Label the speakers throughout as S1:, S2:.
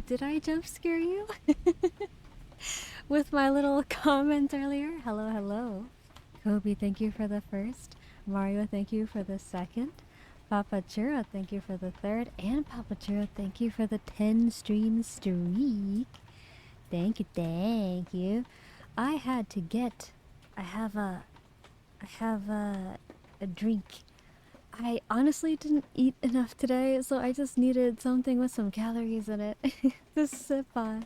S1: Did I jump scare you? With my little comment earlier? Hello, hello. Kobe, thank you for the first. Mario, thank you for the second. Papa Churro, thank you for the third. And Papa Churro, thank you for the 10 stream streak. Thank you, thank you. I had to get... I have a drink. I honestly didn't eat enough today, so I just needed something with some calories in it to sip on.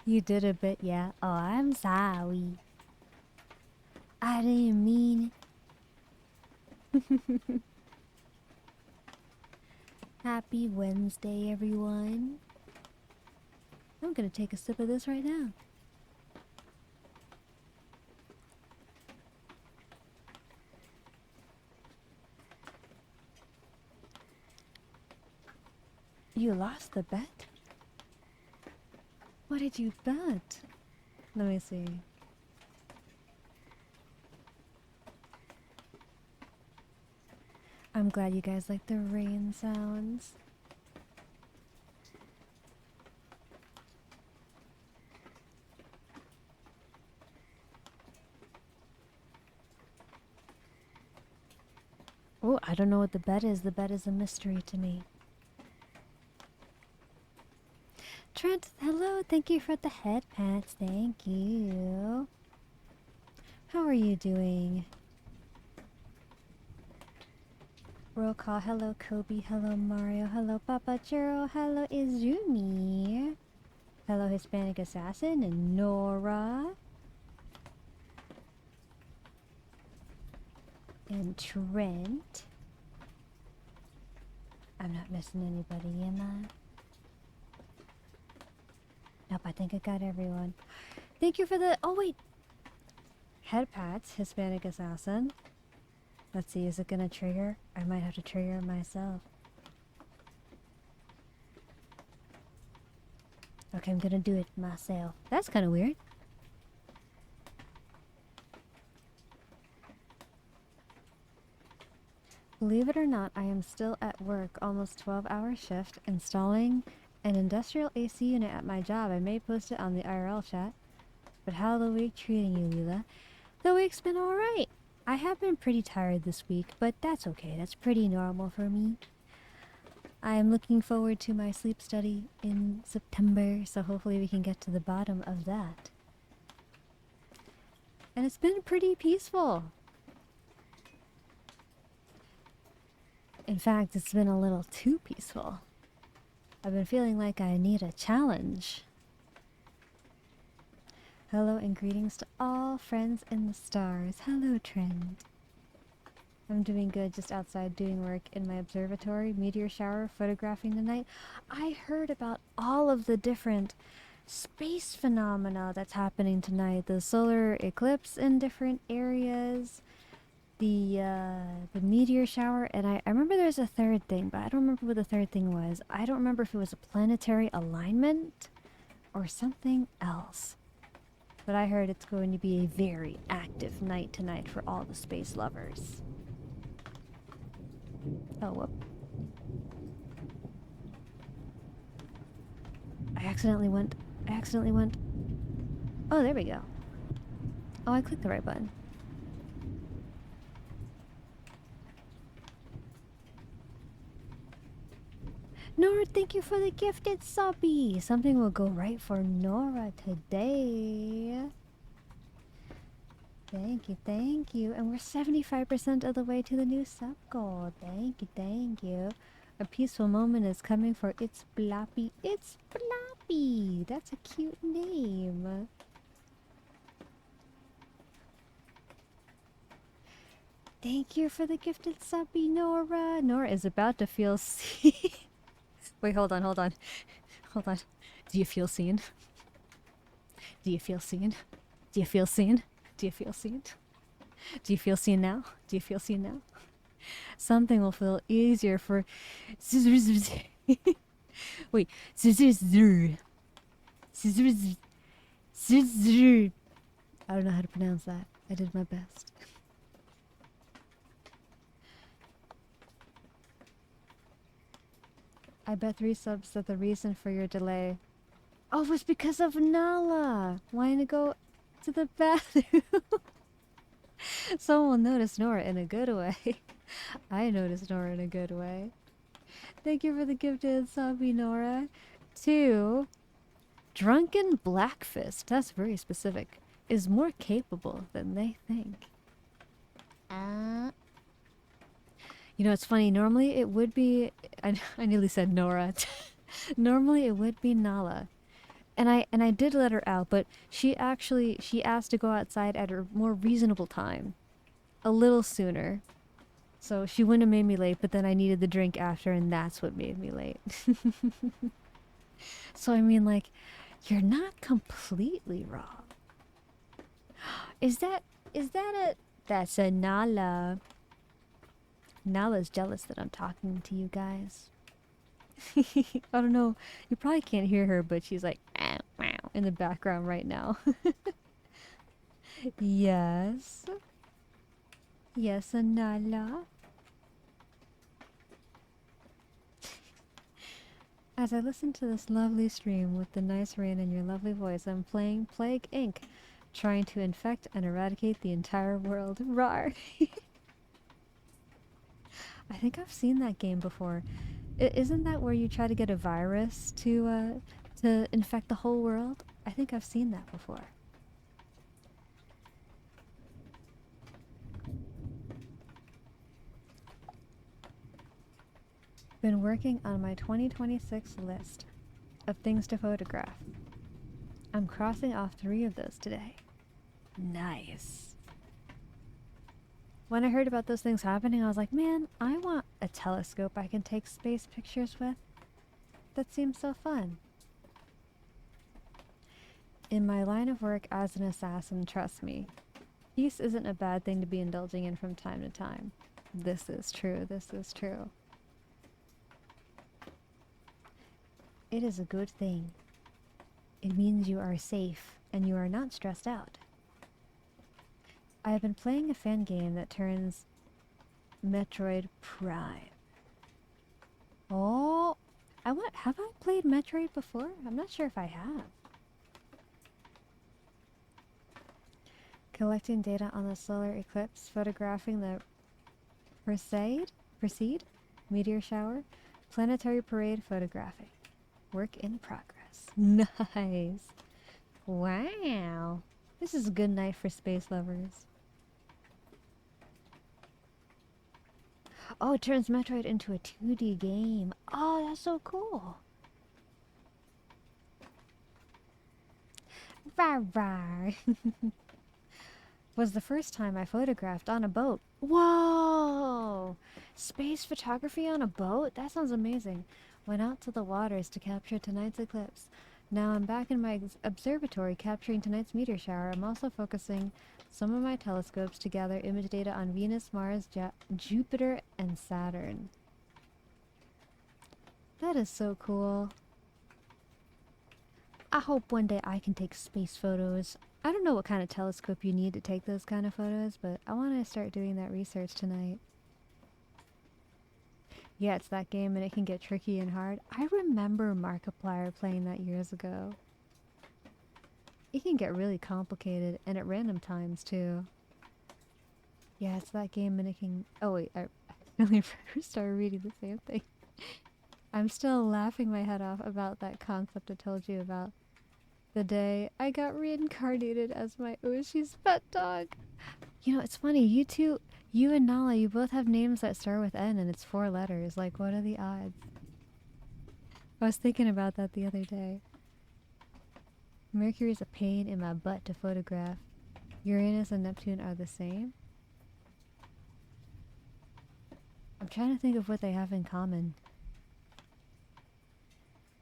S1: You did a bit, yeah. Oh, I'm sorry. I didn't mean... Happy Wednesday, everyone. I'm gonna take a sip of this right now. You lost the bet? What did you bet? Let me see. I'm glad you guys like the rain sounds. Oh, I don't know what the bet is. The bet is a mystery to me. Trent, hello. Thank you for the head pats. Thank you. How are you doing? Roll call. Hello, Kobe. Hello, Mario. Hello, Papa Churro. Hello, Izumi. Hello, Hispanic Assassin and Nora. And Trent. I'm not missing anybody, am I? Nope, I think I got everyone. Thank you for the... Oh, wait. Head pats, Hispanic Assassin. Let's see, is it gonna trigger? I might have to trigger it myself. Okay, I'm gonna do it myself. That's kind of weird. Believe it or not, I am still at work, almost 12-hour shift, installing an industrial AC unit at my job. I may post it on the IRL chat. But how the week treating you, Lila? The week's been alright. I have been pretty tired this week, but that's okay. That's pretty normal for me. I am looking forward to my sleep study in September, so hopefully we can get to the bottom of that. And it's been pretty peaceful. In fact, it's been a little too peaceful. I've been feeling like I need a challenge. Hello and greetings to all friends in the stars. Hello, Trent. I'm doing good, just outside doing work in my observatory, meteor shower, photographing tonight. I heard about all of the different space phenomena that's happening tonight. The solar eclipse in different areas, the meteor shower, and I remember there's a third thing, but I don't remember what the third thing was. I don't remember if it was a planetary alignment or something else. But I heard it's going to be a very active night tonight for all the space lovers. Oh, whoop. I accidentally went. Oh, there we go. Oh, I clicked the right button. Nora, thank you for the gifted subby. Something will go right for Nora today. Thank you, thank you. And we're 75% of the way to the new sub goal. Thank you, thank you. A peaceful moment is coming for It's Bloppy. It's Bloppy. That's a cute name. Thank you for the gifted subby, Nora. Nora is about to feel seen. Wait, hold on. Hold on. Do you feel seen? Do you feel seen? Do you feel seen? Do you feel seen? Do you feel seen now? Do you feel seen now? Something will feel easier for... Wait. I don't know how to pronounce that. I did my best. I bet 3 subs that the reason for your delay Oh, it was because of Nala wanting to go to the bathroom. Someone will notice Nora in a good way. I noticed Nora in a good way. Thank you for the gifted subby, Nora. 2. Drunken Blackfist, that's very specific, is more capable than they think. You know, it's funny, normally it would be... I nearly said Nora. Normally it would be Nala. And I did let her out, but she asked to go outside at a more reasonable time. A little sooner. So she wouldn't have made me late, but then I needed the drink after, and that's what made me late. So I mean, like, you're not completely wrong. Is that a... That's a Nala. Nala's jealous that I'm talking to you guys. I don't know. You probably can't hear her, but she's like, "Ow, ow," in the background right now. Yes. Yes, Nala. As I listen to this lovely stream with the nice rain and your lovely voice, I'm playing Plague Inc., trying to infect and eradicate the entire world. Rawr! I think I've seen that game before. Isn't that where you try to get a virus to infect the whole world? I think I've seen that before. Been working on my 2026 list of things to photograph. I'm crossing off 3 of those today. Nice. When I heard about those things happening, I was like, man, I want a telescope I can take space pictures with. That seems so fun. In my line of work as an assassin, trust me, peace isn't a bad thing to be indulging in from time to time. This is true, this is true. It is a good thing. It means you are safe and you are not stressed out. I have been playing a fan game that turns Metroid Prime. Oh, have I played Metroid before? I'm not sure if I have. Collecting data on the solar eclipse, photographing the Perseid meteor shower, planetary parade photographing. Work in progress. Nice. Wow. This is a good night for space lovers. Oh, it turns Metroid into a 2D game. Oh, that's so cool. Rar. Was the first time I photographed on a boat. Whoa! Space photography on a boat? That sounds amazing. Went out to the waters to capture tonight's eclipse. Now I'm back in my observatory capturing tonight's meteor shower. I'm also focusing some of my telescopes to gather image data on Venus, Mars, Jupiter, and Saturn. That is so cool. I hope one day I can take space photos. I don't know what kind of telescope you need to take those kind of photos, but I want to start doing that research tonight. Yeah, it's that game and it can get tricky and hard. I remember Markiplier playing that years ago. It can get really complicated and at random times too. Yeah, it's that game and it can... Oh wait, I really started reading the same thing. I'm still laughing my head off about that concept I told you about. The day I got reincarnated as my Oshi's pet dog. You know, it's funny, you and Nala, you both have names that start with N and it's 4 letters. Like, what are the odds? I was thinking about that the other day. Mercury's a pain in my butt to photograph. Uranus and Neptune are the same. I'm trying to think of what they have in common.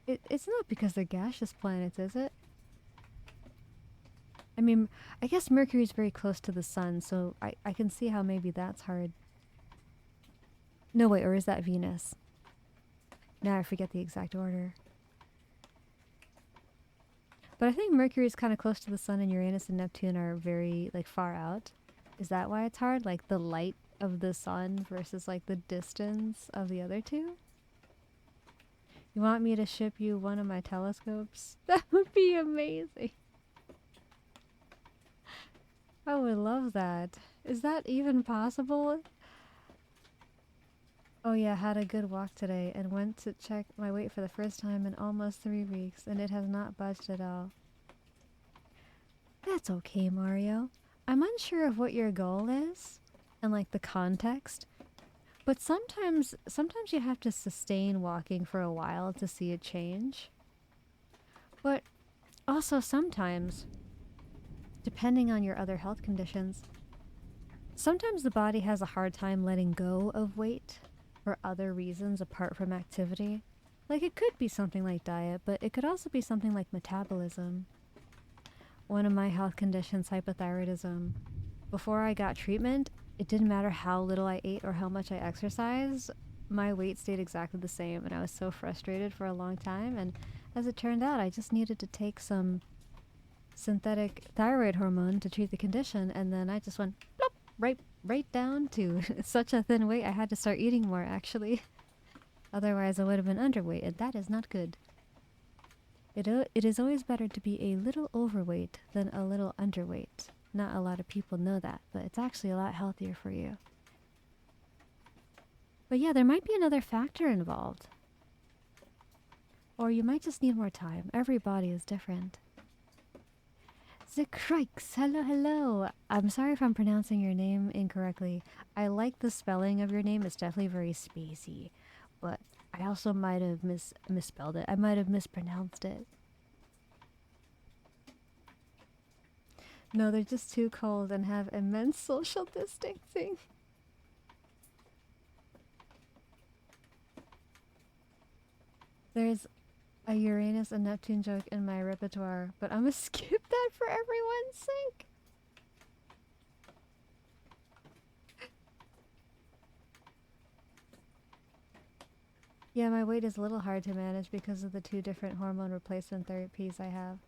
S1: It's not because they're gaseous planets, is it? I mean, I guess Mercury's very close to the sun, so I can see how maybe that's hard. No, wait, or is that Venus? Now I forget the exact order. But I think Mercury's kind of close to the sun and Uranus and Neptune are very, like, far out. Is that why it's hard? Like, the light of the sun versus, like, the distance of the other two? You want me to ship you one of my telescopes? That would be amazing. I would love that. Is that even possible? Oh yeah, had a good walk today and went to check my weight for the first time in almost 3 weeks and it has not budged at all. That's okay, Mario. I'm unsure of what your goal is and like the context, but sometimes you have to sustain walking for a while to see a change. But also sometimes, depending on your other health conditions, sometimes the body has a hard time letting go of weight for other reasons apart from activity. Like it could be something like diet, but it could also be something like metabolism. One of my health conditions, hypothyroidism. Before I got treatment, it didn't matter how little I ate or how much I exercised, my weight stayed exactly the same and I was so frustrated for a long time, and as it turned out I just needed to take some synthetic thyroid hormone to treat the condition, and then I just went plop, right down to such a thin weight I had to start eating more actually. Otherwise I would have been underweight, and that is not good. It is always better to be a little overweight than a little underweight. Not a lot of people know that, but it's actually a lot healthier for you. But yeah, there might be another factor involved. Or you might just need more time. Every body is different. Zikrikes, hello. I'm sorry if I'm pronouncing your name incorrectly. I like the spelling of your name. It's definitely very spacey. But I also might have misspelled it. I might have mispronounced it. No, they're just too cold and have immense social distancing. There's a Uranus and Neptune joke in my repertoire, but I'm gonna skip that for everyone's sake. Yeah, my weight is a little hard to manage because of the 2 different hormone replacement therapies I have.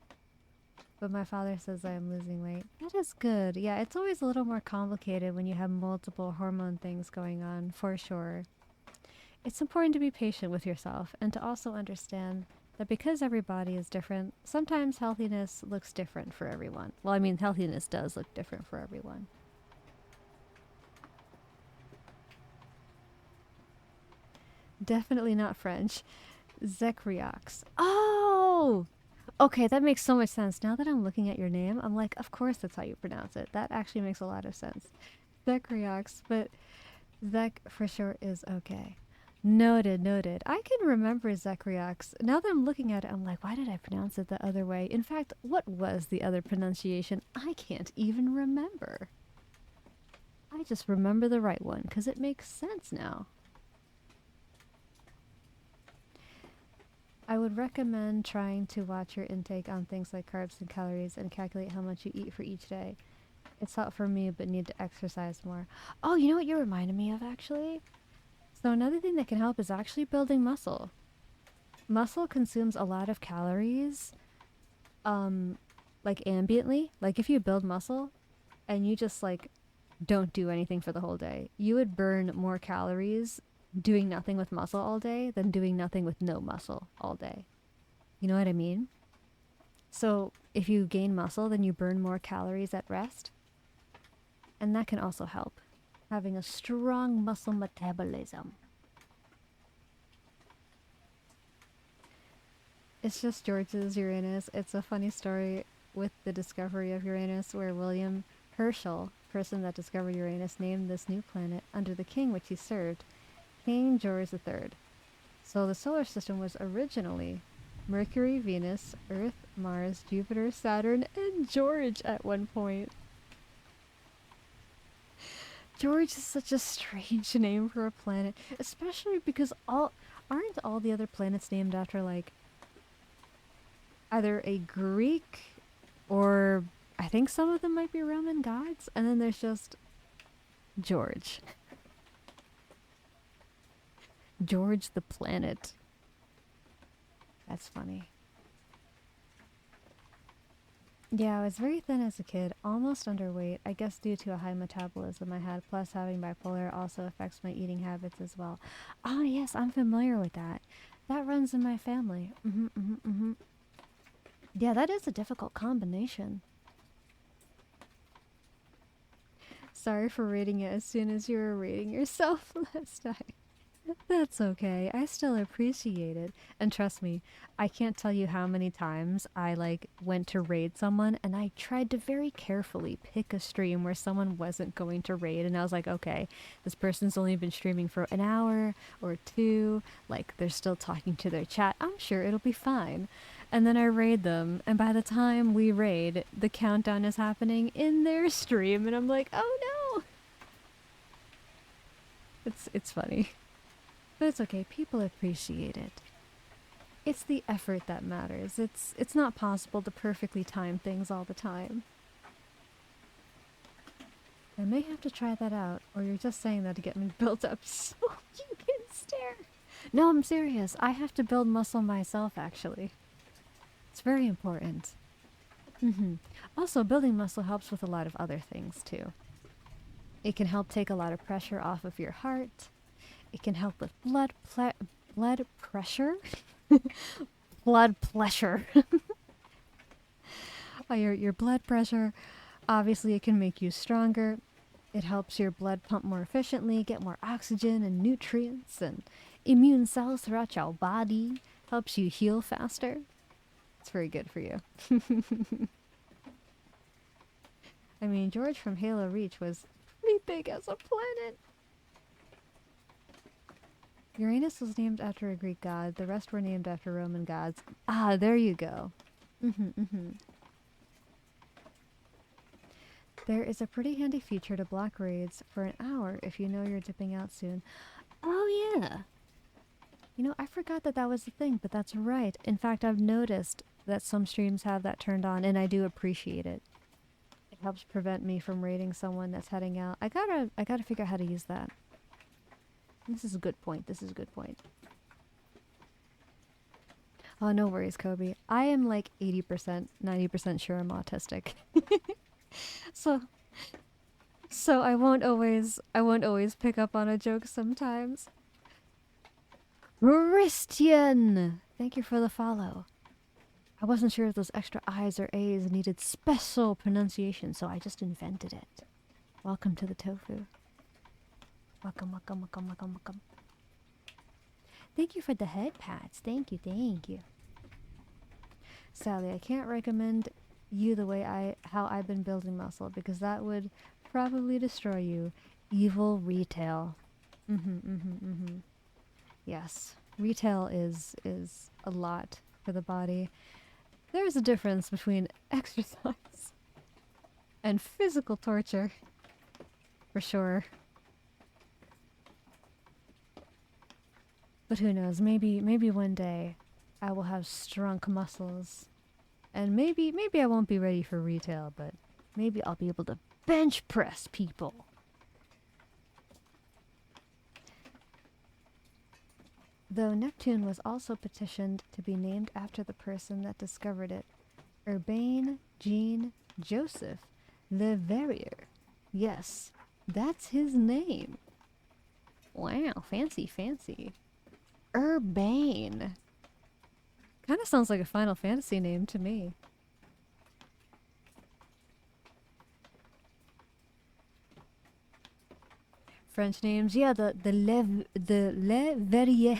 S1: But my father says I am losing weight. That is good. Yeah, it's always a little more complicated when you have multiple hormone things going on, for sure. It's important to be patient with yourself and to also understand that because every body is different, sometimes healthiness looks different for everyone. Well, I mean, healthiness does look different for everyone. Definitely not French. Zekriox. Oh! Okay, that makes so much sense. Now that I'm looking at your name, I'm like, of course that's how you pronounce it. That actually makes a lot of sense. Zekriox, but Zek for sure is okay. Noted, noted. I can remember Zekriox. Now that I'm looking at it, I'm like, why did I pronounce it the other way? In fact, what was the other pronunciation? I can't even remember. I just remember the right one, because it makes sense now. I would recommend trying to watch your intake on things like carbs and calories and calculate how much you eat for each day. It's not for me, but need to exercise more. Oh, you know what you reminded me of, actually? So another thing that can help is actually building muscle. Muscle consumes a lot of calories, like ambiently. Like if you build muscle and you just like don't do anything for the whole day, you would burn more calories doing nothing with muscle all day than doing nothing with no muscle all day. You know what I mean? So if you gain muscle, then you burn more calories at rest. And that can also help, having a strong muscle metabolism. It's just George's Uranus. It's a funny story with the discovery of Uranus where William Herschel, person that discovered Uranus, named this new planet under the king which he served, King George III. So the solar system was originally Mercury, Venus, Earth, Mars, Jupiter, Saturn, and George at one point. George is such a strange name for a planet, especially because aren't all the other planets named after like either a Greek or I think some of them might be Roman gods, and then there's just George. George the planet. That's funny. Yeah, I was very thin as a kid, almost underweight, I guess due to a high metabolism I had, plus having bipolar also affects my eating habits as well. Ah, yes, I'm familiar with that. That runs in my family. Yeah, that is a difficult combination. Sorry for rating it as soon as you were rating yourself last time. That's okay. I still appreciate it. And trust me, I can't tell you how many times I like went to raid someone and I tried to very carefully pick a stream where someone wasn't going to raid, and I was like, okay, this person's only been streaming for an hour or two, like they're still talking to their chat. I'm sure it'll be fine. And then I raid them, and by the time we raid, the countdown is happening in their stream, and I'm like, oh no. It's funny. But it's okay, people appreciate it. It's the effort that matters. It's not possible to perfectly time things all the time. I may have to try that out, or you're just saying that to get me built up so you can stare. No, I'm serious. I have to build muscle myself, actually. It's very important. Also, building muscle helps with a lot of other things, too. It can help take a lot of pressure off of your heart. It can help with blood pressure. Blood pressure. Your blood pressure. Obviously, it can make you stronger. It helps your blood pump more efficiently, get more oxygen and nutrients and immune cells throughout your body. Helps you heal faster. It's very good for you. I mean, George from Halo Reach was pretty big as a planet. Uranus was named after a Greek god. The rest were named after Roman gods. Ah, there you go. There is a pretty handy feature to block raids for an hour if you know you're dipping out soon. Oh yeah! You know, I forgot that that was the thing, but that's right. In fact, I've noticed that some streams have that turned on, and I do appreciate it. It helps prevent me from raiding someone that's heading out. I gotta figure out how to use that. This is a good point. This is a good point. Oh, no worries, Kobe. I am like 80%, 90% sure I'm autistic. So I won't always pick up on a joke sometimes. Christian! Thank you for the follow. I wasn't sure if those extra I's or A's needed special pronunciation, so I just invented it. Welcome to the Tofu. Welcome, welcome, welcome, welcome, welcome. Thank you for the head pats. Thank you, thank you. Sally, I can't recommend you the way how I've been building muscle, because that would probably destroy you. Evil retail. Yes. Retail is a lot for the body. There's a difference between exercise and physical torture. For sure. But who knows, maybe one day I will have strong muscles. And maybe I won't be ready for retail, but maybe I'll be able to bench press people. Though Neptune was also petitioned to be named after the person that discovered it. Urbain Jean Joseph Le Verrier. Yes, that's his name. Wow, fancy, fancy. Urbain. Kind of sounds like a Final Fantasy name to me. French names, yeah. The Le Verrier,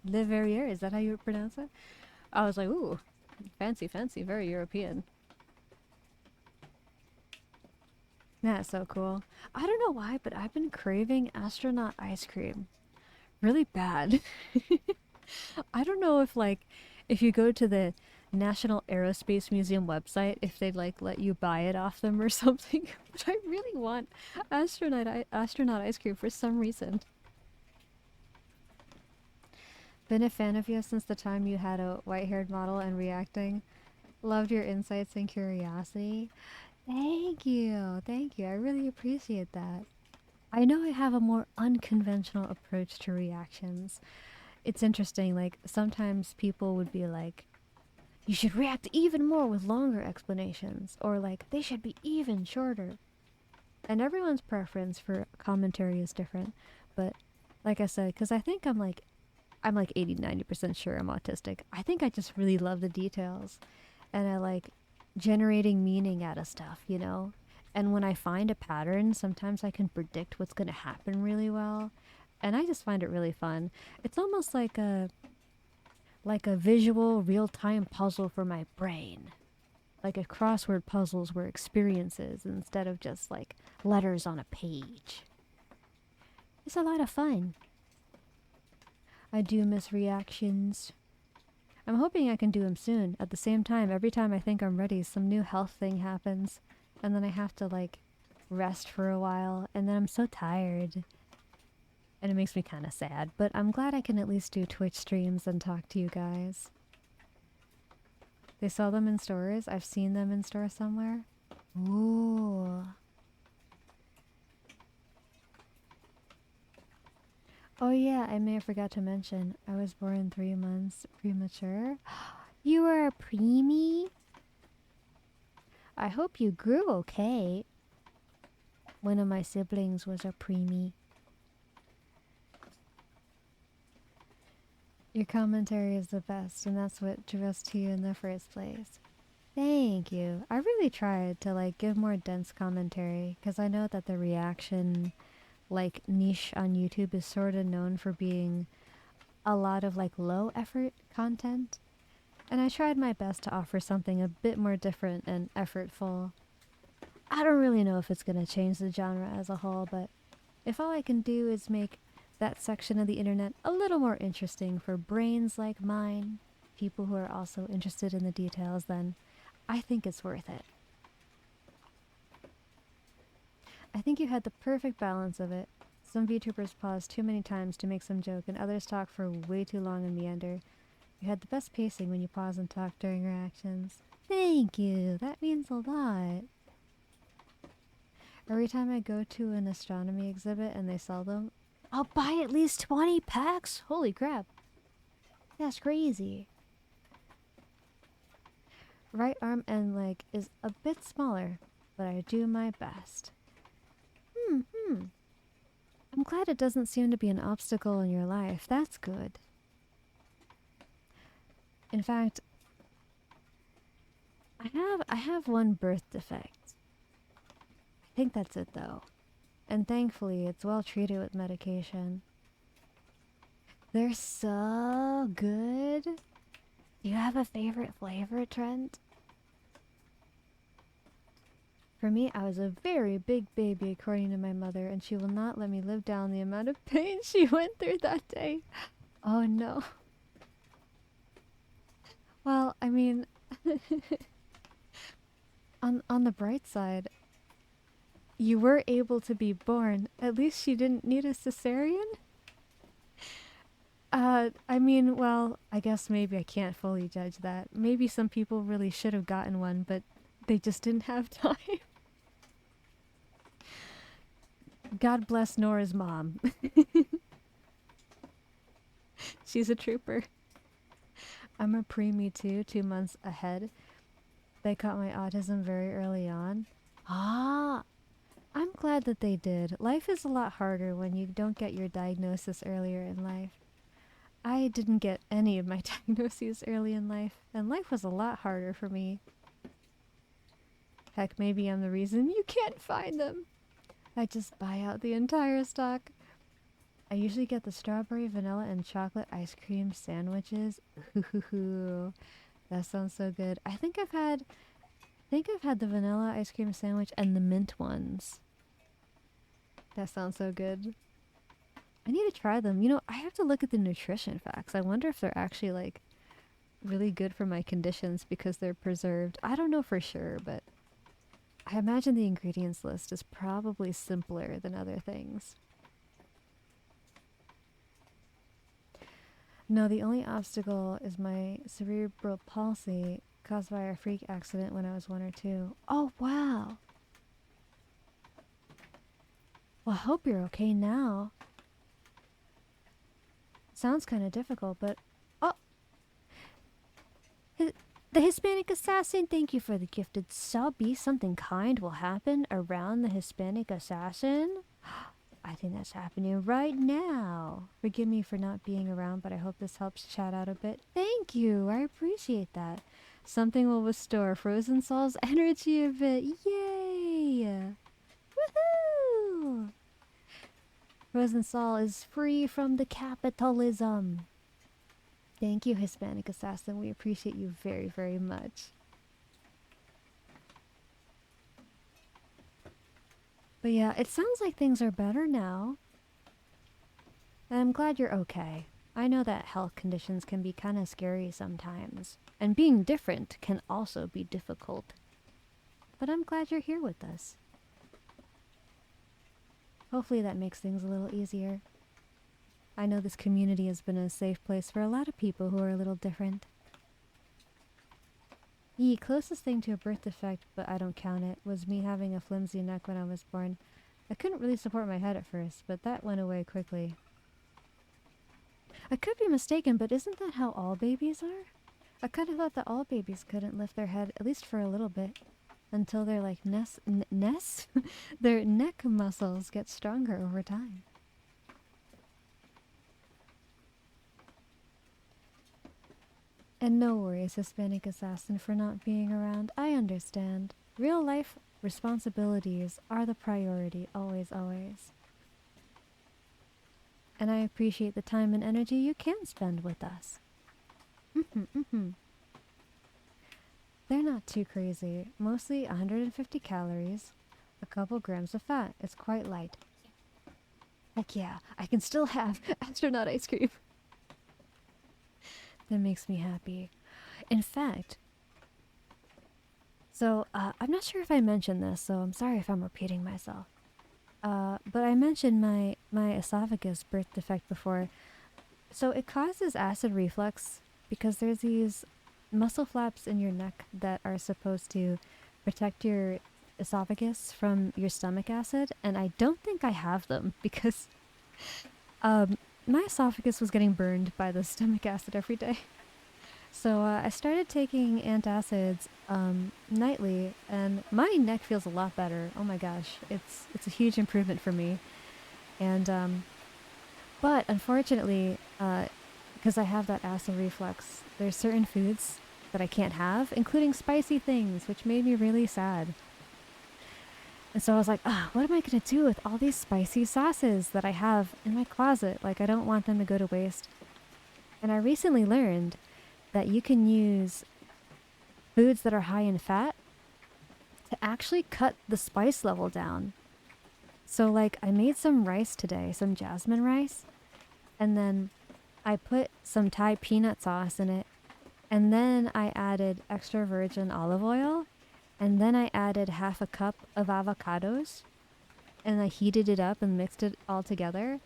S1: Le Verrier. Is that how you pronounce it? I was like, ooh, fancy, fancy, very European. That's so cool. I don't know why, but I've been craving astronaut ice cream. Really bad. I don't know if you go to the National Aerospace Museum website, if they'd let you buy it off them or something. But I really want astronaut ice cream for some reason. Been a fan of you since the time you had a white-haired model and reacting. Loved your insights and curiosity. Thank you. Thank you. I really appreciate that. I know I have a more unconventional approach to reactions. It's interesting, sometimes people would be like, you should react even more with longer explanations, or they should be even shorter. And everyone's preference for commentary is different, but like I said, because I think I'm I'm like 80-90% sure I'm autistic. I think I just really love the details. And I like generating meaning out of stuff, you know? And when I find a pattern, sometimes I can predict what's going to happen really well. And I just find it really fun. It's almost like a visual real-time puzzle for my brain. Like if crossword puzzles were experiences instead of just like letters on a page. It's a lot of fun. I do miss reactions. I'm hoping I can do them soon. At the same time, every time I think I'm ready, some new health thing happens. And then I have to like rest for a while. And then I'm so tired. And it makes me kind of sad. But I'm glad I can at least do Twitch streams and talk to you guys. They sell them in stores. I've seen them in stores somewhere. Ooh. Oh yeah, I may have forgot to mention, I was born 3 months premature. You were a preemie? I hope you grew okay. One of my siblings was a preemie. Your commentary is the best, and that's what drew us to you in the first place. Thank you. I really tried to like give more dense commentary, because I know that the reaction like niche on YouTube is sort of known for being a lot of like low effort content. And I tried my best to offer something a bit more different and effortful. I don't really know if it's going to change the genre as a whole, but if all I can do is make that section of the internet a little more interesting for brains like mine, people who are also interested in the details, then I think it's worth it. I think you had the perfect balance of it. Some VTubers pause too many times to make some joke, and others talk for way too long and meander. You had the best pacing when you pause and talk during reactions. Thank you, that means a lot. Every time I go to an astronomy exhibit and they sell them, I'll buy at least 20 packs? Holy crap. That's crazy. Right arm and leg is a bit smaller, but I do my best. I'm glad it doesn't seem to be an obstacle in your life. That's good. In fact, I have one birth defect. I think that's it though. And thankfully, it's well treated with medication. They're so good. Do you have a favorite flavor, Trent? For me, I was a very big baby according to my mother, and she will not let me live down the amount of pain she went through that day. Oh no. Well, I mean, on the bright side, you were able to be born. At least she didn't need a cesarean? I mean, well, I guess maybe I can't fully judge that. Maybe some people really should have gotten one, but they just didn't have time. God bless Nora's mom. She's a trooper. I'm a preemie too, 2 months ahead. They caught my autism very early on. Ah, I'm glad that they did. Life is a lot harder when you don't get your diagnosis earlier in life. I didn't get any of my diagnoses early in life, and life was a lot harder for me. Heck, maybe I'm the reason you can't find them. I just buy out the entire stock. I usually get the strawberry, vanilla, and chocolate ice cream sandwiches. Ooh, that sounds so good. I think I've had the vanilla ice cream sandwich and the mint ones. That sounds so good. I need to try them. You know, I have to look at the nutrition facts. I wonder if they're actually like really good for my conditions because they're preserved. I don't know for sure, but I imagine the ingredients list is probably simpler than other things. No, the only obstacle is my cerebral palsy caused by a freak accident when I was 1 or 2. Oh, wow. Well, I hope you're okay now. Sounds kind of difficult, but... Oh! The Hispanic Assassin, thank you for the gifted sub. Something kind will happen around the Hispanic Assassin. I think that's happening right now. Forgive me for not being around, but I hope this helps chat out a bit. Thank you. I appreciate that. Something will restore Frozen Soul's energy a bit. Yay! Woohoo! Frozen Soul is free from the capitalism. Thank you, Hispanic Assassin. We appreciate you very, very much. But yeah, it sounds like things are better now. And I'm glad you're okay. I know that health conditions can be kind of scary sometimes. And being different can also be difficult. But I'm glad you're here with us. Hopefully that makes things a little easier. I know this community has been a safe place for a lot of people who are a little different. The closest thing to a birth defect, but I don't count it, was me having a flimsy neck when I was born. I couldn't really support my head at first, but that went away quickly. I could be mistaken, but isn't that how all babies are? I kind of thought that all babies couldn't lift their head, at least for a little bit, until their like their neck muscles get stronger over time. And no worries, Hispanic Assassin, for not being around. I understand. Real life responsibilities are the priority, always, always. And I appreciate the time and energy you can spend with us. They're not too crazy. Mostly 150 calories, a couple grams of fat. It's quite light. Heck yeah, I can still have astronaut ice cream. That makes me happy. In fact, so I'm not sure if I mentioned this, so I'm sorry if I'm repeating myself. But I mentioned my esophagus birth defect before. So it causes acid reflux because there's these muscle flaps in your neck that are supposed to protect your esophagus from your stomach acid, and I don't think I have them because my esophagus was getting burned by the stomach acid every day. So I started taking antacids nightly, and my neck feels a lot better. Oh my gosh, it's a huge improvement for me. And but unfortunately, because I have that acid reflux, there's certain foods that I can't have, including spicy things, which made me really sad. And so I was like, what am I going to do with all these spicy sauces that I have in my closet? Like, I don't want them to go to waste. And I recently learned that you can use foods that are high in fat to actually cut the spice level down. So, like, I made some rice today, some jasmine rice, and then I put some Thai peanut sauce in it, and then I added extra virgin olive oil, and then I added half a cup of avocados, and I heated it up and mixed it all together.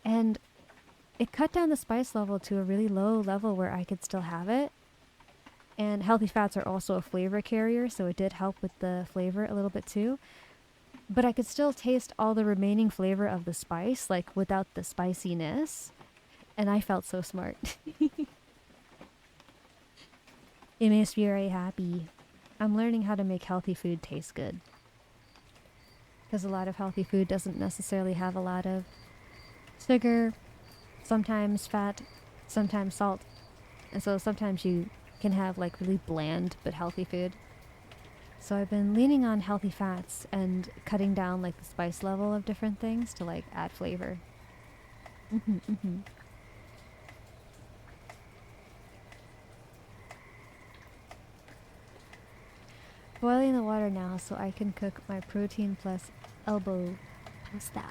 S1: And it cut down the spice level to a really low level where I could still have it. And healthy fats are also a flavor carrier, so it did help with the flavor a little bit too. But I could still taste all the remaining flavor of the spice, like without the spiciness. And I felt so smart. It makes me very happy. I'm learning how to make healthy food taste good. Because a lot of healthy food doesn't necessarily have a lot of sugar, sometimes fat, sometimes salt. And so sometimes you can have like really bland but healthy food. So I've been leaning on healthy fats and cutting down like the spice level of different things to like add flavor. Boiling the water now so I can cook my protein plus elbow pasta.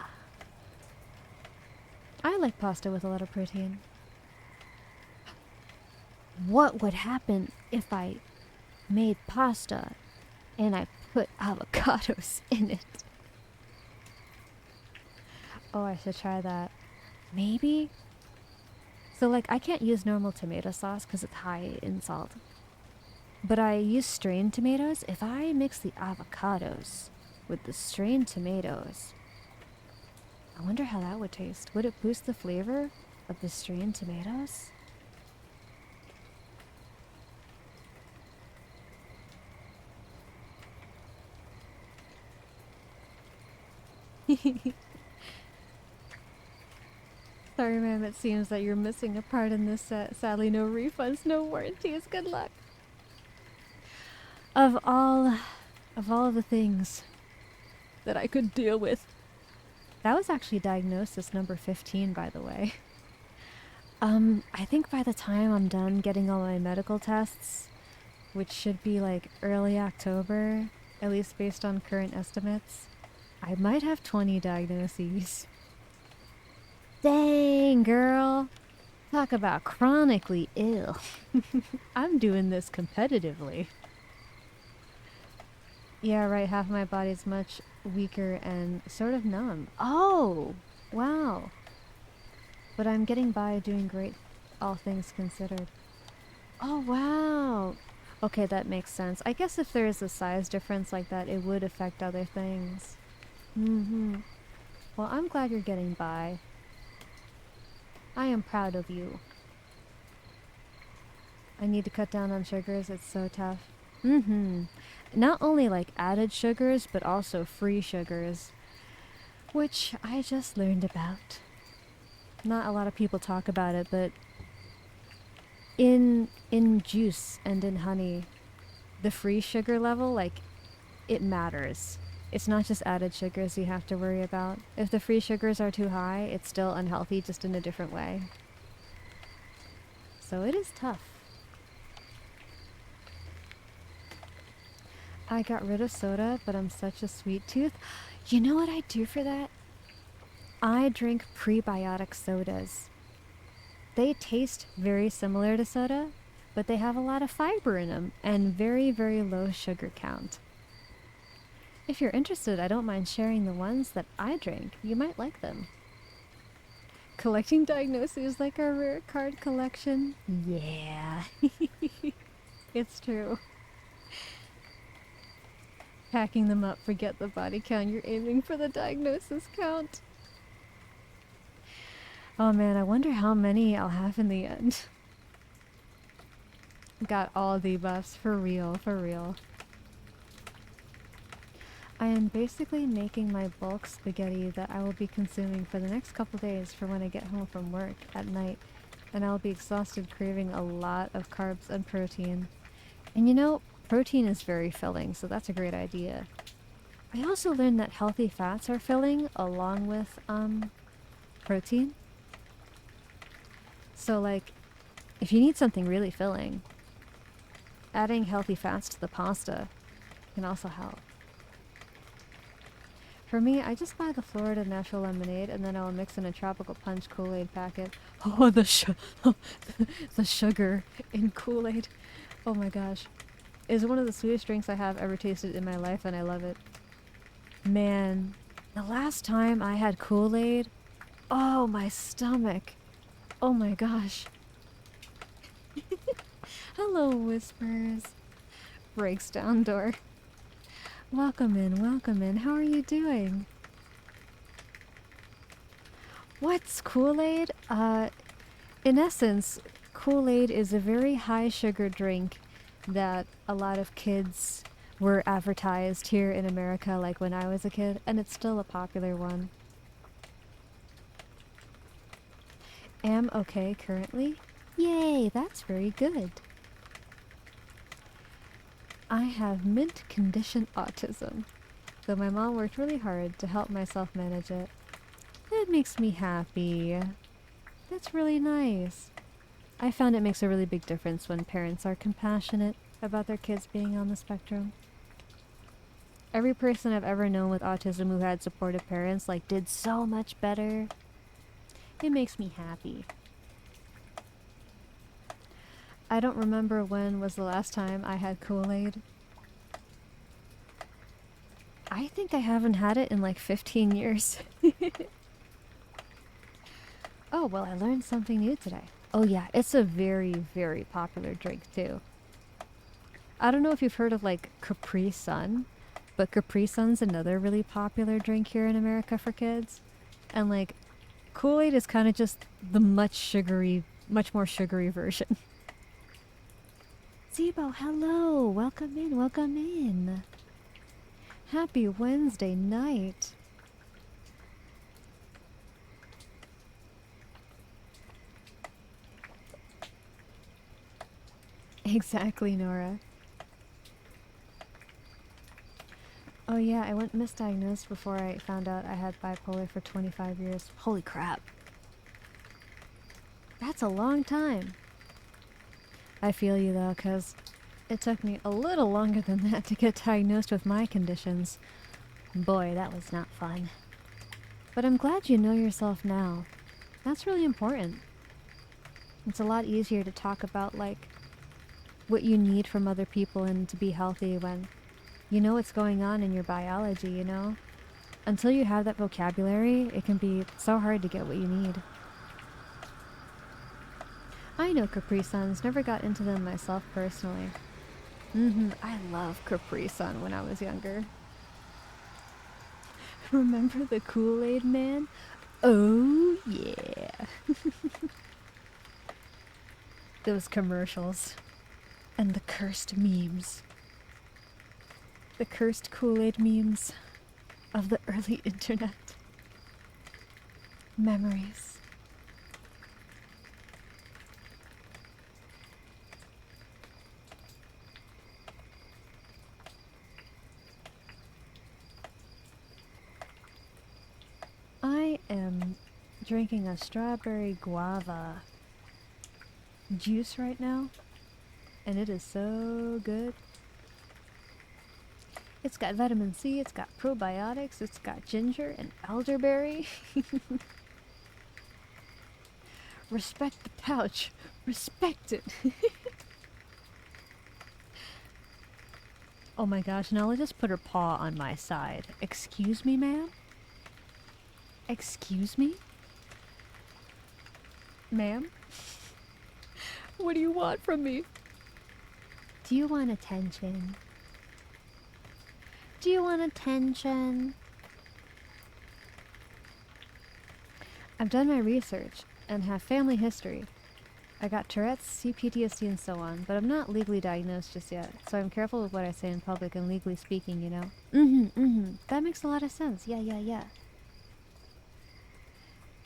S1: I like pasta with a lot of protein. What would happen if I made pasta and I put avocados in it? Oh, I should try that. Maybe? So like I can't use normal tomato sauce because it's high in salt. But I use strained tomatoes. If I mix the avocados with the strained tomatoes, I wonder how that would taste. Would it boost the flavor of the strained tomatoes? Sorry, ma'am, it seems that you're missing a part in this set. Sadly, no refunds, no warranties. Good luck. Of all of the things that I could deal with. That was actually diagnosis number 15, by the way. I think by the time I'm done getting all my medical tests, which should be like early October, at least based on current estimates, I might have 20 diagnoses. Dang, girl. Talk about chronically ill. I'm doing this competitively. Yeah, right, half my body's much weaker and sort of numb. Oh, wow. But I'm getting by doing great, all things considered. Oh, wow. Okay, that makes sense. I guess if there is a size difference like that, it would affect other things. Mm-hmm. Well, I'm glad you're getting by. I am proud of you. I need to cut down on sugars. It's so tough. Mm-hmm. Not only like added sugars, but also free sugars, which I just learned about. Not a lot of people talk about it, but in juice and in honey, the free sugar level, like, it matters. It's not just added sugars you have to worry about. If the free sugars are too high, it's still unhealthy, just in a different way. So it is tough. I got rid of soda, but I'm such a sweet tooth. You know what I do for that? I drink prebiotic sodas. They taste very similar to soda, but they have a lot of fiber in them and very, very low sugar count. If you're interested, I don't mind sharing the ones that I drink. You might like them. Collecting diagnoses like our rare card collection? Yeah. It's true. Packing them up, forget the body count. You're aiming for the diagnosis count. Oh man, I wonder how many I'll have in the end. Got all debuffs, for real, for real. I am basically making my bulk spaghetti that I will be consuming for the next couple days for when I get home from work at night, and I'll be exhausted craving a lot of carbs and protein. And you know, protein is very filling, so that's a great idea. I also learned that healthy fats are filling along with protein. So like, if you need something really filling, adding healthy fats to the pasta can also help. For me, I just buy the Florida natural lemonade and then I'll mix in a tropical punch Kool-Aid packet. Oh, the sugar in Kool-Aid. Oh my gosh. It's one of the sweetest drinks I have ever tasted in my life and I love it. Man, the last time I had Kool-Aid, oh, my stomach. Oh my gosh. Hello, Whispers. Breaks down door. Welcome in, welcome in. How are you doing? What's Kool-Aid? In essence, Kool-Aid is a very high sugar drink that a lot of kids were advertised here in America, like when I was a kid, and it's still a popular one. Am okay currently? Yay, that's very good. I have mint condition autism, though my mom worked really hard to help myself manage it. That makes me happy. That's really nice. I found it makes a really big difference when parents are compassionate about their kids being on the spectrum. Every person I've ever known with autism who had supportive parents, like, did so much better. It makes me happy. I don't remember when was the last time I had Kool-Aid. I think I haven't had it in like 15 years. Oh, well, I learned something new today. Oh yeah, it's a very, very popular drink too. I don't know if you've heard of like Capri Sun, but Capri Sun's another really popular drink here in America for kids. And like, Kool-Aid is kind of just the much more sugary version. Zebo, hello! Welcome in, welcome in! Happy Wednesday night! Exactly, Nora. Oh yeah, I went misdiagnosed before I found out I had bipolar for 25 years. Holy crap. That's a long time. I feel you though, cause it took me a little longer than that to get diagnosed with my conditions. Boy, that was not fun. But I'm glad you know yourself now. That's really important. It's a lot easier to talk about, like, what you need from other people and to be healthy when you know what's going on in your biology, you know? Until you have that vocabulary, it can be so hard to get what you need. I know Capri Suns, never got into them myself personally. I love Capri Sun when I was younger. Remember the Kool-Aid Man? Oh yeah. Those commercials. And the cursed memes. The cursed Kool-Aid memes of the early internet. Memories. I am drinking a strawberry guava juice right now, and it is so good. It's got vitamin C, it's got probiotics, it's got ginger and elderberry. Respect the pouch. Respect it. Oh my gosh, Nala just put her paw on my side. Excuse me, ma'am? Excuse me? Ma'am? What do you want from me? Do you want attention? Do you want attention? I've done my research and have family history. I got Tourette's, CPTSD, and so on, but I'm not legally diagnosed just yet, so I'm careful with what I say in public and legally speaking, you know? That makes a lot of sense. Yeah.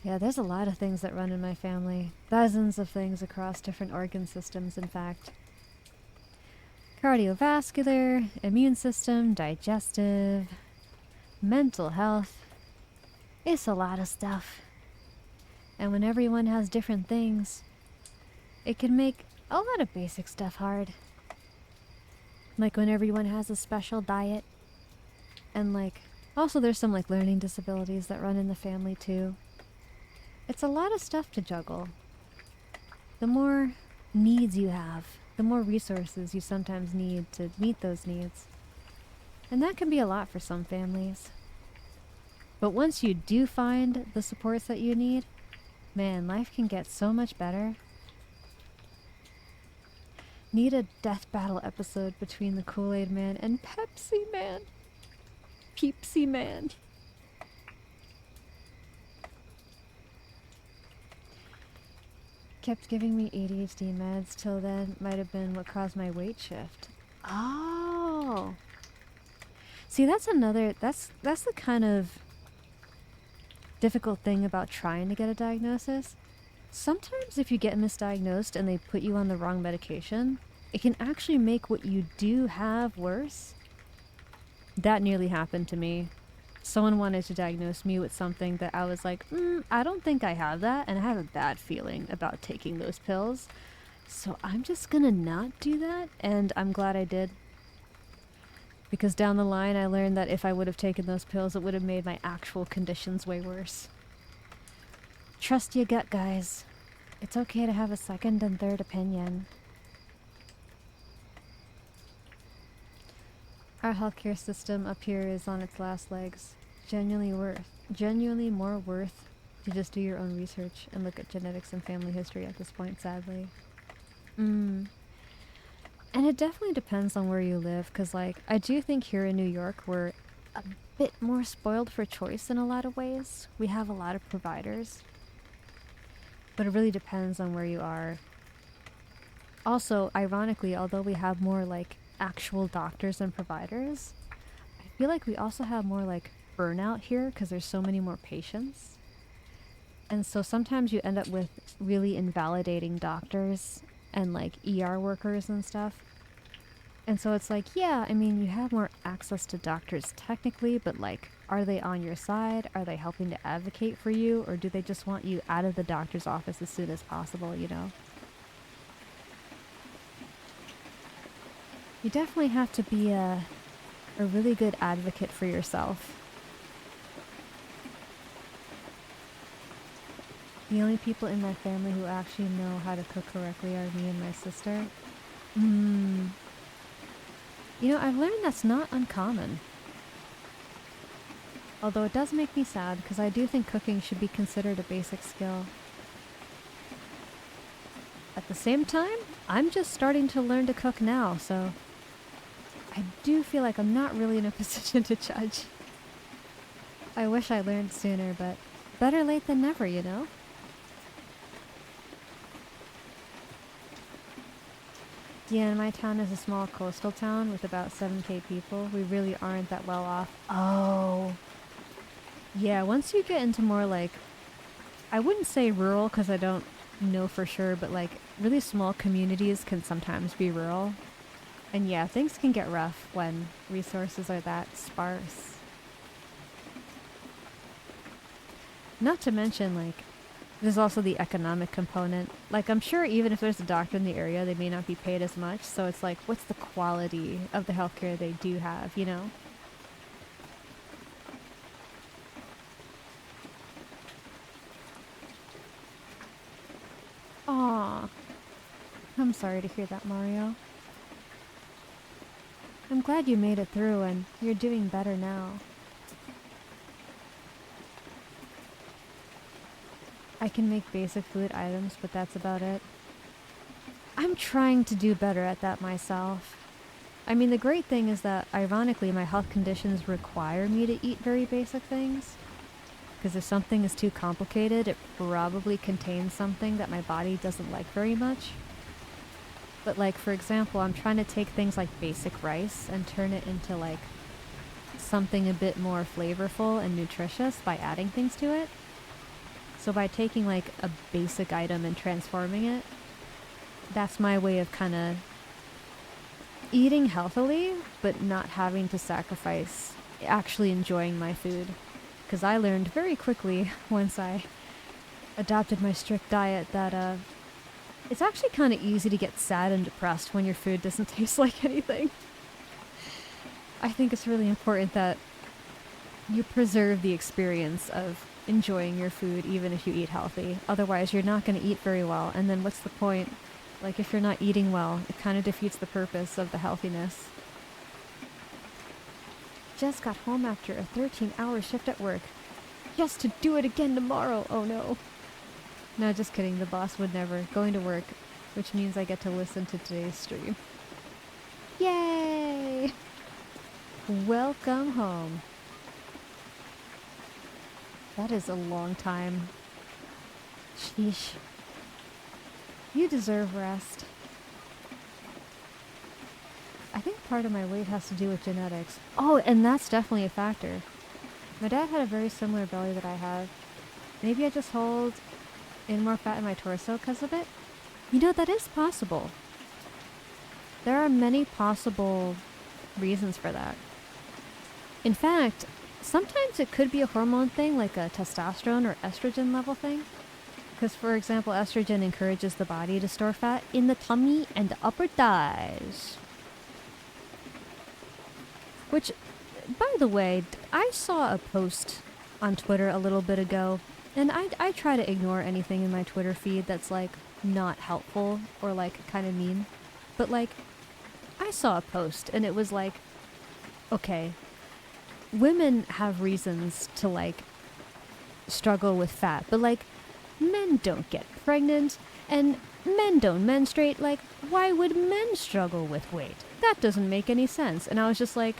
S1: Yeah, there's a lot of things that run in my family. Dozens of things across different organ systems, in fact. Cardiovascular, immune system, digestive, mental health. It's a lot of stuff. And when everyone has different things, it can make a lot of basic stuff hard. Like when everyone has a special diet. And like, also there's some like learning disabilities that run in the family too. It's a lot of stuff to juggle. The more needs you have, the more resources you sometimes need to meet those needs. And that can be a lot for some families. But once you do find the supports that you need, man, life can get so much better. Need a death battle episode between the Kool-Aid Man and Pepsi Man. Peepsy Man. Kept giving me ADHD meds till then. Might have been what caused my weight shift. Oh. See, that's the kind of difficult thing about trying to get a diagnosis. Sometimes if you get misdiagnosed and they put you on the wrong medication, it can actually make what you do have worse. That nearly happened to me. Someone wanted to diagnose me with something that I was like, I don't think I have that, and I have a bad feeling about taking those pills. So I'm just gonna not do that, and I'm glad I did. Because down the line I learned that if I would have taken those pills, it would have made my actual conditions way worse. Trust your gut, guys. It's okay to have a second and third opinion. Our healthcare system up here is on its last legs. Genuinely more worth to just do your own research and look at genetics and family history at this point, sadly. And it definitely depends on where you live, because like, I do think here in New York we're a bit more spoiled for choice in a lot of ways. We have a lot of providers. But it really depends on where you are. Also, ironically, although we have more like actual doctors and providers, I feel like we also have more like burnout here because there's so many more patients. And so sometimes you end up with really invalidating doctors and like ER workers and stuff. And so it's like, yeah, I mean, you have more access to doctors technically, but like, are they on your side? Are they helping to advocate for you? Or do they just want you out of the doctor's office as soon as possible, you know? You definitely have to be a really good advocate for yourself. The only people in my family who actually know how to cook correctly are me and my sister. You know, I've learned that's not uncommon. Although it does make me sad, because I do think cooking should be considered a basic skill. At the same time, I'm just starting to learn to cook now, so I do feel like I'm not really in a position to judge. I wish I learned sooner, but better late than never, you know? Yeah, my town is a small coastal town with about 7K people. We really aren't that well off. Oh. Yeah, once you get into more like, I wouldn't say rural because I don't know for sure, but like really small communities can sometimes be rural. And yeah, things can get rough when resources are that sparse. Not to mention, like, there's also the economic component. Like, I'm sure even if there's a doctor in the area, they may not be paid as much. So it's like, what's the quality of the healthcare they do have, you know? Aw. I'm sorry to hear that, Mario. I'm glad you made it through and you're doing better now. I can make basic food items, but that's about it. I'm trying to do better at that myself. I mean, the great thing is that, ironically, my health conditions require me to eat very basic things. Because if something is too complicated, it probably contains something that my body doesn't like very much. But like, for example, I'm trying to take things like basic rice and turn it into like something a bit more flavorful and nutritious by adding things to it. So by taking like a basic item and transforming it, that's my way of kind of eating healthily, but not having to sacrifice actually enjoying my food. Because I learned very quickly once I adopted my strict diet that it's actually kind of easy to get sad and depressed when your food doesn't taste like anything. I think it's really important that you preserve the experience of enjoying your food even if you eat healthy. Otherwise, you're not going to eat very well. And then what's the point? Like, if you're not eating well, it kind of defeats the purpose of the healthiness. Just got home after a 13-hour shift at work. Just to do it again tomorrow. Oh no. No, just kidding. The boss would never. Going to work, which means I get to listen to today's stream. Yay! Welcome home. That is a long time. Sheesh. You deserve rest. I think part of my weight has to do with genetics. Oh, and that's definitely a factor. My dad had a very similar belly that I have. Maybe I just hold in more fat in my torso because of it? You know, that is possible. There are many possible reasons for that. In fact, sometimes it could be a hormone thing, like a testosterone or estrogen level thing. Because, for example, estrogen encourages the body to store fat in the tummy and the upper thighs. Which, by the way, I saw a post on Twitter a little bit ago, and I try to ignore anything in my Twitter feed that's, like, not helpful or, like, kind of mean. But, like, I saw a post, and it was like, okay, women have reasons to, like, struggle with fat, but, like, men don't get pregnant, and men don't menstruate. Like, why would men struggle with weight? That doesn't make any sense. And I was just like,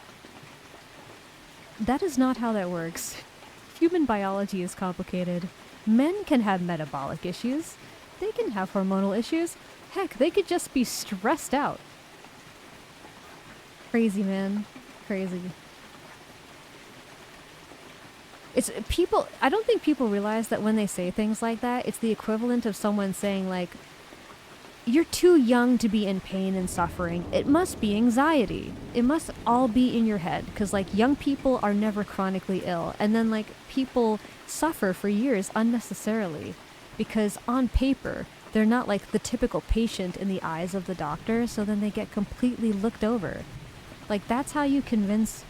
S1: that is not how that works. Human biology is complicated. Men can have metabolic issues. They can have hormonal issues. Heck, they could just be stressed out. Crazy, man. Crazy. It's people, I don't think people realize that when they say things like that, it's the equivalent of someone saying, like, you're too young to be in pain and suffering. It must be anxiety. It must all be in your head, because like young people are never chronically ill, and then like people suffer for years unnecessarily because on paper they're not like the typical patient in the eyes of the doctor, so then they get completely looked over. Like that's how you convince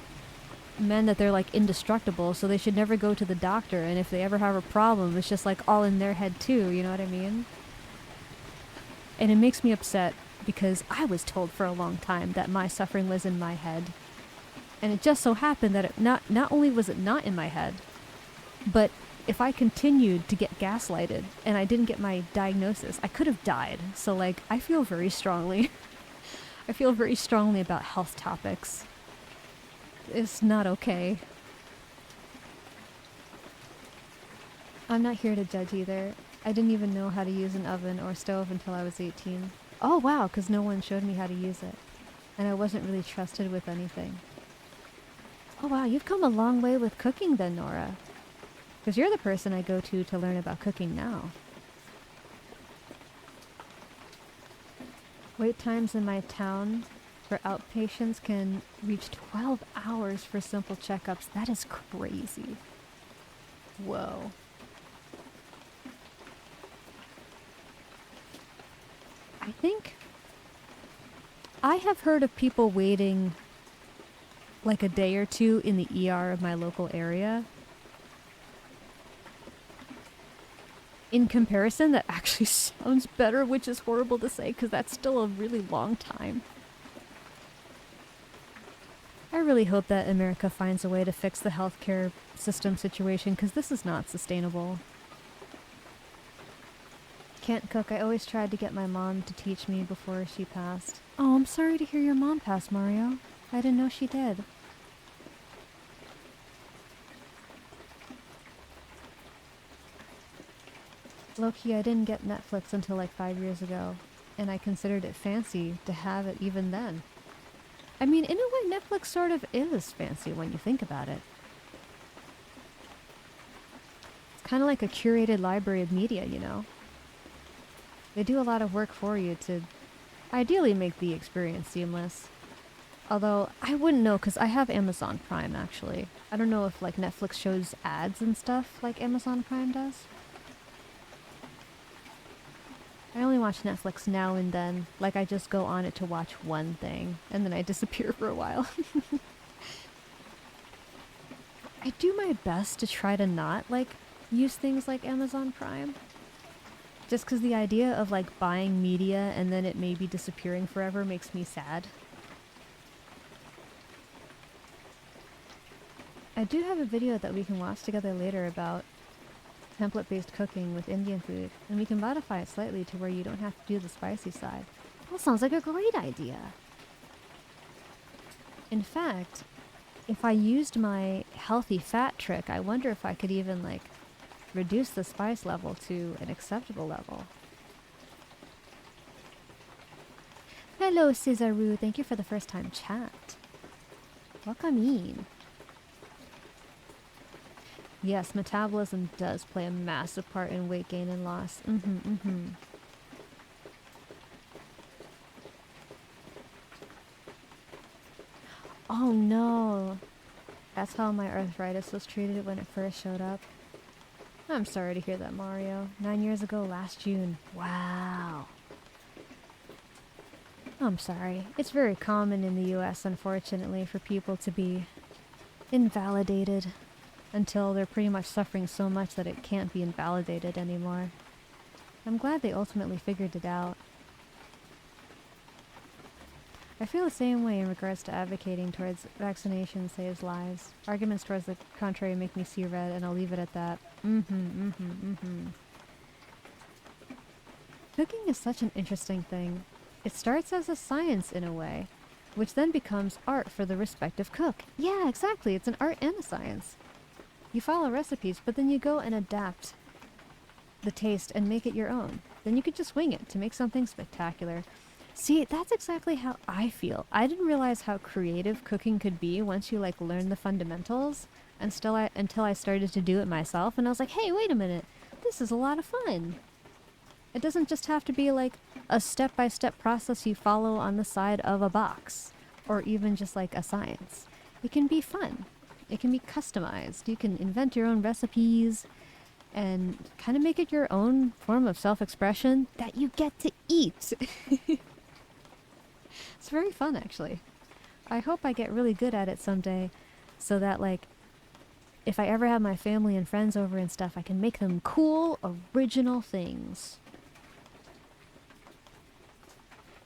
S1: men that they're like indestructible, so they should never go to the doctor, and if they ever have a problem it's just like all in their head too, you know what I mean? And it makes me upset because I was told for a long time that my suffering was in my head. And it just so happened that not only was it not in my head, but if I continued to get gaslighted and I didn't get my diagnosis, I could have died. So like, I feel very strongly. I feel very strongly about health topics. It's not okay. I'm not here to judge either. I didn't even know how to use an oven or stove until I was 18. Oh wow, because no one showed me how to use it. And I wasn't really trusted with anything. Oh wow, you've come a long way with cooking then, Nora. Because you're the person I go to learn about cooking now. Wait times in my town for outpatients can reach 12 hours for simple checkups. That is crazy. Whoa. I think I have heard of people waiting like a day or two in the ER of my local area. In comparison, that actually sounds better, which is horrible to say because that's still a really long time. I really hope that America finds a way to fix the healthcare system situation because this is not sustainable. Can't cook. I always tried to get my mom to teach me before she passed. Oh, I'm sorry to hear your mom passed, Mario. I didn't know she did. Low-key, I didn't get Netflix until like 5 years ago, and I considered it fancy to have it even then. I mean, in a way, Netflix sort of is fancy when you think about it. It's kind of like a curated library of media, you know? They do a lot of work for you to ideally make the experience seamless. Although, I wouldn't know because I have Amazon Prime, actually. I don't know if like Netflix shows ads and stuff like Amazon Prime does. I only watch Netflix now and then. Like I just go on it to watch one thing and then I disappear for a while. I do my best to try to not like use things like Amazon Prime. Just because the idea of like buying media and then it maybe disappearing forever makes me sad. I do have a video that we can watch together later about template-based cooking with Indian food, and we can modify it slightly to where you don't have to do the spicy side. That sounds like a great idea. In fact, if I used my healthy fat trick, I wonder if I could even like reduce the spice level to an acceptable level. Hello, Cesaru. Thank you for the first time chat. Welcome in. Yes, metabolism does play a massive part in weight gain and loss. Oh no. That's how my arthritis was treated when it first showed up. I'm sorry to hear that, Mario. 9 years ago, last June. Wow. I'm sorry. It's very common in the US, unfortunately, for people to be invalidated until they're pretty much suffering so much that it can't be invalidated anymore. I'm glad they ultimately figured it out. I feel the same way in regards to advocating towards vaccination saves lives. Arguments towards the contrary make me see red, and I'll leave it at that. Cooking is such an interesting thing. It starts as a science in a way, which then becomes art for the respective cook. Yeah, exactly. It's an art and a science. You follow recipes, but then you go and adapt the taste and make it your own. Then you could just wing it to make something spectacular. See, that's exactly how I feel. I didn't realize how creative cooking could be once you like learn the fundamentals until I started to do it myself, and I was like, hey, wait a minute. This is a lot of fun. It doesn't just have to be like a step-by-step process you follow on the side of a box, or even just like a science. It can be fun. It can be customized. You can invent your own recipes and kind of make it your own form of self-expression that you get to eat. It's very fun, actually. I hope I get really good at it someday so that, like, if I ever have my family and friends over and stuff, I can make them cool, original things.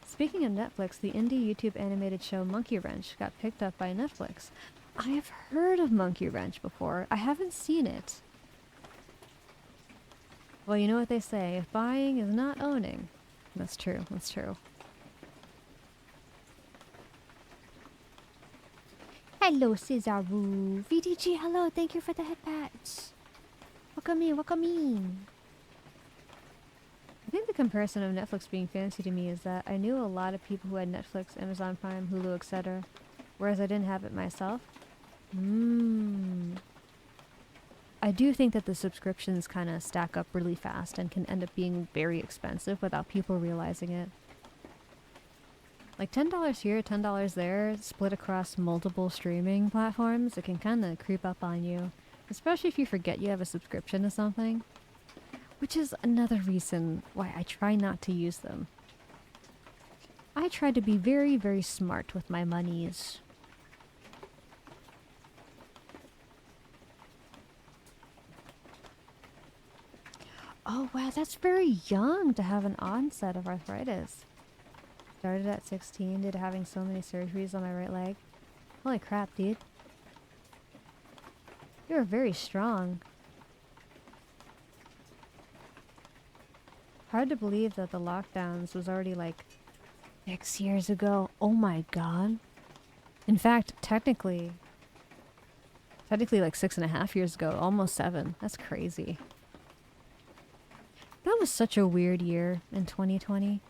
S1: Speaking of Netflix, the indie YouTube animated show Monkey Wrench got picked up by Netflix. I have heard of Monkey Wrench before. I haven't seen it. Well, you know what they say, if buying is not owning. That's true, that's true. Hello, Cesaru. VDG, hello, thank you for the headpats. Welcome in, welcome in. I think the comparison of Netflix being fancy to me is that I knew a lot of people who had Netflix, Amazon Prime, Hulu, etc., whereas I didn't have it myself. I do think that the subscriptions kind of stack up really fast and can end up being very expensive without people realizing it. Like $10 here, $10 there, split across multiple streaming platforms, it can kind of creep up on you. Especially if you forget you have a subscription to something. Which is another reason why I try not to use them. I try to be very, very smart with my monies. Oh wow, that's very young to have an onset of arthritis. Started at 16 due to having so many surgeries on my right leg. Holy crap, dude. You're very strong. Hard to believe that the lockdowns was already like 6 years ago. Oh my god. In fact, technically like 6.5 years ago, almost 7. That's crazy. That was such a weird year in 2020.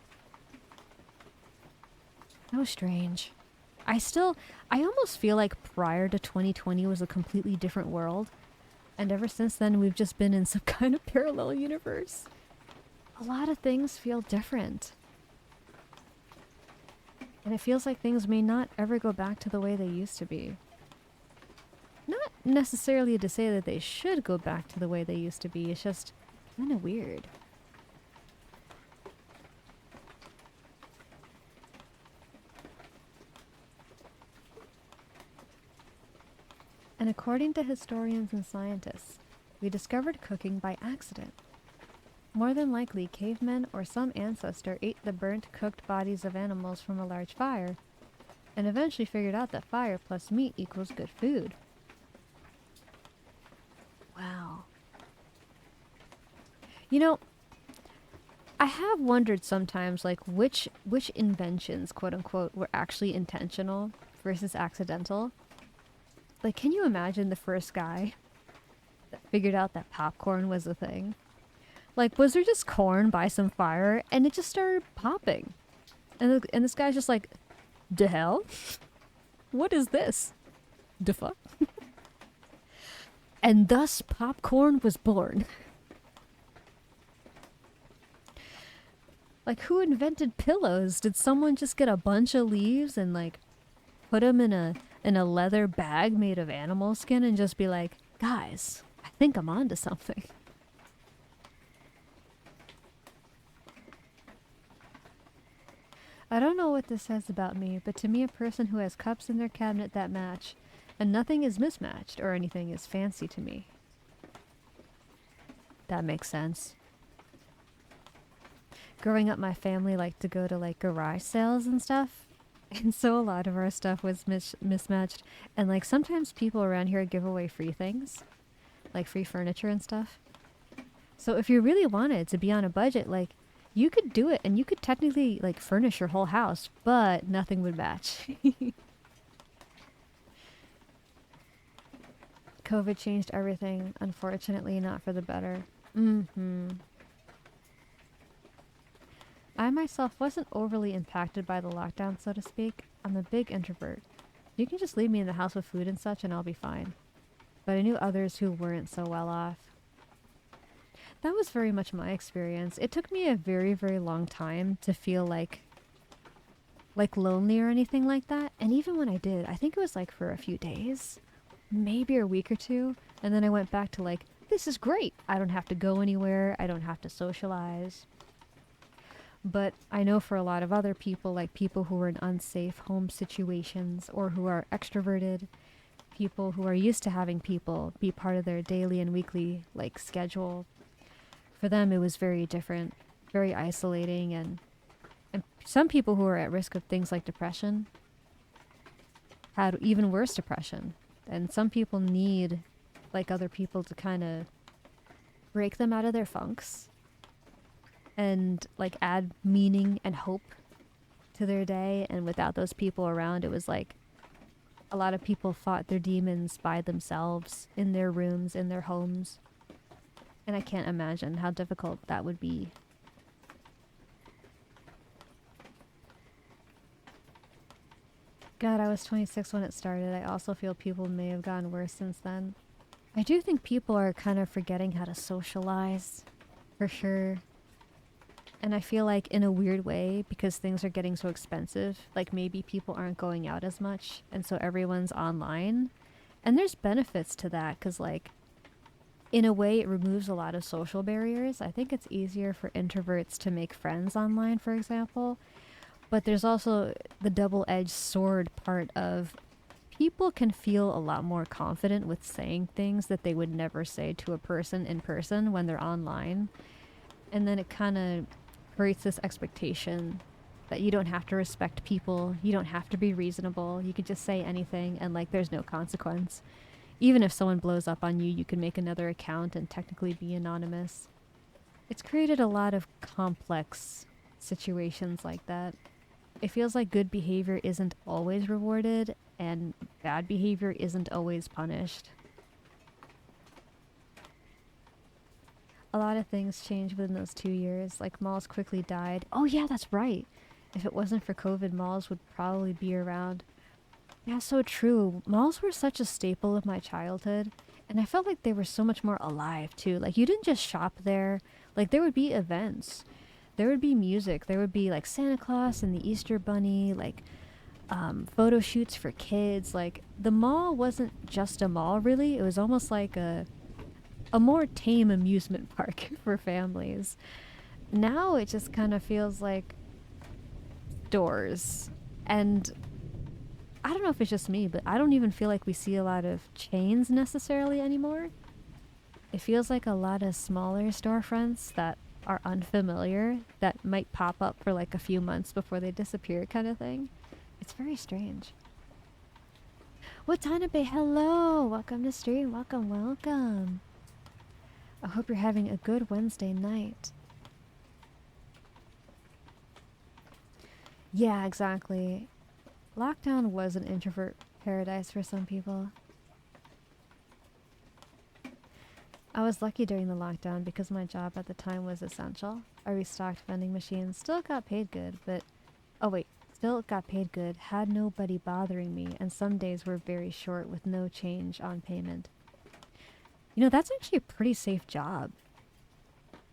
S1: That was strange. I almost feel like prior to 2020 was a completely different world. And ever since then, we've just been in some kind of parallel universe. A lot of things feel different. And it feels like things may not ever go back to the way they used to be. Not necessarily to say that they should go back to the way they used to be, it's just kind of weird. And according to historians and scientists, we discovered cooking by accident. More than likely, cavemen or some ancestor ate the burnt, cooked bodies of animals from a large fire, and eventually figured out that fire plus meat equals good food. Wow. You know, I have wondered sometimes, like, which inventions, quote unquote, were actually intentional versus accidental. Like, can you imagine the first guy that figured out that popcorn was a thing? Like, was there just corn by some fire and it just started popping? And this guy's just like, the hell? What is this? The fuck? And thus popcorn was born. Like, who invented pillows? Did someone just get a bunch of leaves and like put them in a leather bag made of animal skin and just be like, guys, I think I'm onto something. I don't know what this says about me, but to me a person who has cups in their cabinet that match and nothing is mismatched or anything is fancy to me. That makes sense. Growing up, my family liked to go to like garage sales and stuff. And so a lot of our stuff was mismatched. And like sometimes people around here give away free things. Like free furniture and stuff. So if you really wanted to be on a budget, like you could do it and you could technically like furnish your whole house, but nothing would match. COVID changed everything. Unfortunately, not for the better. I myself wasn't overly impacted by the lockdown, so to speak. I'm a big introvert. You can just leave me in the house with food and such and I'll be fine. But I knew others who weren't so well off. That was very much my experience. It took me a very, very long time to feel like lonely or anything like that. And even when I did, I think it was like for a few days, maybe a week or two. And then I went back to like, this is great. I don't have to go anywhere. I don't have to socialize. But I know for a lot of other people, like people who are in unsafe home situations or who are extroverted, people who are used to having people be part of their daily and weekly like schedule, for them it was very different, very isolating, and some people who are at risk of things like depression had even worse depression. And some people need like other people to kind of break them out of their funks and like add meaning and hope to their day. And without those people around, it was like a lot of people fought their demons by themselves in their rooms, in their homes. And I can't imagine how difficult that would be. God, I was 26 when it started. I also feel people may have gotten worse since then. I do think people are kind of forgetting how to socialize, for sure. And I feel like in a weird way, because things are getting so expensive, like maybe people aren't going out as much, and so everyone's online. And there's benefits to that, because like, in a way it removes a lot of social barriers. I think it's easier for introverts to make friends online, for example. But there's also the double-edged sword part of people can feel a lot more confident with saying things that they would never say to a person in person when they're online. And then it kind of creates this expectation that you don't have to respect people, you don't have to be reasonable, you could just say anything and like there's no consequence. Even if someone blows up on you, you can make another account and technically be anonymous. It's created a lot of complex situations like that. It feels like good behavior isn't always rewarded and bad behavior isn't always punished. A lot of things changed within those 2 years, like malls quickly died. Oh yeah, that's right. If it wasn't for COVID, malls would probably be around. Yeah, so true. Malls were such a staple of my childhood, and I felt like they were so much more alive too. Like you didn't just shop there, like there would be events. There would be music. There would be like Santa Claus and the Easter Bunny, like photo shoots for kids. Like the mall wasn't just a mall, really. It was almost like a more tame amusement park for families. Now it just kind of feels like stores. And I don't know if it's just me, but I don't even feel like we see a lot of chains necessarily anymore. It feels like a lot of smaller storefronts that are unfamiliar that might pop up for like a few months before they disappear kind of thing. It's very strange. Watanabe, hello! Welcome to stream. Welcome, welcome. I hope you're having a good Wednesday night. Yeah, exactly. Lockdown was an introvert paradise for some people. I was lucky during the lockdown because my job at the time was essential. I restocked vending machines, still got paid good, but... Oh wait, still got paid good, had nobody bothering me, and some days were very short with no change on payment. You know, that's actually a pretty safe job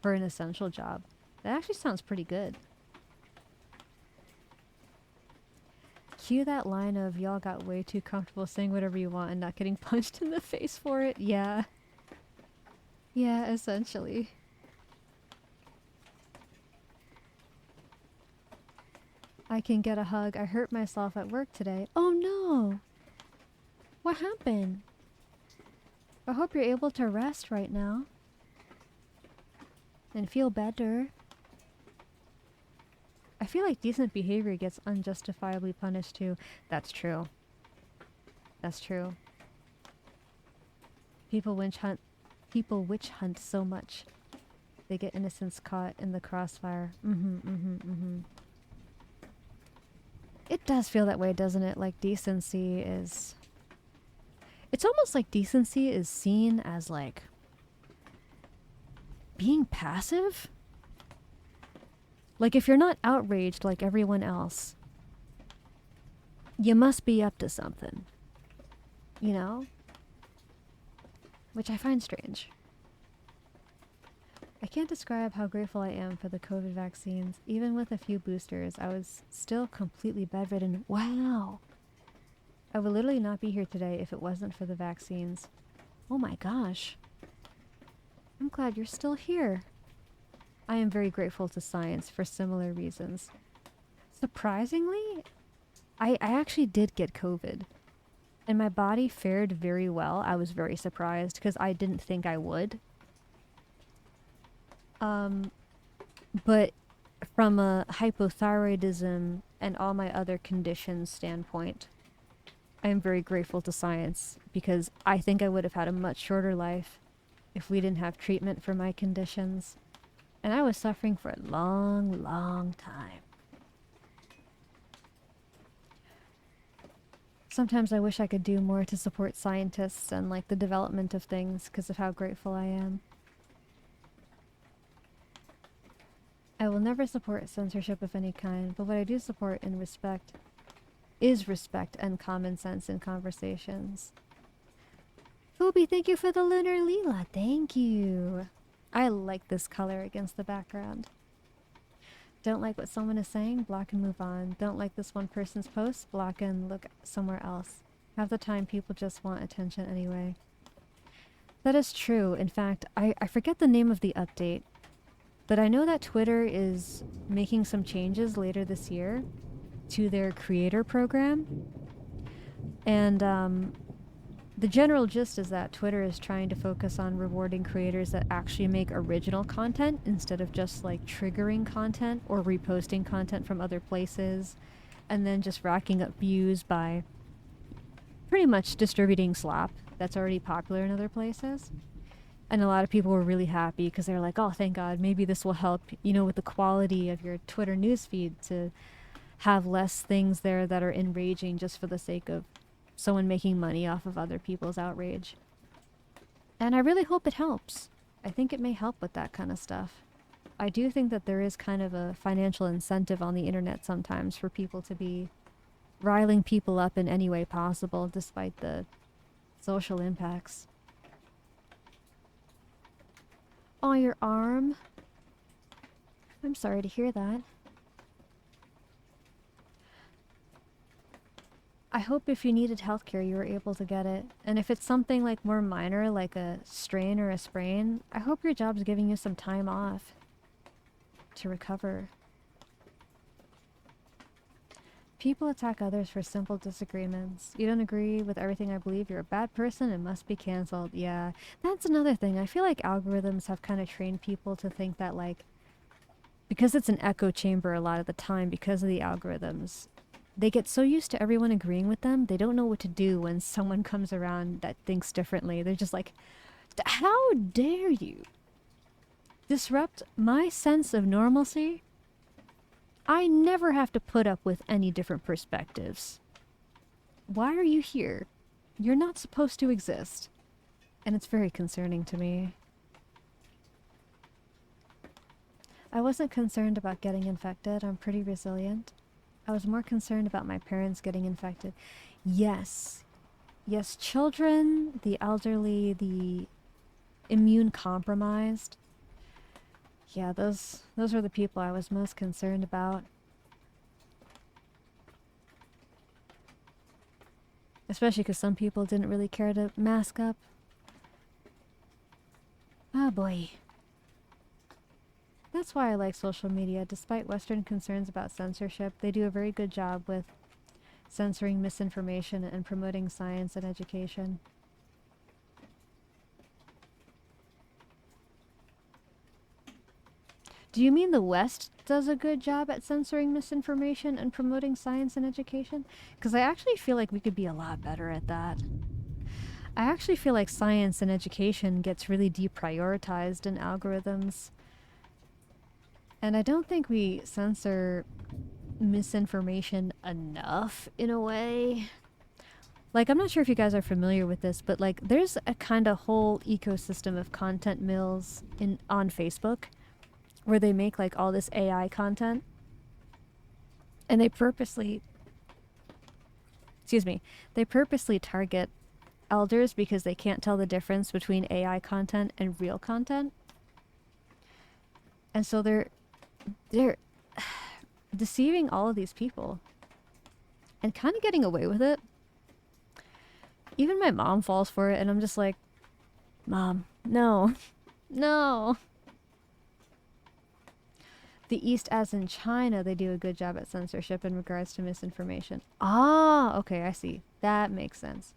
S1: for an essential job. That actually sounds pretty good. Cue that line of y'all got way too comfortable saying whatever you want and not getting punched in the face for it. Yeah. Yeah, essentially. I can get a hug. I hurt myself at work today. Oh no! What happened? I hope you're able to rest right now. And feel better. I feel like decent behavior gets unjustifiably punished too. That's true. That's true. People witch hunt so much. They get innocents caught in the crossfire. It does feel that way, doesn't it? Like decency is... It's almost like decency is seen as like... being passive? Like if you're not outraged like everyone else, you must be up to something. You know? Which I find strange. I can't describe how grateful I am for the COVID vaccines. Even with a few boosters, I was still completely bedridden. Wow! I would literally not be here today if it wasn't for the vaccines. Oh my gosh. I'm glad you're still here. I am very grateful to science for similar reasons. Surprisingly, I actually did get COVID. And my body fared very well. I was very surprised because I didn't think I would. But from a hypothyroidism and all my other conditions standpoint, I am very grateful to science because I think I would have had a much shorter life if we didn't have treatment for my conditions. And I was suffering for a long, long time. Sometimes I wish I could do more to support scientists and like the development of things because of how grateful I am. I will never support censorship of any kind, but what I do support and respect is respect and common sense in conversations. Phoebe, thank you for the lunar Lila. Thank you. I like this color against the background. Don't like what someone is saying? Block and move on. Don't like this one person's post? Block and look somewhere else. Half the time people just want attention anyway. That is true. In fact, I forget the name of the update, but I know that Twitter is making some changes later this year to their creator program. And the general gist is that Twitter is trying to focus on rewarding creators that actually make original content instead of just like triggering content or reposting content from other places and then just racking up views by pretty much distributing slop that's already popular in other places. And a lot of people were really happy because they're like, oh, thank God, maybe this will help, you know, with the quality of your Twitter newsfeed to have less things there that are enraging just for the sake of someone making money off of other people's outrage. And I really hope it helps. I think it may help with that kind of stuff. I do think that there is kind of a financial incentive on the internet sometimes for people to be riling people up in any way possible despite the social impacts. Oh, your arm? I'm sorry to hear that. I hope if you needed healthcare, you were able to get it. And if it's something like more minor, like a strain or a sprain, I hope your job's giving you some time off to recover. People attack others for simple disagreements. You don't agree with everything I believe, you're a bad person and must be canceled. Yeah, that's another thing. I feel like algorithms have kind of trained people to think that, like, because it's an echo chamber a lot of the time because of the algorithms, they get so used to everyone agreeing with them, they don't know what to do when someone comes around that thinks differently. They're just like, how dare you disrupt my sense of normalcy? I never have to put up with any different perspectives. Why are you here? You're not supposed to exist. And it's very concerning to me. I wasn't concerned about getting infected. I'm pretty resilient. I was more concerned about my parents getting infected. Yes. Yes, children, the elderly, the immune compromised. Yeah, those are the people I was most concerned about. Especially because some people didn't really care to mask up. Oh boy. That's why I like social media. Despite Western concerns about censorship, they do a very good job with censoring misinformation and promoting science and education. Do you mean the West does a good job at censoring misinformation and promoting science and education? Because I actually feel like we could be a lot better at that. I actually feel like science and education gets really deprioritized in algorithms. And I don't think we censor misinformation enough, in a way. Like, I'm not sure if you guys are familiar with this, but like, there's a kind of whole ecosystem of content mills on Facebook where they make like all this AI content. And they purposely target elders because they can't tell the difference between AI content and real content. And so they're deceiving all of these people and kind of getting away with it. Even my mom falls for it, and I'm just like, Mom, no, no. The East, as in China, they do a good job at censorship in regards to misinformation. Ah, okay, I see. That makes sense.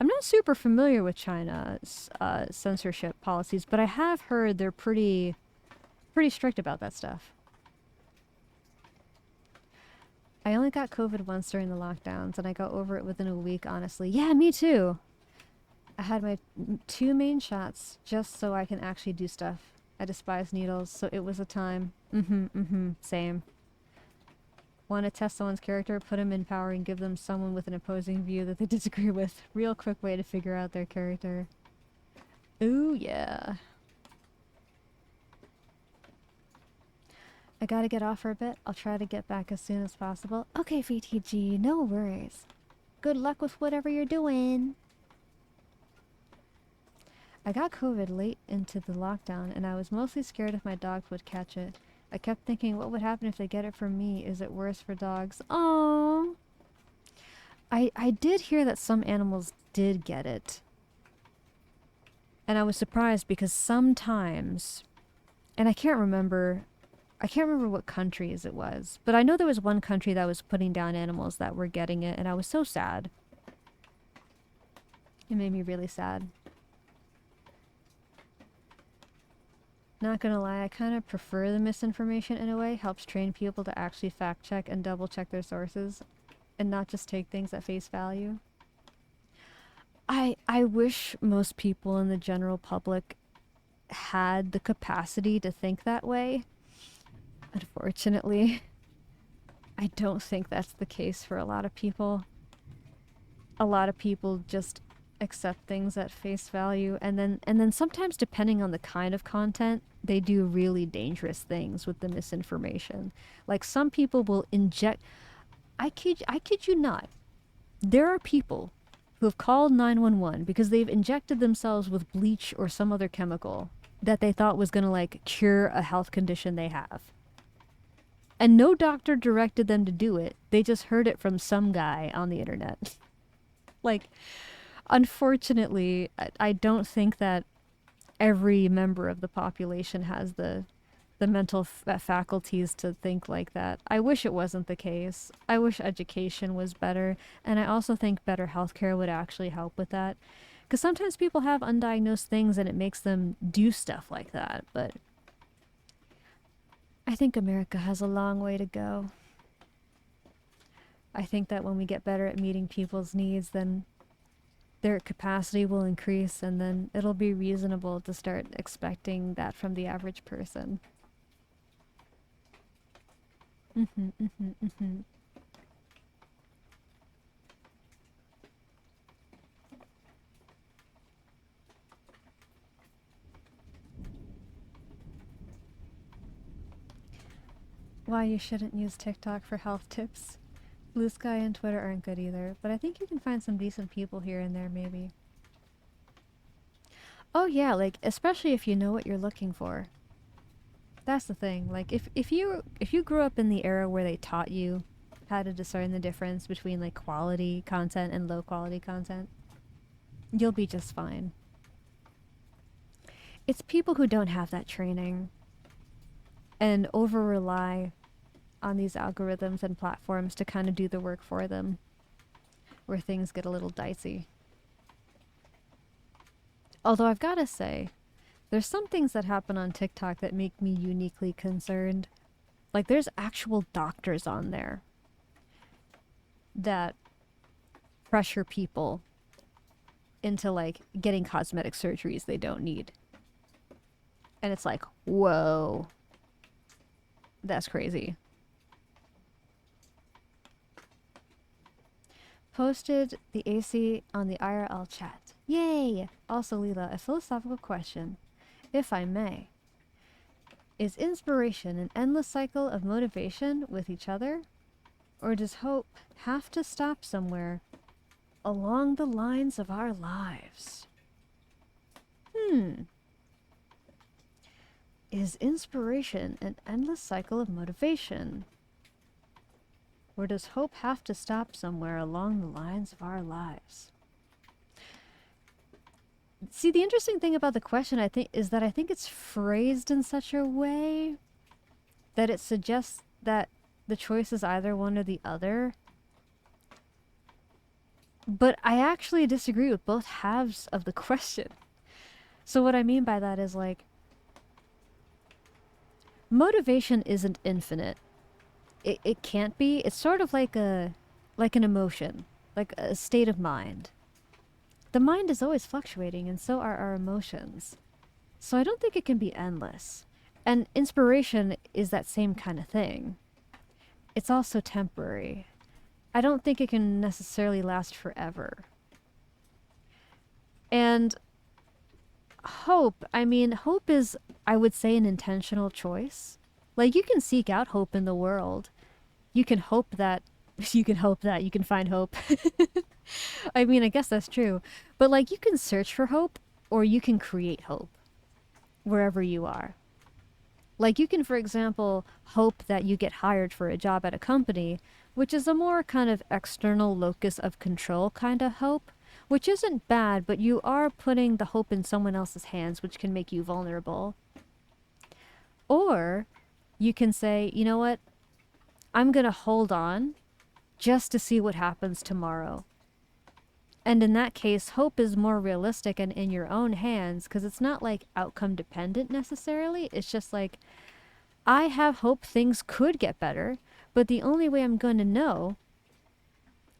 S1: I'm not super familiar with China's censorship policies, but I have heard they're pretty strict about that stuff. I only got COVID once during the lockdowns, and I got over it within a week, honestly. Yeah, me too. I had my 2 main shots just so I can actually do stuff. I despise needles, so it was a time. Same. Want to test someone's character, put them in power, and give them someone with an opposing view that they disagree with. Real quick way to figure out their character. Ooh, yeah. I gotta get off for a bit. I'll try to get back as soon as possible. Okay, VTG, no worries. Good luck with whatever you're doing. I got COVID late into the lockdown, and I was mostly scared if my dogs would catch it. I kept thinking, what would happen if they get it from me? Is it worse for dogs? Oh, I did hear that some animals did get it. And I was surprised because sometimes, and I can't remember what countries it was, but I know there was one country that was putting down animals that were getting it, and I was so sad. It made me really sad. Not gonna lie, I kind of prefer the misinformation in a way. Helps train people to actually fact check and double check their sources and not just take things at face value. I wish most people in the general public had the capacity to think that way. Unfortunately, I don't think that's the case for a lot of people. A lot of people just accept things at face value, and then sometimes, depending on the kind of content, they do really dangerous things with the misinformation. Like, some people will inject, I kid you not, there are people who have called 911 because they've injected themselves with bleach or some other chemical that they thought was going to, like, cure a health condition they have. And no doctor directed them to do it. They just heard it from some guy on the internet. Like, unfortunately, I don't think that every member of the population has the mental faculties to think like that. I wish it wasn't the case. I wish education was better, and I also think better healthcare would actually help with that. Because sometimes people have undiagnosed things and it makes them do stuff like that, but I think America has a long way to go. I think that when we get better at meeting people's needs, then their capacity will increase, and then it'll be reasonable to start expecting that from the average person. Why you shouldn't use TikTok for health tips. Blue Sky and Twitter aren't good either, but I think you can find some decent people here and there, maybe. Oh yeah, like, especially if you know what you're looking for. That's the thing. Like, if you grew up in the era where they taught you how to discern the difference between, like, quality content and low quality content, you'll be just fine. It's people who don't have that training and over rely on these algorithms and platforms to kind of do the work for them, where things get a little dicey. Although I've got to say, there's some things that happen on TikTok that make me uniquely concerned. Like, there's actual doctors on there that pressure people into, like, getting cosmetic surgeries they don't need. And it's like, whoa, that's crazy. Posted the AC on the IRL chat. Yay! Also, Lila, a philosophical question, if I may. Is inspiration an endless cycle of motivation with each other? Or does hope have to stop somewhere along the lines of our lives? Is inspiration an endless cycle of motivation? Or does hope have to stop somewhere along the lines of our lives? See, the interesting thing about the question, I think, is that I think it's phrased in such a way that it suggests that the choice is either one or the other. But I actually disagree with both halves of the question. So what I mean by that is, like, motivation isn't infinite. It can't be. It's sort of like an emotion, like a state of mind. The mind is always fluctuating, and so are our emotions. So I don't think it can be endless. And inspiration is that same kind of thing. It's also temporary. I don't think it can necessarily last forever. And hope, I mean, hope is, I would say, an intentional choice. Like, you can seek out hope in the world. You can hope that you can find hope. I mean, I guess that's true. But, like, you can search for hope, or you can create hope wherever you are. Like, you can, for example, hope that you get hired for a job at a company, which is a more kind of external locus of control kind of hope, which isn't bad, but you are putting the hope in someone else's hands, which can make you vulnerable. Or you can say, you know what, I'm going to hold on just to see what happens tomorrow. And in that case, hope is more realistic and in your own hands, because it's not like outcome dependent necessarily. It's just like, I have hope things could get better, but the only way I'm going to know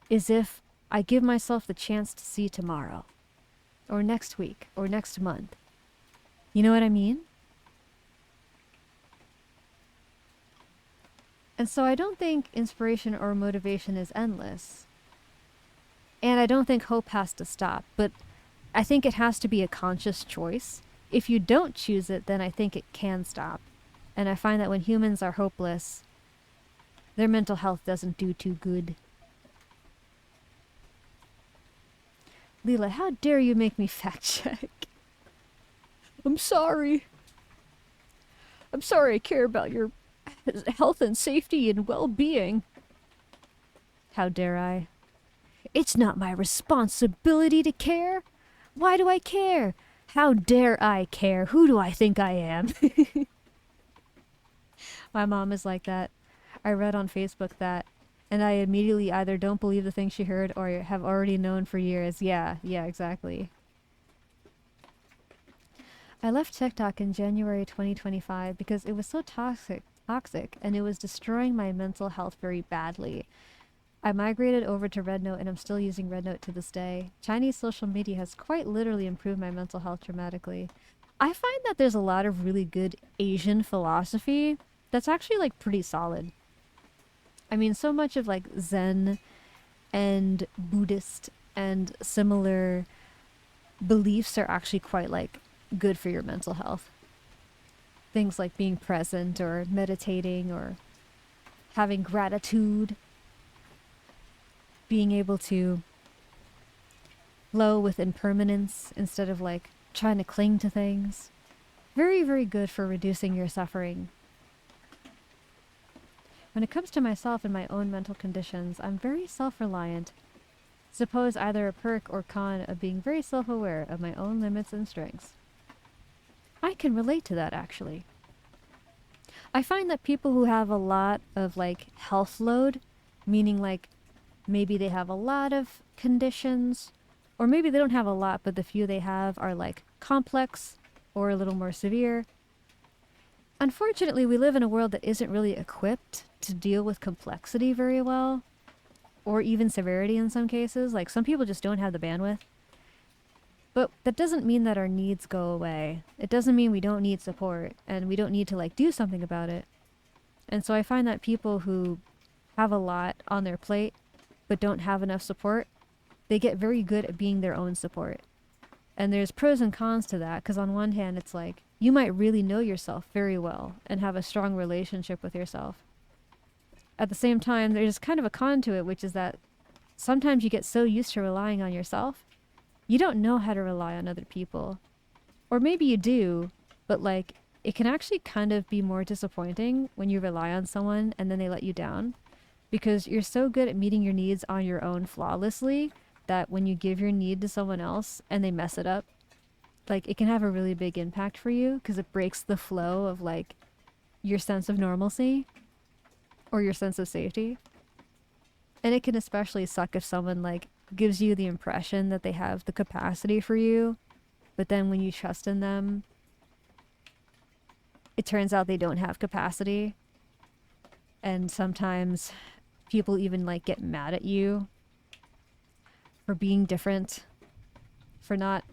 S1: is if I give myself the chance to see tomorrow, or next week, or next month. You know what I mean? And so I don't think inspiration or motivation is endless. And I don't think hope has to stop, but I think it has to be a conscious choice. If you don't choose it, then I think it can stop. And I find that when humans are hopeless, their mental health doesn't do too good. Lila, how dare you make me fact check? I'm sorry. I'm sorry I care about your health and safety and well-being. How dare I? It's not my responsibility to care. Why do I care? How dare I care? Who do I think I am? My mom is like that. I read on Facebook that, and I immediately either don't believe the thing she heard or have already known for years. Yeah, exactly. I left TikTok in January 2025 because it was so toxic, and it was destroying my mental health very badly. I migrated over to Rednote and I'm still using Rednote to this day. Chinese social media has quite literally improved my mental health dramatically. I find that there's a lot of really good Asian philosophy that's actually like pretty solid. I mean, so much of like Zen and Buddhist and similar beliefs are actually quite like good for your mental health. Things like being present or meditating or having gratitude, being able to flow with impermanence instead of like trying to cling to things. Very, very good for reducing your suffering. When it comes to myself and my own mental conditions, I'm very self-reliant. Suppose either a perk or con of being very self-aware of my own limits and strengths. I can relate to that, actually. I find that people who have a lot of like health load, meaning like maybe they have a lot of conditions, or maybe they don't have a lot, but the few they have are like complex or a little more severe. Unfortunately, we live in a world that isn't really equipped to deal with complexity very well, or even severity in some cases. Like, some people just don't have the bandwidth. But that doesn't mean that our needs go away. It doesn't mean we don't need support, and we don't need to, like, do something about it. And so I find that people who have a lot on their plate, but don't have enough support, they get very good at being their own support. And there's pros and cons to that, because on one hand, it's like, you might really know yourself very well and have a strong relationship with yourself. At the same time, there's kind of a con to it, which is that sometimes you get so used to relying on yourself, you don't know how to rely on other people. Or maybe you do, but like, it can actually kind of be more disappointing when you rely on someone and then they let you down, because you're so good at meeting your needs on your own flawlessly that when you give your need to someone else and they mess it up, like it can have a really big impact for you because it breaks the flow of like your sense of normalcy or your sense of safety. And it can especially suck if someone like gives you the impression that they have the capacity for you, but then when you trust in them, it turns out they don't have capacity. And sometimes people even like get mad at you for being different, for not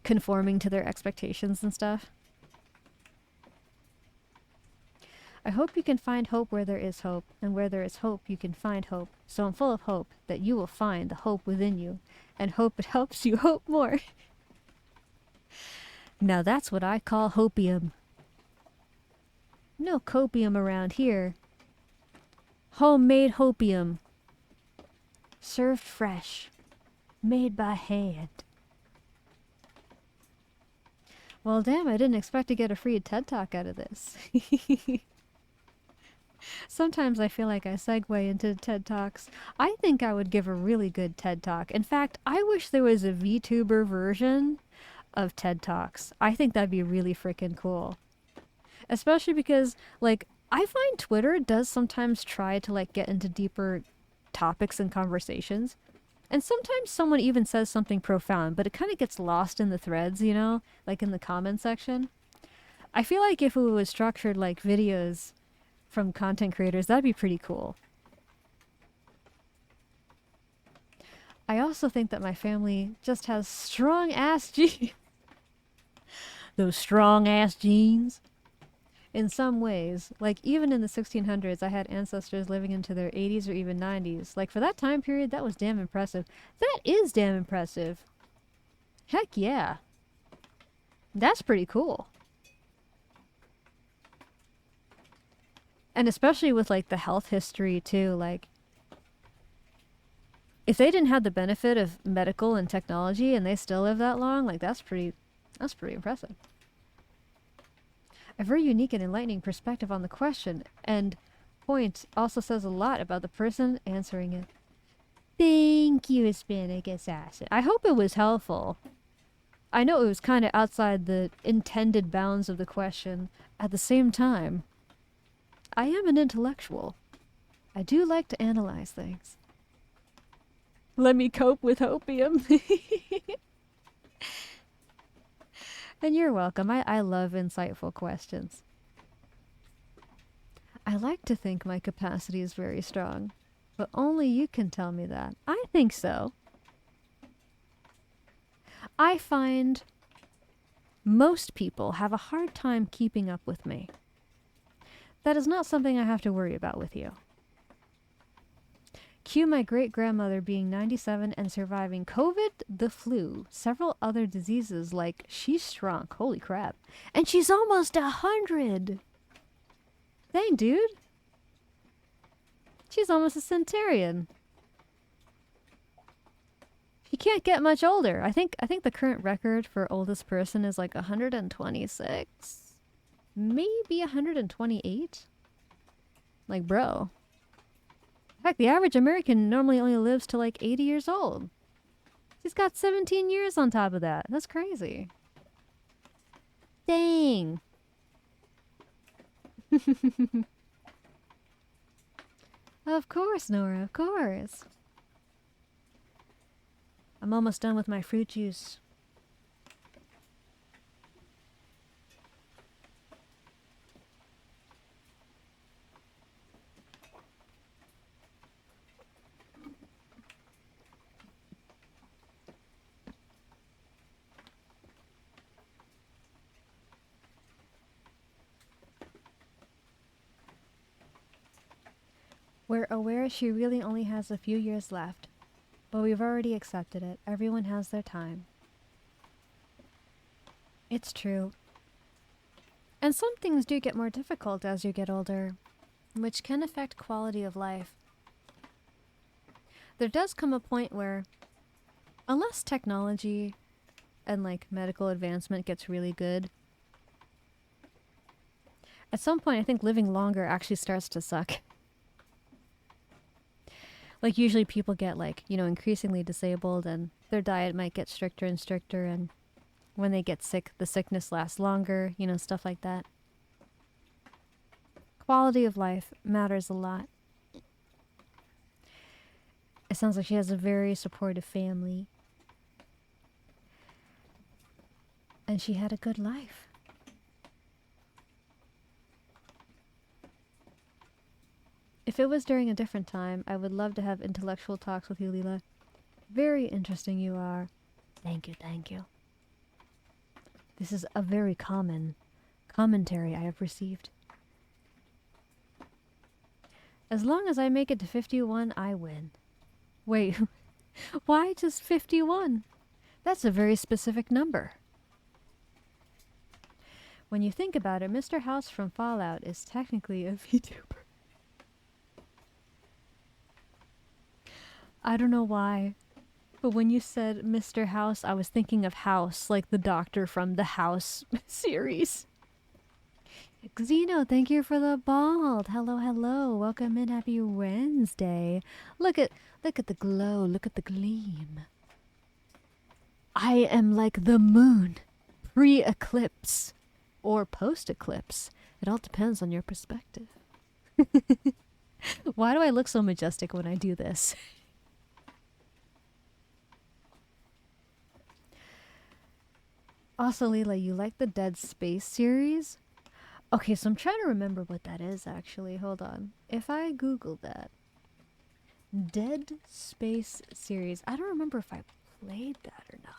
S1: conforming to their expectations and stuff. I hope you can find hope where there is hope, and where there is hope you can find hope. So I'm full of hope that you will find the hope within you, and hope it helps you hope more. Now that's what I call hopium. No copium around here. Homemade hopium. Served fresh. Made by hand. Well, damn, I didn't expect to get a free TED Talk out of this. Sometimes I feel like I segue into TED Talks. I think I would give a really good TED Talk. In fact, I wish there was a VTuber version of TED Talks. I think that'd be really freaking cool. Especially because, like, I find Twitter does sometimes try to, like, get into deeper topics and conversations. And sometimes someone even says something profound, but it kind of gets lost in the threads, you know? Like in the comment section. I feel like if it was structured like videos from content creators, that'd be pretty cool. I also think that my family just has strong-ass genes. Those strong-ass genes. In some ways, like even in the 1600s, I had ancestors living into their 80s or even 90s. Like for that time period, that was damn impressive. That is damn impressive. Heck yeah. That's pretty cool. And especially with like the health history too, like if they didn't have the benefit of medical and technology and they still live that long, like that's pretty impressive. A very unique and enlightening perspective on the question, and point also says a lot about the person answering it. Thank you, Hispanic Assassin. I hope it was helpful. I know it was kind of outside the intended bounds of the question. At the same time, I am an intellectual. I do like to analyze things. Let me cope with hopium. And you're welcome. I love insightful questions. I like to think my capacity is very strong, but only you can tell me that. I think so. I find most people have a hard time keeping up with me. That is not something I have to worry about with you. Cue my great-grandmother being 97 and surviving COVID, the flu, several other diseases, like she's strong, holy crap. And she's almost 100! Dang, dude. She's almost a centurion. You can't get much older. I think the current record for oldest person is like 126. Maybe 128? Like, bro. Heck, the average American normally only lives to like 80 years old. She's got 17 years on top of that. That's crazy. Dang. Of course, Nora, of course. I'm almost done with my fruit juice. We're aware she really only has a few years left, but we've already accepted it. Everyone has their time. It's true. And some things do get more difficult as you get older, which can affect quality of life. There does come a point where, unless technology and like medical advancement gets really good, At some point, I think living longer actually starts to suck. Like, usually people get, like, you know, increasingly disabled, and their diet might get stricter and stricter, and when they get sick, the sickness lasts longer, you know, stuff like that. Quality of life matters a lot. It sounds like she has a very supportive family. And she had a good life. If it was during a different time, I would love to have intellectual talks with you, Lila. Very interesting you are. Thank you, thank you. This is a very common commentary I have received. As long as I make it to 51, I win. Wait, why just 51? That's a very specific number. When you think about it, Mr. House from Fallout is technically a VTuber. I don't know why, but when you said Mr. House, I was thinking of House, like the doctor from the House series. Xeno, thank you for the bald. Hello, hello. Welcome in. Happy Wednesday. Look at the glow. Look at the gleam. I am like the moon, pre-eclipse or post-eclipse. It all depends on your perspective. Why do I look so majestic when I do this? Also, Lila, you like the Dead Space series? Okay, so I'm trying to remember what that is, actually. Hold on. If I Google that. Dead Space series. I don't remember if I played that or not.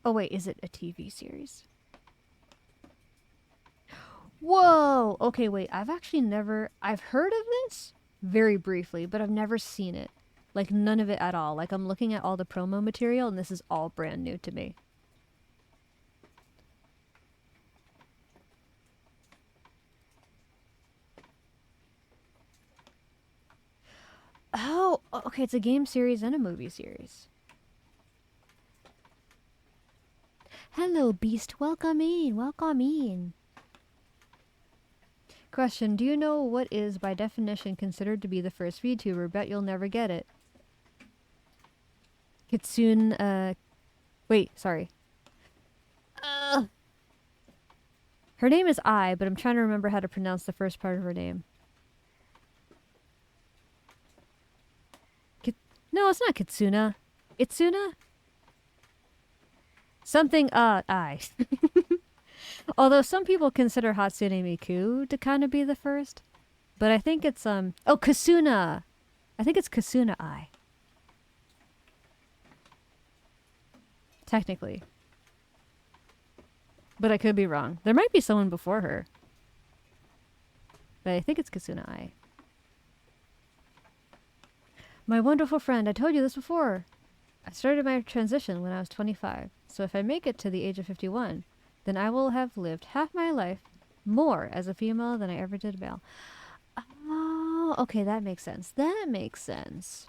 S1: Oh, wait. Is it a TV series? Whoa! Okay, wait. I've heard of this very briefly, but I've never seen it. Like, none of it at all. Like, I'm looking at all the promo material, and this is all brand new to me. Oh, okay, it's a game series and a movie series. Hello, Beast. Welcome in. Welcome in. Question, do you know what is, by definition, considered to be the first VTuber? Bet you'll never get it. Kitsune, wait, sorry. Her name is Ai, but I'm trying to remember how to pronounce the first part of her name. No, it's not Kitsuna. Itsuna? Something, Ai. Although some people consider Hatsune Miku to kind of be the first. But I think it's, oh, Kasuna! I think it's Kasuna Ai. Technically. But I could be wrong. There might be someone before her. But I think it's Kasuna Ai. My wonderful friend, I told you this before. I started my transition when I was 25. So if I make it to the age of 51, then I will have lived half my life more as a female than I ever did male. Oh, okay, that makes sense. That makes sense.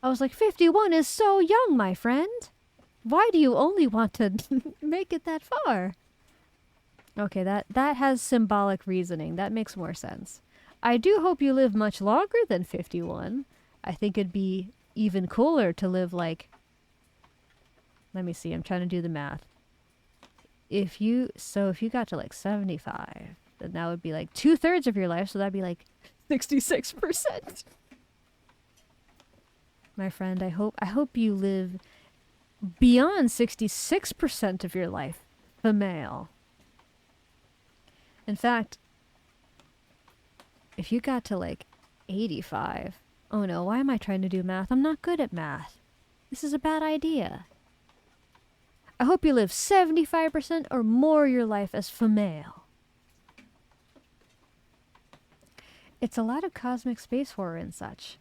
S1: I was like, 51 is so young, my friend. Why do you only want to make it that far? Okay, that has symbolic reasoning. That makes more sense. I do hope you live much longer than 51. I think it'd be even cooler to live like... Let me see, I'm trying to do the math. If you got to like 75, then that would be like 2/3 of your life, so that'd be like 66%. My friend, I hope you live beyond 66% of your life, female. In fact, if you got to like 85, oh no, why am I trying to do math? I'm not good at math. This is a bad idea. I hope you live 75% or more of your life as female. It's a lot of cosmic space horror and such.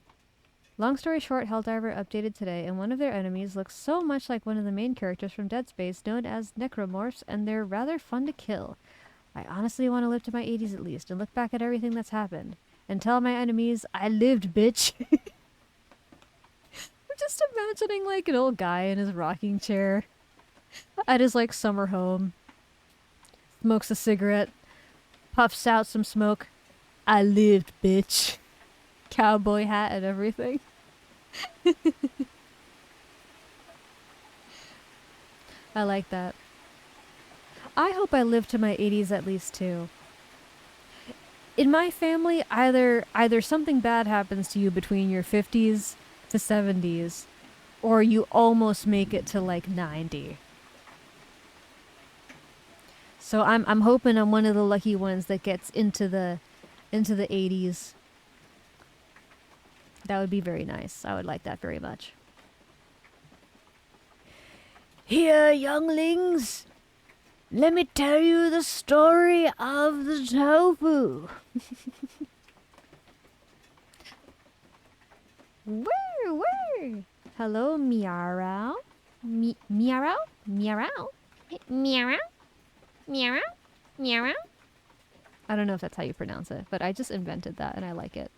S1: Long story short, Helldiver updated today, and one of their enemies looks so much like one of the main characters from Dead Space, known as Necromorphs, and they're rather fun to kill. I honestly want to live to my 80s at least, and look back at everything that's happened, and tell my enemies, I lived, bitch. I'm just imagining like an old guy in his rocking chair at his like summer home, smokes a cigarette, puffs out some smoke. I lived, bitch. Cowboy hat and everything. I like that. I hope I live to my 80s at least too. In my family, either something bad happens to you between your 50s to 70s, or you almost make it to like 90. So I'm hoping I'm one of the lucky ones that gets into the 80s. That would be very nice. I would like that very much. Here, younglings, let me tell you the story of the tofu. Where? Hello, meow. Meow? Meow? Meow? Meow? Meow? I don't know if that's how you pronounce it, but I just invented that and I like it.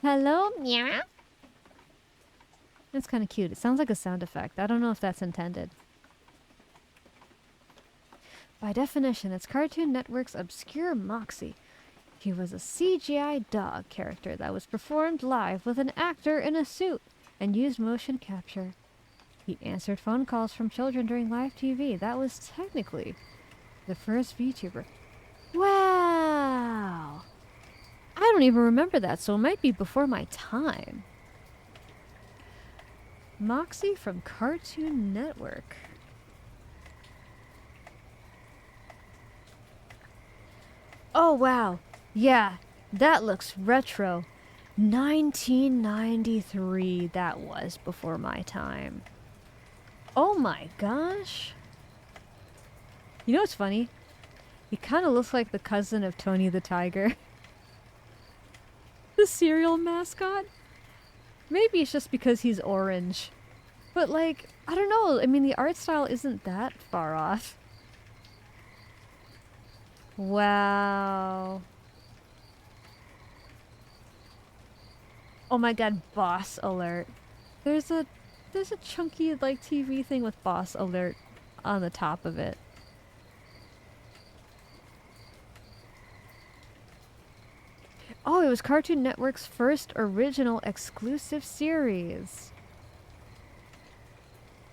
S1: Hello, meow? It's kind of cute. It sounds like a sound effect. I don't know if that's intended. By definition, it's Cartoon Network's obscure Moxie. He was a CGI dog character that was performed live with an actor in a suit and used motion capture. He answered phone calls from children during live TV. That was technically the first VTuber. Wow! I don't even remember that, so it might be before my time. Moxie from Cartoon Network. Oh, wow. Yeah, that looks retro. 1993, that was before my time. Oh my gosh. You know what's funny? He kind of looks like the cousin of Tony the Tiger. The cereal mascot. Maybe it's just because he's orange. But like, I don't know. I mean, the art style isn't that far off. Wow. Oh my god, boss alert. There's a chunky like TV thing with boss alert on the top of it. Oh, it was Cartoon Network's first original exclusive series.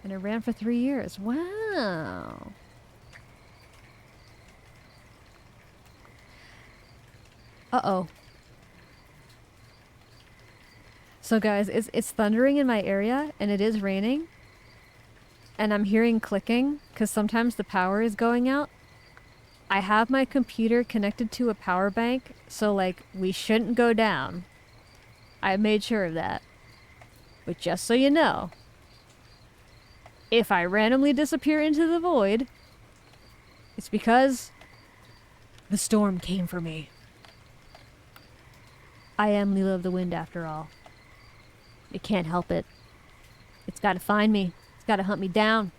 S1: And it ran for 3 years. Wow. Uh-oh. So guys, it's thundering in my area, and it is raining. And I'm hearing clicking, because sometimes the power is going out. I have my computer connected to a power bank, so like, we shouldn't go down. I made sure of that. But just so you know, if I randomly disappear into the void, it's because the storm came for me. I am LilaoftheWind after all. It can't help it. It's gotta find me. It's gotta hunt me down.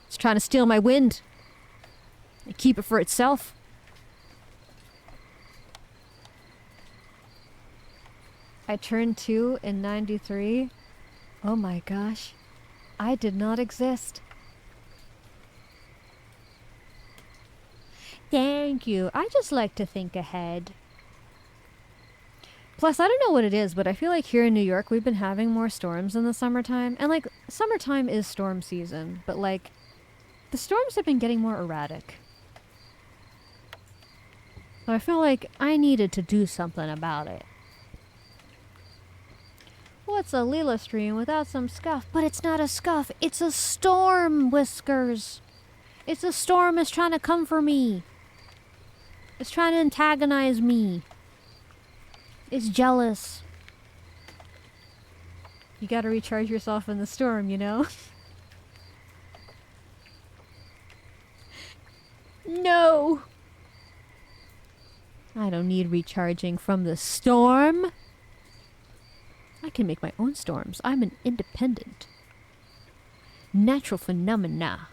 S1: It's trying to steal my wind. And keep it for itself. I turned 2 in 93. Oh my gosh. I did not exist. Thank you. I just like to think ahead. Plus, I don't know what it is, but I feel like here in New York, we've been having more storms in the summertime. And like, summertime is storm season, but like, the storms have been getting more erratic. So I feel like I needed to do something about it. What's a Lila stream without some scuff? But it's not a scuff, it's a storm, Whiskers. It's a storm that's trying to come for me. It's trying to antagonize me. It's jealous. You gotta recharge yourself in the storm, you know? No! I don't need recharging from the storm. I can make my own storms. I'm an independent. Natural phenomena.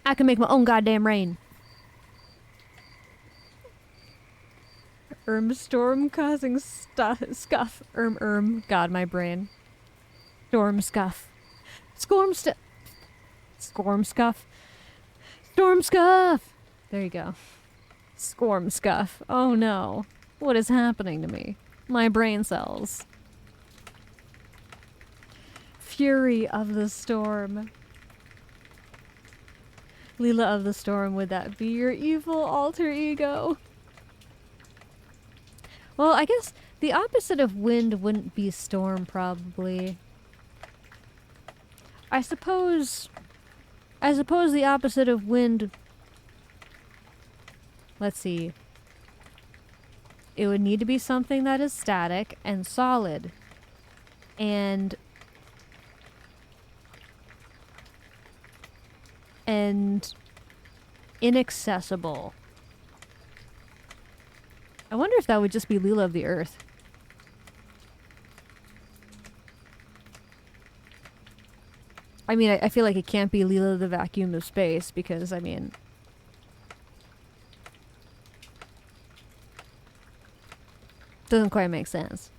S1: I can make my own goddamn rain. Storm causing scuff. God, my brain. Storm scuff. Storm scuff. Storm scuff! There you go. Scorm scuff. Oh no. What is happening to me? My brain cells. Fury of the Storm. Lila of the Storm, would that be your evil alter ego? Well, I guess the opposite of wind wouldn't be storm, probably. I suppose the opposite of wind... Let's see. It would need to be something that is static and solid. And inaccessible. I wonder if that would just be Lila of the Earth. I mean, I feel like it can't be Lila the Vacuum of Space because, I mean... Doesn't quite make sense.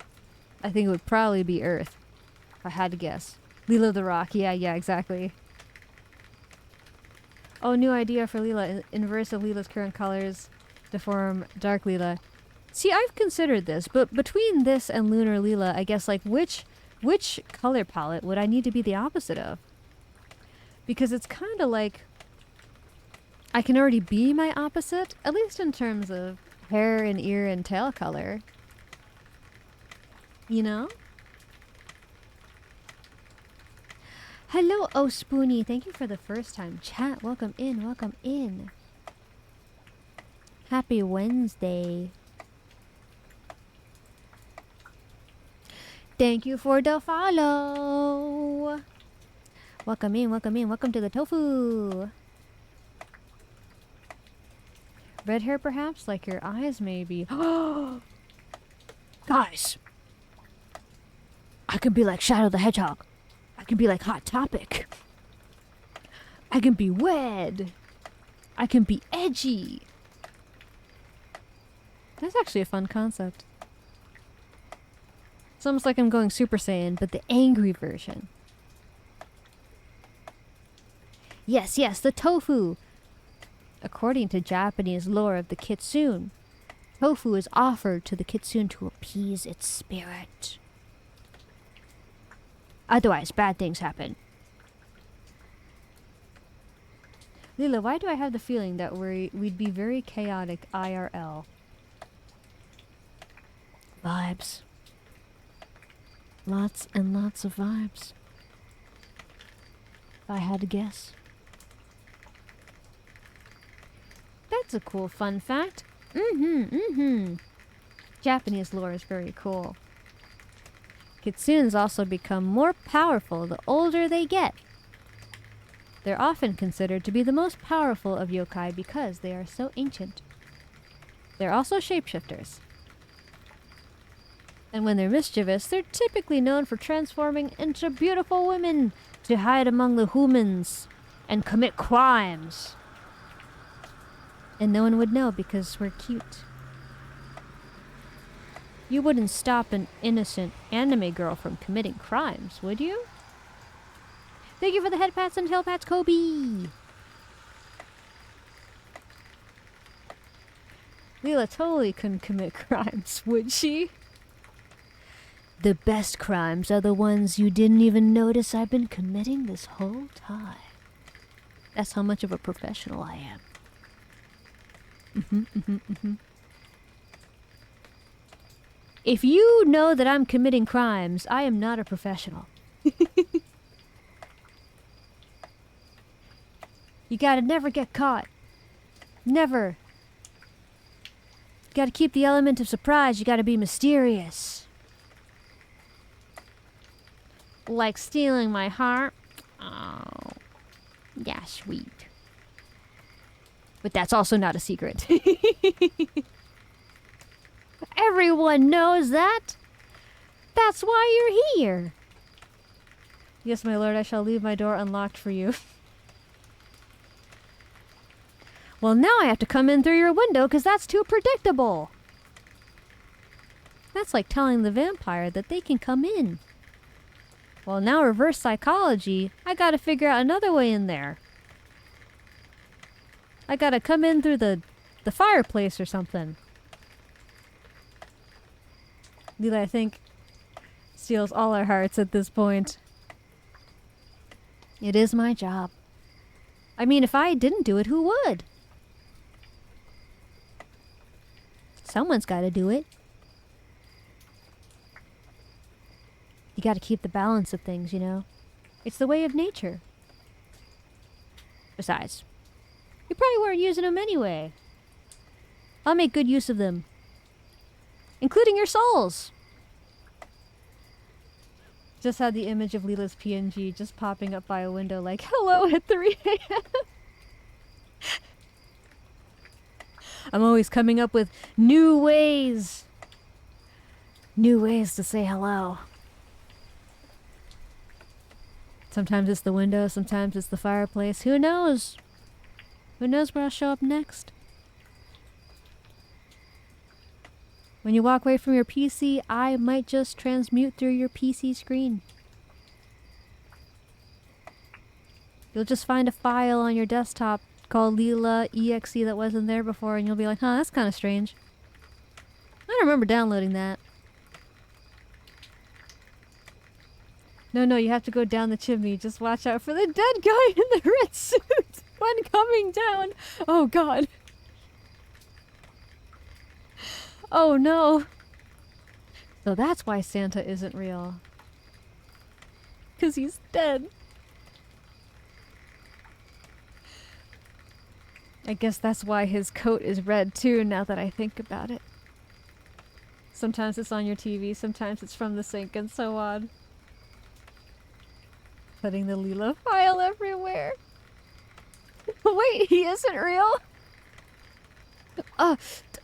S1: I think it would probably be Earth, if I had to guess. Lila the Rock, yeah, exactly. Oh, new idea for Lila. Inverse of Lila's current colors to form Dark Lila. See, I've considered this, but between this and Lunar Lila, I guess, like, which color palette would I need to be the opposite of? Because it's kind of like I can already be my opposite, at least in terms of hair and ear and tail color. You know? Hello, Oh Spoony. Thank you for the first time chat. Welcome in, welcome in. Happy Wednesday. Thank you for the follow. Welcome in, welcome in. Welcome to the Tofu. Red hair, perhaps? Like your eyes, maybe. Guys! I can be like Shadow the Hedgehog. I can be like Hot Topic. I can be wed. I can be edgy. That's actually a fun concept. It's almost like I'm going Super Saiyan, but the angry version. Yes, yes, the tofu. According to Japanese lore of the kitsune, tofu is offered to the kitsune to appease its spirit. Otherwise, bad things happen. Lila, why do I have the feeling that we'd be very chaotic IRL? Vibes. Lots and lots of vibes. If I had to guess. That's a cool fun fact. Japanese lore is very cool. Kitsunes also become more powerful the older they get. They're often considered to be the most powerful of yokai because they are so ancient. They're also shapeshifters. And when they're mischievous, they're typically known for transforming into beautiful women to hide among the humans and commit crimes. And no one would know because we're cute. You wouldn't stop an innocent anime girl from committing crimes, would you? Thank you for the head pats and tail pats, Kobe! Lila totally couldn't commit crimes, would she? The best crimes are the ones you didn't even notice I've been committing this whole time. That's how much of a professional I am. If you know that I'm committing crimes, I am not a professional. You gotta never get caught. Never. You gotta keep the element of surprise. You gotta be mysterious. Like stealing my heart. Oh. Yeah, sweet. But that's also not a secret. Everyone knows that. That's why you're here. Yes, my lord, I shall leave my door unlocked for you. Well, now I have to come in through your window because that's too predictable. That's like telling the vampire that they can come in. Well, now reverse psychology, I gotta figure out another way in there. I gotta come in through the fireplace or something. Lila, I think, steals all our hearts at this point. It is my job. I mean, if I didn't do it, who would? Someone's gotta do it. You gotta keep the balance of things, you know? It's the way of nature. Besides, you probably weren't using them anyway. I'll make good use of them. Including your souls! Just had the image of Lila's PNG just popping up by a window like, hello at 3 a.m. I'm always coming up with new ways. New ways to say hello. Sometimes it's the window, sometimes it's the fireplace. Who knows? Who knows where I'll show up next? When you walk away from your PC, I might just transmute through your PC screen. You'll just find a file on your desktop called Lila exe that wasn't there before, and you'll be like, huh, that's kind of strange. I don't remember downloading that. No, you have to go down the chimney. Just watch out for the dead guy in the red suit when coming down. Oh, God. Oh, no. So that's why Santa isn't real. 'Cause he's dead. I guess that's why his coat is red, too, now that I think about it. Sometimes it's on your TV, sometimes it's from the sink, and so on. Putting the Lila file everywhere. Wait, he isn't real?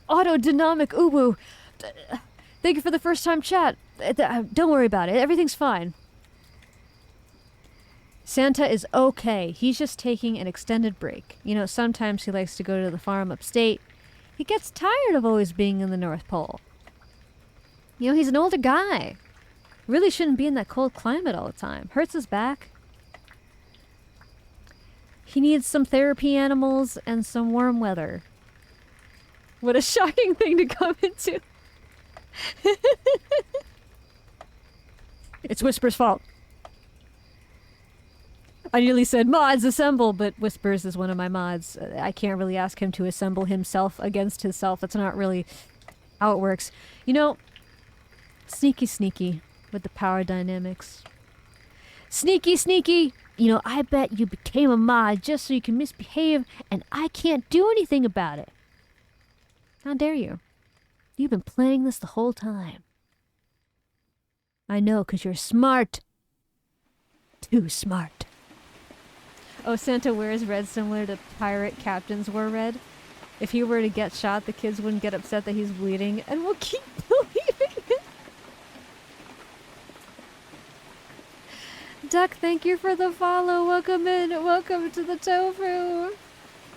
S1: Autodynamic uwu. Thank you for the first time chat. Don't worry about it. Everything's fine. Santa is okay. He's just taking an extended break. You know, sometimes he likes to go to the farm upstate. He gets tired of always being in the North Pole. You know, he's an older guy. Really shouldn't be in that cold climate all the time. Hurts his back. He needs some therapy animals and some warm weather. What a shocking thing to come into. It's Whisper's fault. I nearly said mods assemble, but Whispers is one of my mods. I can't really ask him to assemble himself against himself. That's not really how it works. You know, sneaky with the power dynamics. Sneaky! You know, I bet you became a mod just so you can misbehave, and I can't do anything about it. How dare you? You've been planning this the whole time. I know, 'cause you're smart. Too smart. Oh, Santa wears red similar to pirate captains wore red. If he were to get shot, the kids wouldn't get upset that he's bleeding, and we'll keep believing it. Duck, thank you for the follow. Welcome in. Welcome to the Tofu.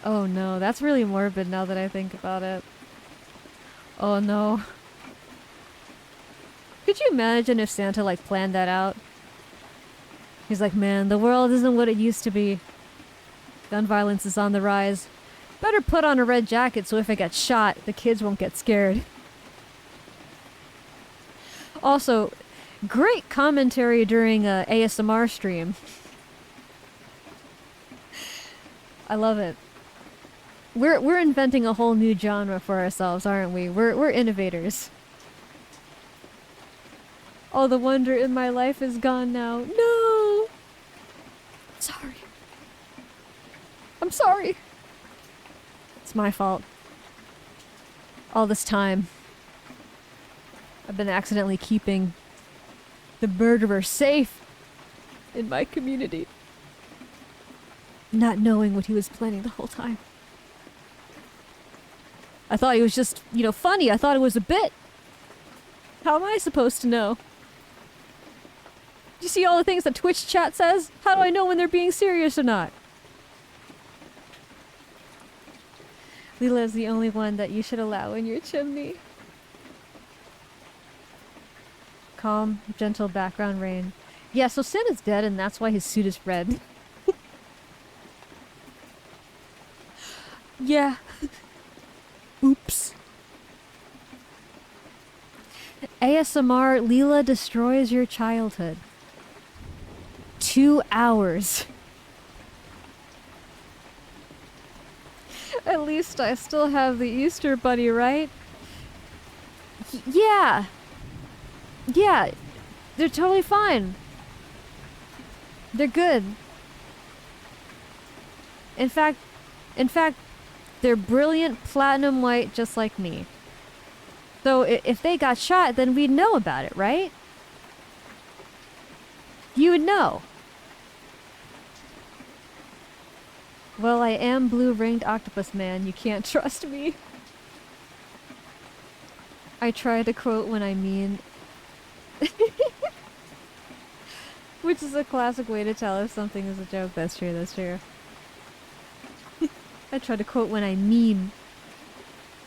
S1: Oh no, that's really morbid now that I think about it. Oh no. Could you imagine if Santa like planned that out? He's like, man, the world isn't what it used to be. Gun violence is on the rise. Better put on a red jacket so if I get shot, the kids won't get scared. Also, great commentary during a ASMR stream. I love it. We're inventing a whole new genre for ourselves, aren't we? We're innovators. All the wonder in my life is gone now. No! Sorry. I'm sorry. It's my fault. All this time, I've been accidentally keeping the murderer safe in my community. Not knowing what he was planning the whole time. I thought he was just, you know, funny. I thought it was a bit. How am I supposed to know? Do you see all the things that Twitch chat says? How do I know when they're being serious or not? Lila is the only one that you should allow in your chimney. calm, gentle background rain. Yeah, so Santa's dead and that's why his suit is red. Yeah. Oops. ASMR, Lila destroys your childhood. 2 hours. At least I still have the Easter Bunny, right? Yeah. Yeah. They're totally fine. They're good. In fact, they're brilliant platinum white just like me. So if they got shot, then we'd know about it, right? You would know. Well, I am blue-ringed octopus man. You can't trust me. I try to quote when I mean. Which is a classic way to tell if something is a joke. That's true, that's true. I try to quote when I meme.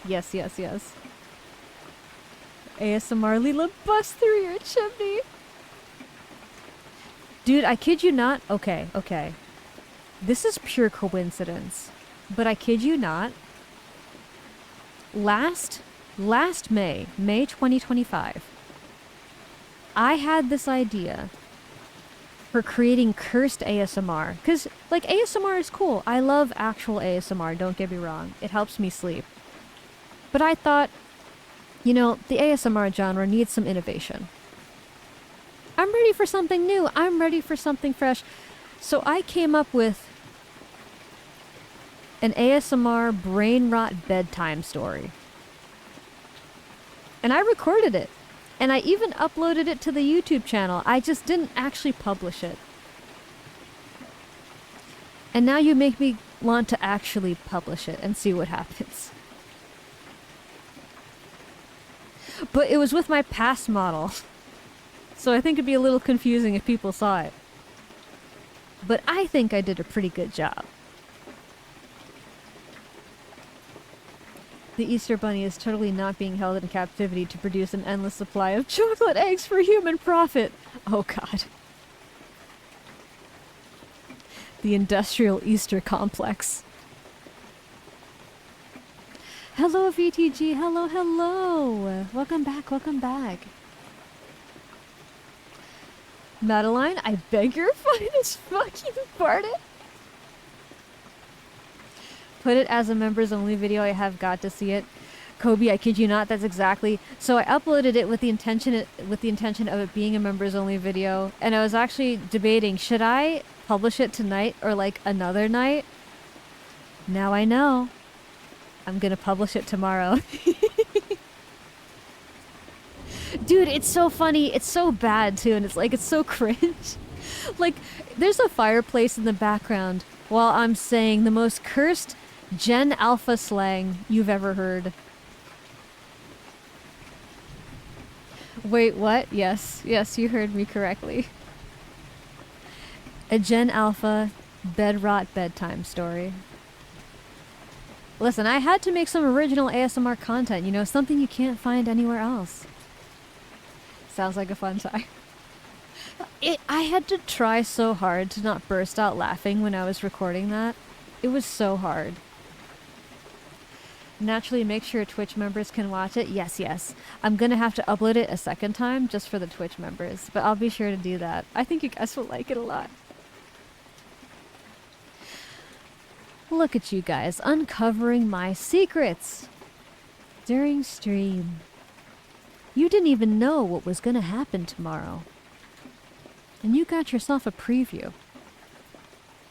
S1: Yes, yes, yes. ASMR Lila bust through your chimney. Dude, I kid you not. Okay, okay. This is pure coincidence. But I kid you not. Last May 2025, I had this idea for creating cursed ASMR. Because, like, ASMR is cool. I love actual ASMR, don't get me wrong. It helps me sleep. But I thought, you know, the ASMR genre needs some innovation. I'm ready for something new. I'm ready for something fresh. So I came up with an ASMR brain rot bedtime story. And I recorded it. And I even uploaded it to the YouTube channel. I just didn't actually publish it. And now you make me want to actually publish it and see what happens. But it was with my past model. So I think it'd be a little confusing if people saw it. But I think I did a pretty good job. The Easter Bunny is totally not being held in captivity to produce an endless supply of chocolate eggs for human profit. Oh god. The industrial Easter complex. Hello VTG, hello, hello. Welcome back, welcome back. Madeline, I beg your finest fucking pardon? Put it as a members only video. I have got to see it. Kobe, I kid you not, that's exactly. So I uploaded it with the intention of it being a members only video, and I was actually debating, should I publish it tonight or like another night? Now I know. I'm gonna publish it tomorrow. Dude, it's so funny. It's so bad too, and it's so cringe. Like, there's a fireplace in the background while I'm saying the most cursed Gen Alpha slang you've ever heard. Wait, what? Yes, yes, you heard me correctly. A Gen Alpha bed rot bedtime story. Listen, I had to make some original ASMR content, you know, something you can't find anywhere else. Sounds like a fun time. I had to try so hard to not burst out laughing when I was recording that. It was so hard. Naturally, make sure Twitch members can watch it. Yes, yes. I'm gonna have to upload it a second time just for the Twitch members, but I'll be sure to do that. I think you guys will like it a lot. Look at you guys, uncovering my secrets during stream. You didn't even know what was gonna happen tomorrow. And you got yourself a preview.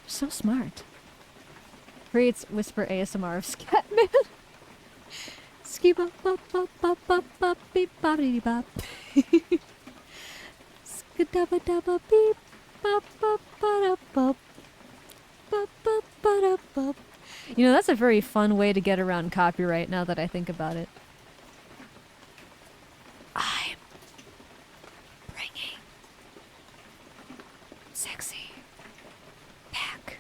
S1: So smart. Creates whisper ASMR of Scatman. Ski bop bop bop bop bop bop beep boppity bop. Skadabba dabba beep bop bop bop bop bop bop bop bop. You know, that's a very fun way to get around copyright now that I think about it. I'm bringing sexy back.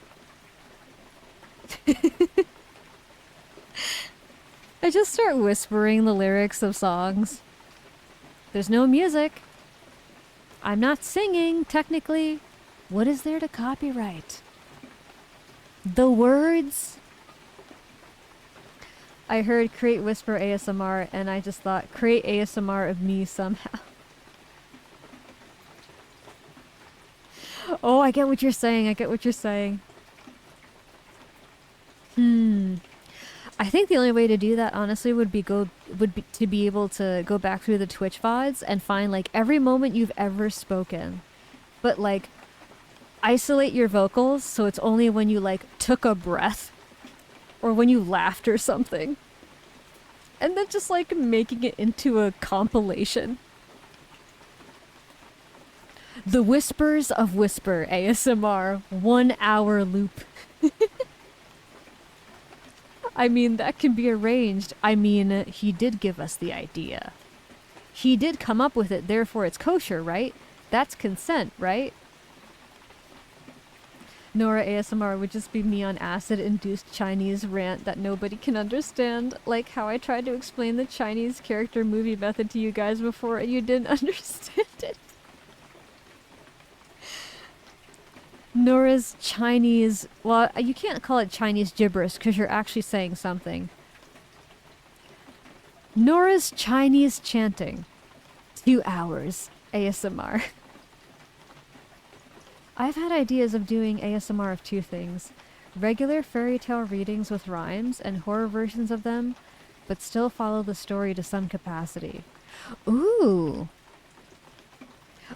S1: I just start whispering the lyrics of songs. There's no music. I'm not singing, technically. What is there to copyright? The words? I heard create whisper ASMR and I just thought create ASMR of me somehow. Oh, I get what you're saying. I get what you're saying. I think the only way to do that, honestly, would be to be able to go back through the Twitch VODs and find like every moment you've ever spoken, but like isolate your vocals so it's only when you like took a breath or when you laughed or something, and then just like making it into a compilation. The Whispers of Whisper ASMR 1 hour loop. I mean, that can be arranged. I mean, he did give us the idea. He did come up with it, therefore it's kosher, right? That's consent, right? Nora ASMR would just be me on acid-induced Chinese rant that nobody can understand, like how I tried to explain the Chinese character movie method to you guys before and you didn't understand it. Nora's Chinese... Well, you can't call it Chinese gibberish because you're actually saying something. Nora's Chinese chanting. 2 hours ASMR. I've had ideas of doing ASMR of 2 things. Regular fairy tale readings with rhymes and horror versions of them, but still follow the story to some capacity. Ooh!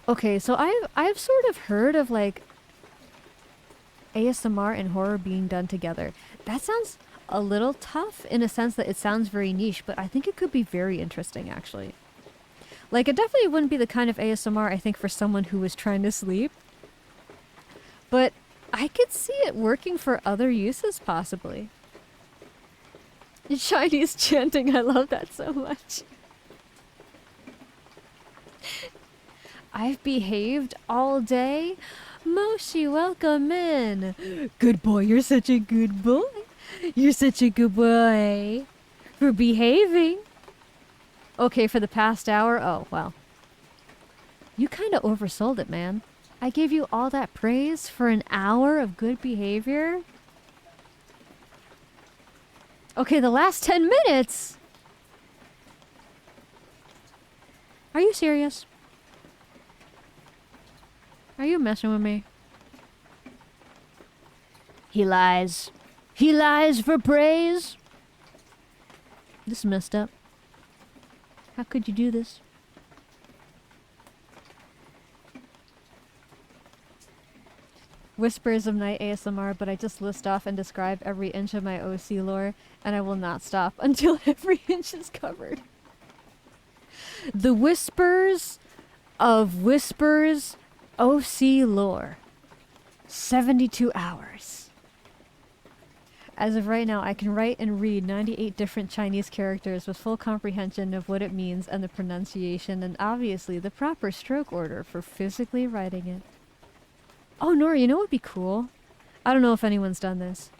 S1: Okay, so I've sort of heard of like ASMR and horror being done together. That sounds a little tough in a sense that it sounds very niche, but I think it could be very interesting actually. Like, it definitely wouldn't be the kind of ASMR I think for someone who was trying to sleep, but I could see it working for other uses possibly. Chinese chanting, I love that so much. I've behaved all day. Moshi, welcome in. Good boy, you're such a good boy. You're such a good boy. For behaving. Okay, for the past hour? Oh, well. You kind of oversold it, man. I gave you all that praise for an hour of good behavior? Okay, the last 10 minutes? Are you serious? Are you messing with me? He lies. He lies for praise. This is messed up. How could you do this? Whispers of Night ASMR, but I just list off and describe every inch of my OC lore, and I will not stop until every inch is covered. The Whispers of Whispers OC lore. 72 hours. As of right now, I can write and read 98 different Chinese characters with full comprehension of what it means and the pronunciation, and obviously the proper stroke order for physically writing it. Oh, Nora, you know what would be cool? I don't know if anyone's done this,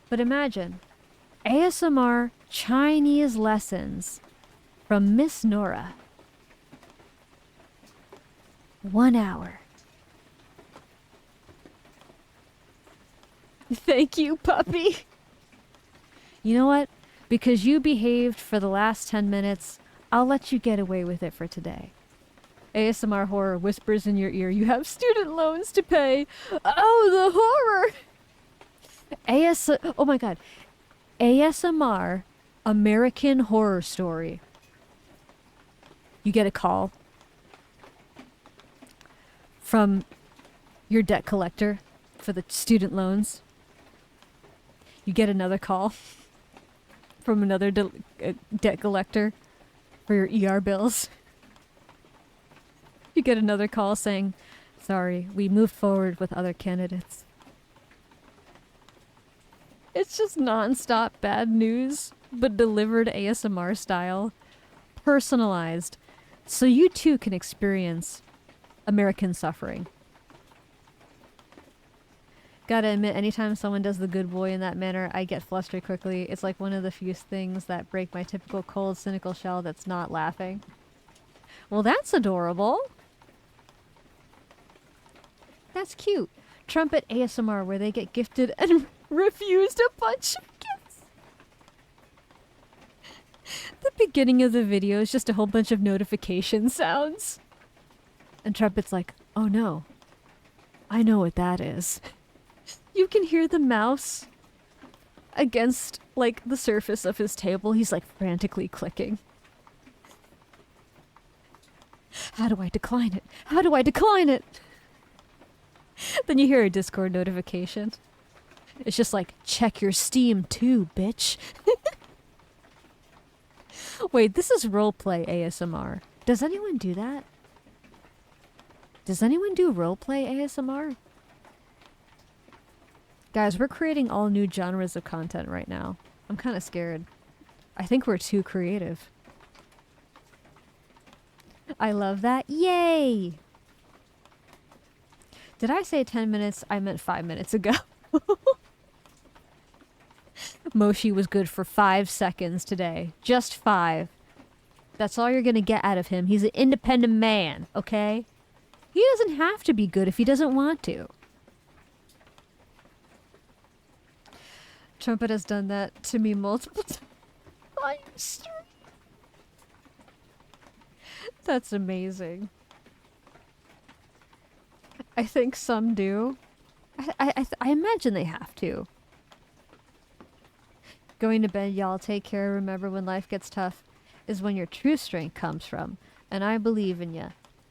S1: but imagine ASMR Chinese lessons from Miss Nora. 1 hour. Thank you, puppy. You know what? Because you behaved for the last 10 minutes, I'll let you get away with it for today. ASMR horror whispers in your ear. You have student loans to pay. Oh, the horror. Oh my god. ASMR American Horror Story. You get a call from your debt collector for the student loans. You get another call from another debt collector for your ER bills. You get another call saying, sorry, we moved forward with other candidates. It's just non-stop bad news, but delivered ASMR style. Personalized. So you too can experience American suffering. Gotta admit, anytime someone does the good boy in that manner, I get flustered quickly. It's like one of the few things that break my typical cold, cynical shell that's not laughing. Well, that's adorable. That's cute. Trumpet ASMR where they get gifted and refused a bunch of gifts. The beginning of the video is just a whole bunch of notification sounds. And Trumpet's like, oh no, I know what that is. You can hear the mouse against, like, the surface of his table. He's, like, frantically clicking. How do I decline it? How do I decline it? Then you hear a Discord notification. It's just like, check your Steam too, bitch. Wait, this is roleplay ASMR. Does anyone do that? Does anyone do roleplay ASMR? Guys, we're creating all new genres of content right now. I'm kind of scared. I think we're too creative. I love that. Yay! Did I say 10 minutes? I meant 5 minutes ago. Moshi was good for 5 seconds today. Just 5. That's all you're gonna get out of him. He's an independent man, okay? He doesn't have to be good if he doesn't want to. Trumpet has done that to me multiple times. That's amazing. I think some do. I imagine they have to. Going to bed, y'all. Take care. Remember, when life gets tough is when your true strength comes from. And I believe in ya.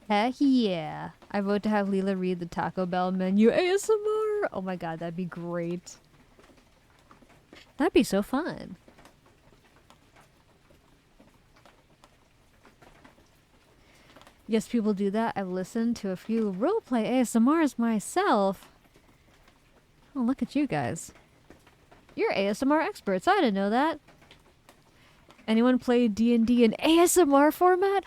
S1: Heck yeah. I vote to have Lila read the Taco Bell menu ASMR. Oh my god, that'd be great. That'd be so fun. Yes, people do that. I've listened to a few roleplay ASMRs myself. Oh, look at you guys. You're ASMR experts. I didn't know that. Anyone play D&D in ASMR format?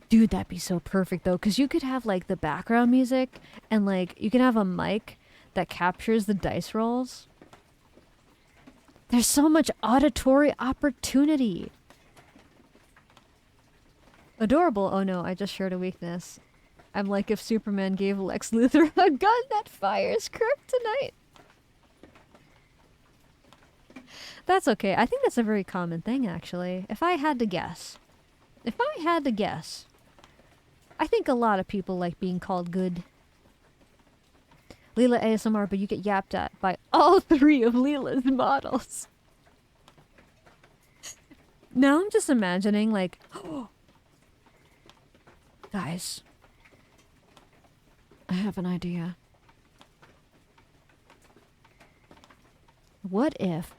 S1: Dude, that'd be so perfect though, because you could have like the background music and like you can have a mic that captures the dice rolls. There's so much auditory opportunity. Adorable. Oh no, I just shared a weakness. I'm like if Superman gave Lex Luthor a gun that fires kryptonite. That's okay. I think that's a very common thing, actually. If I had to guess. I think a lot of people like being called good. Lila ASMR, but you get yapped at by all 3 of Lila's models. Now I'm just imagining, like... Guys. I have an idea. What if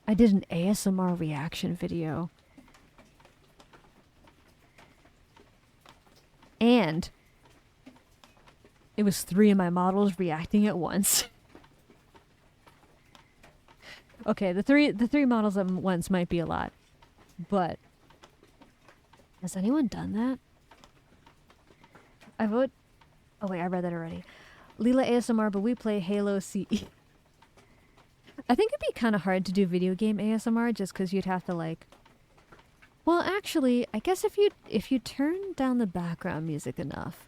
S1: I did an ASMR reaction video and it was 3 of my models reacting at once? Okay, the three models at once might be a lot, but has anyone done that? I vote... Oh wait, I read that already. Lila ASMR, but we play Halo CE. I think it'd be kind of hard to do video game ASMR just because you'd have to like... Well, actually, I guess if you turn down the background music enough,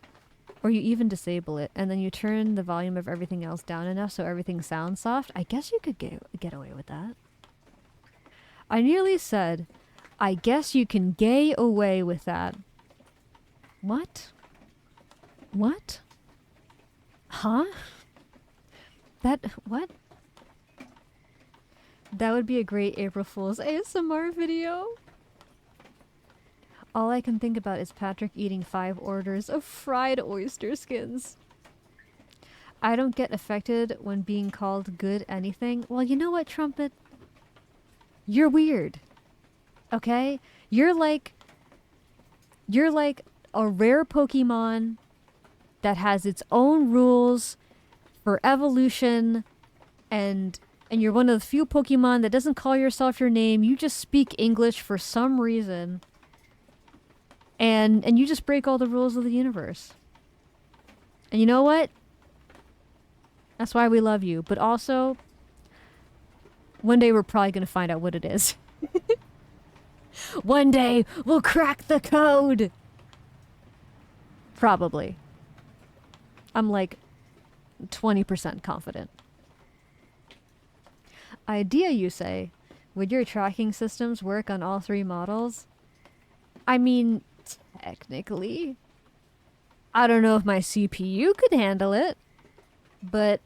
S1: or you even disable it, and then you turn the volume of everything else down enough so everything sounds soft, I guess you could get away with that. I nearly said, I guess you can gay away with that. What? What? Huh? What? That would be a great April Fool's ASMR video. All I can think about is Patrick eating 5 orders of fried oyster skins. I don't get affected when being called good anything. Well, you know what, Trumpet? You're weird. Okay? You're like a rare Pokemon that has its own rules for evolution, and you're one of the few Pokemon that doesn't call yourself your name. You just speak English for some reason. And you just break all the rules of the universe. And you know what? That's why we love you. But also, one day we're probably going to find out what it is. One day we'll crack the code. Probably. I'm like 20% confident. Idea, you say? Would your tracking systems work on all 3 models? I mean, technically. I don't know if my CPU could handle it, but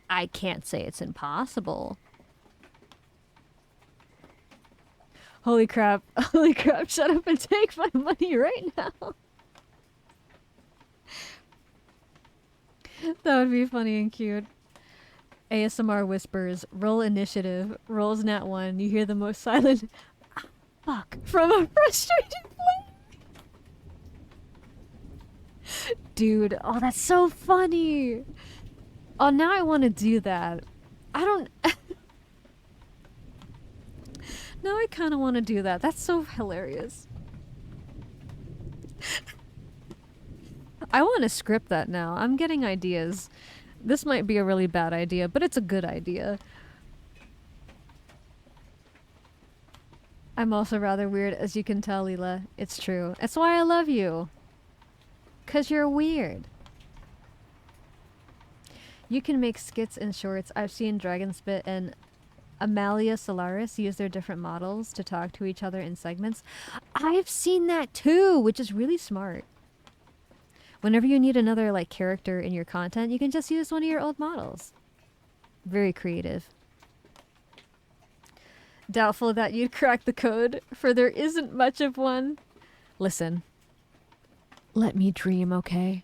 S1: I can't say it's impossible. Holy crap, shut up and take my money right now. That would be funny and cute. ASMR whispers, roll initiative, rolls nat 1, you hear the most silent fuck from a frustrated flame. Dude, oh, that's so funny. Oh, now I want to do that. I don't... Now I kind of want to do that. That's so hilarious. I want to script that now. I'm getting ideas. This might be a really bad idea, but it's a good idea. I'm also rather weird, as you can tell, Lila. It's true. That's why I love you. 'Cause you're weird. You can make skits and shorts. I've seen Dragonspit and Amalia Solaris use their different models to talk to each other in segments. I've seen that too, which is really smart. Whenever you need another like character in your content, you can just use one of your old models. Very creative. Doubtful that you'd crack the code, for there isn't much of one. Listen. Let me dream, okay?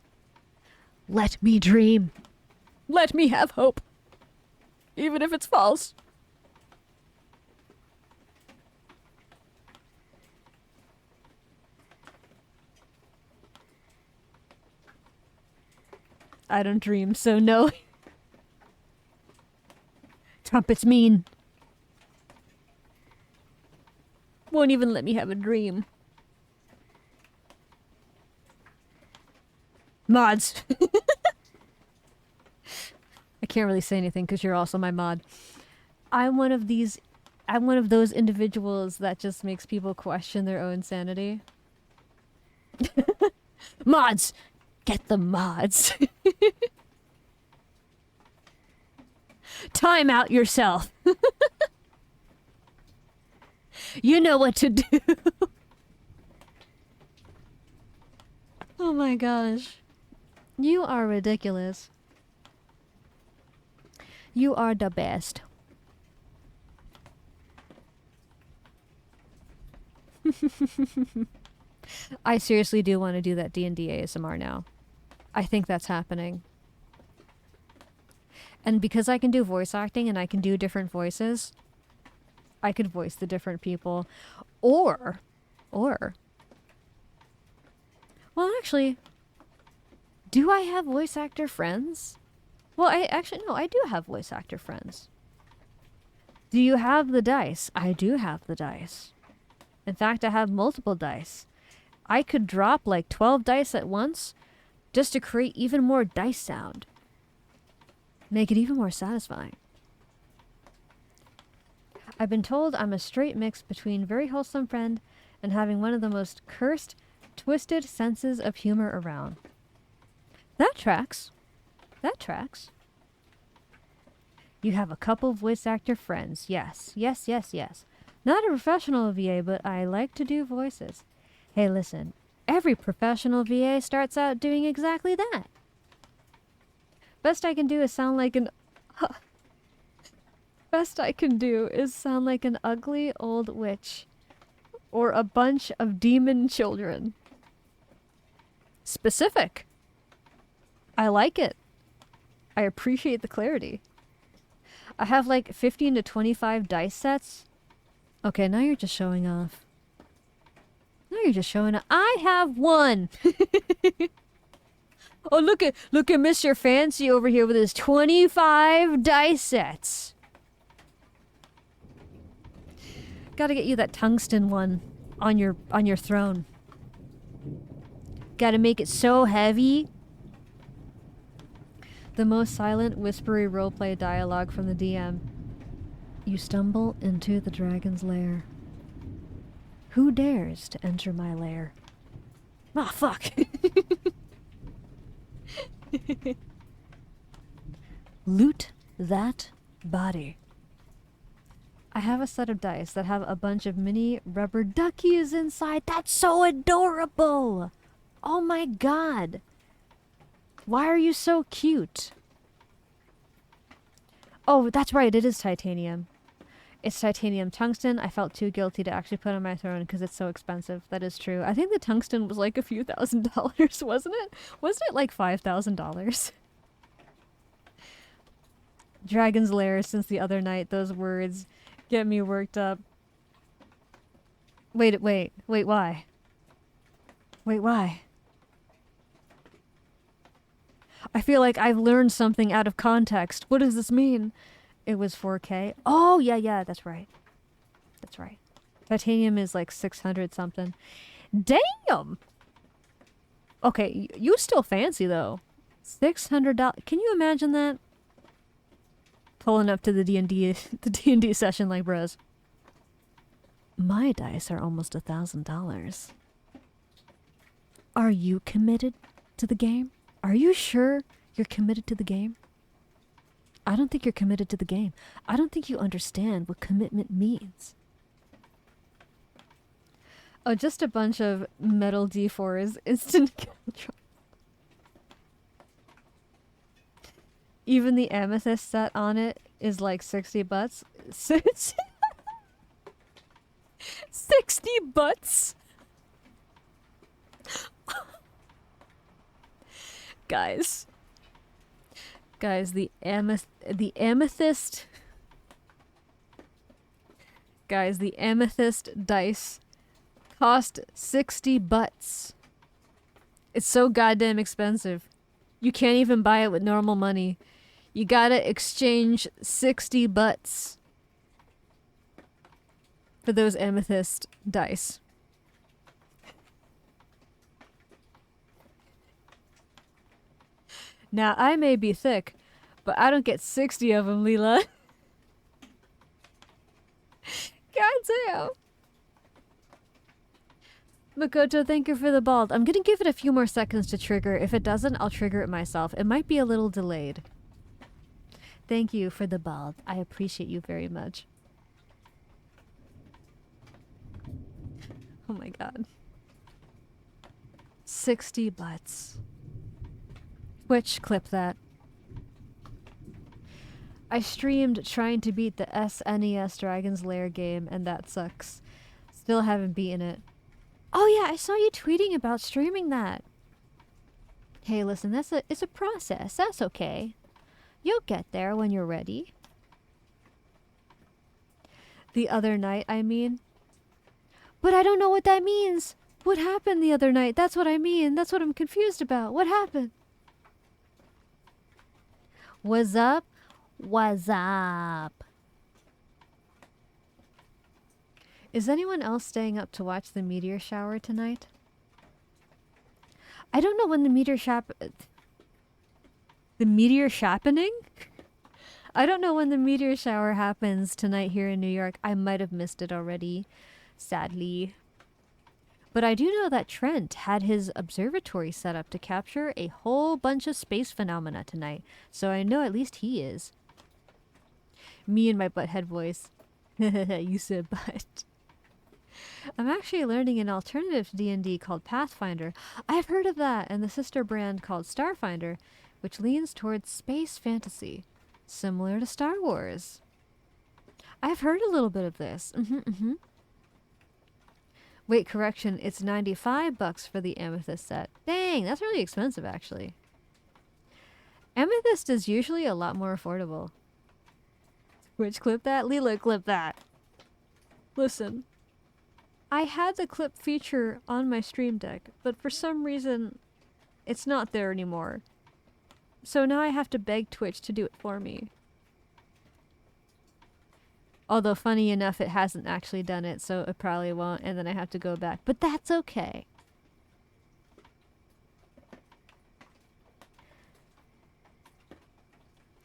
S1: Let me dream. Let me have hope. Even if it's false. I don't dream, so no. Trumpets mean. Won't even let me have a dream. Mods. I can't really say anything because you're also my mod. I'm one of those individuals that just makes people question their own sanity. Mods! Get the mods. Time out yourself. You know what to do. Oh my gosh. You are ridiculous. You are the best. I seriously do want to do that D&D ASMR now. I think that's happening. And because I can do voice acting and I can do different voices, I could voice the different people. Or, well actually, do I have voice actor friends? Well, no, I do have voice actor friends. Do you have the dice? I do have the dice. In fact, I have multiple dice. I could drop like 12 dice at once just to create even more dice sound. Make it even more satisfying. I've been told I'm a straight mix between very wholesome friend and having one of the most cursed, twisted senses of humor around. That tracks. That tracks. You have a couple voice actor friends. Yes, yes, yes, yes. Not a professional VA, but I like to do voices. Hey, listen. Every professional VA starts out doing exactly that. Best I can do is sound like an... Best I can do is sound like an ugly old witch. Or a bunch of demon children. Specific. I like it. I appreciate the clarity. I have like 15 to 25 dice sets. Okay, now you're just showing off. Now you're just showing off. I have one! Oh, look at Mr. Fancy over here with his 25 dice sets. Gotta get you that tungsten one on your throne. Gotta make it so heavy. The most silent, whispery roleplay dialogue from the DM. You stumble into the dragon's lair. Who dares to enter my lair? Ah, fuck. Loot that body. I have a set of dice that have a bunch of mini rubber duckies inside. That's so adorable! Oh my god! Why are you so cute? Oh, that's right, it is titanium. It's titanium tungsten. I felt too guilty to actually put on my throne because it's so expensive. That is true. I think the tungsten was like a few $1,000s, wasn't it? Wasn't it like $5,000? Dragon's Lair since the other night. Those words get me worked up. Wait, why? Wait, why? I feel like I've learned something out of context. What does this mean? It was 4K. Oh, yeah, that's right. That's right. Titanium is like 600 something. Damn! Okay, you still fancy though. $600. Can you imagine that? Pulling up to the D&D session like bros. My dice are almost $1,000. Are you committed to the game? Are you sure you're committed to the game? I don't think you're committed to the game. I don't think you understand what commitment means. Oh, just a bunch of metal D4s. Instant control. Even the amethyst set on it is like 60 butts. 60 butts? Guys, the amethyst. Guys, the amethyst dice cost 60 butts. It's so goddamn expensive. You can't even buy it with normal money. You gotta exchange 60 butts for those amethyst dice. Now, I may be thick, but I don't get 60 of them, Lila. God damn. Makoto, thank you for the bald. I'm gonna give it a few more seconds to trigger. If it doesn't, I'll trigger it myself. It might be a little delayed. Thank you for the bald. I appreciate you very much. Oh my god. 60 butts. Twitch, clip that. I streamed trying to beat the SNES Dragon's Lair game, and that sucks. Still haven't beaten it. Oh yeah, I saw you tweeting about streaming that. Hey, listen, it's a process. That's okay. You'll get there when you're ready. The other night, I mean. But I don't know what that means. What happened the other night? That's what I mean. That's what I'm confused about. What happened? What's up? What's up? Is anyone else staying up to watch the meteor shower tonight? I don't know when the meteor shappening? I don't know when the meteor shower happens tonight here in New York. I might have missed it already, sadly. But I do know that Trent had his observatory set up to capture a whole bunch of space phenomena tonight. So I know at least he is. Me and my butthead voice. You said butt. I'm actually learning an alternative to D&D called Pathfinder. I've heard of that, and the sister brand called Starfinder, which leans towards space fantasy, similar to Star Wars. I've heard a little bit of this. Wait, correction, it's $95 for the amethyst set. Dang, that's really expensive, actually. Amethyst is usually a lot more affordable. Which clip that? Lila, clip that. Listen. I had the clip feature on my stream deck, but for some reason, it's not there anymore. So now I have to beg Twitch to do it for me. Although, funny enough, it hasn't actually done it, so it probably won't, and then I have to go back. But that's okay.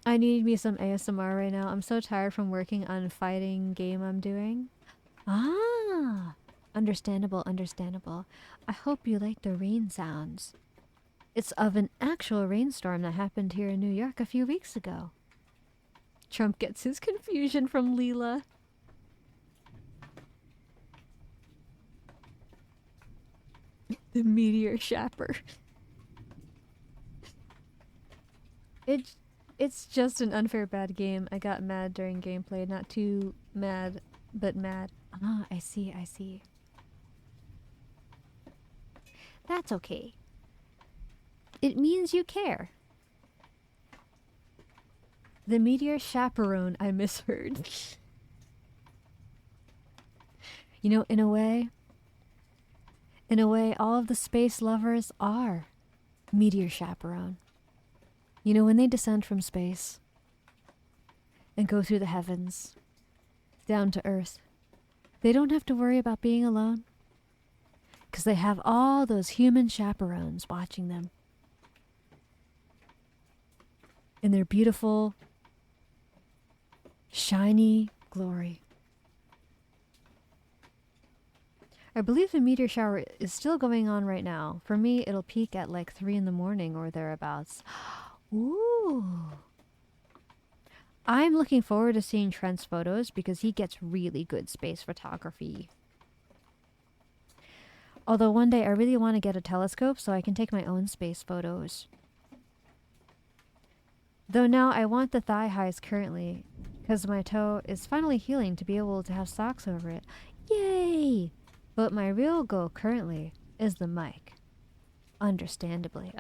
S1: I need me some ASMR right now. I'm so tired from working on a fighting game I'm doing. Ah! Understandable, understandable. I hope you like the rain sounds. It's of an actual rainstorm that happened here in New York a few weeks ago. Trump gets his confusion from Lila. The meteor shapper. It's just an unfair bad game. I got mad during gameplay. Not too mad, but mad. Ah, I see, I see. That's okay. It means you care. The meteor chaperone, I misheard. You know, in a way, all of the space lovers are meteor chaperone. You know, when they descend from space and go through the heavens, down to Earth, they don't have to worry about being alone, because they have all those human chaperones watching them in their beautiful, shiny glory. I believe the meteor shower is still going on right now. For me, it'll peak at like 3 in the morning or thereabouts. Ooh. I'm looking forward to seeing Trent's photos because he gets really good space photography. Although one day I really want to get a telescope so I can take my own space photos. Though now I want the thigh highs currently because my toe is finally healing to be able to have socks over it. Yay! But my real goal currently is the mic. Understandably.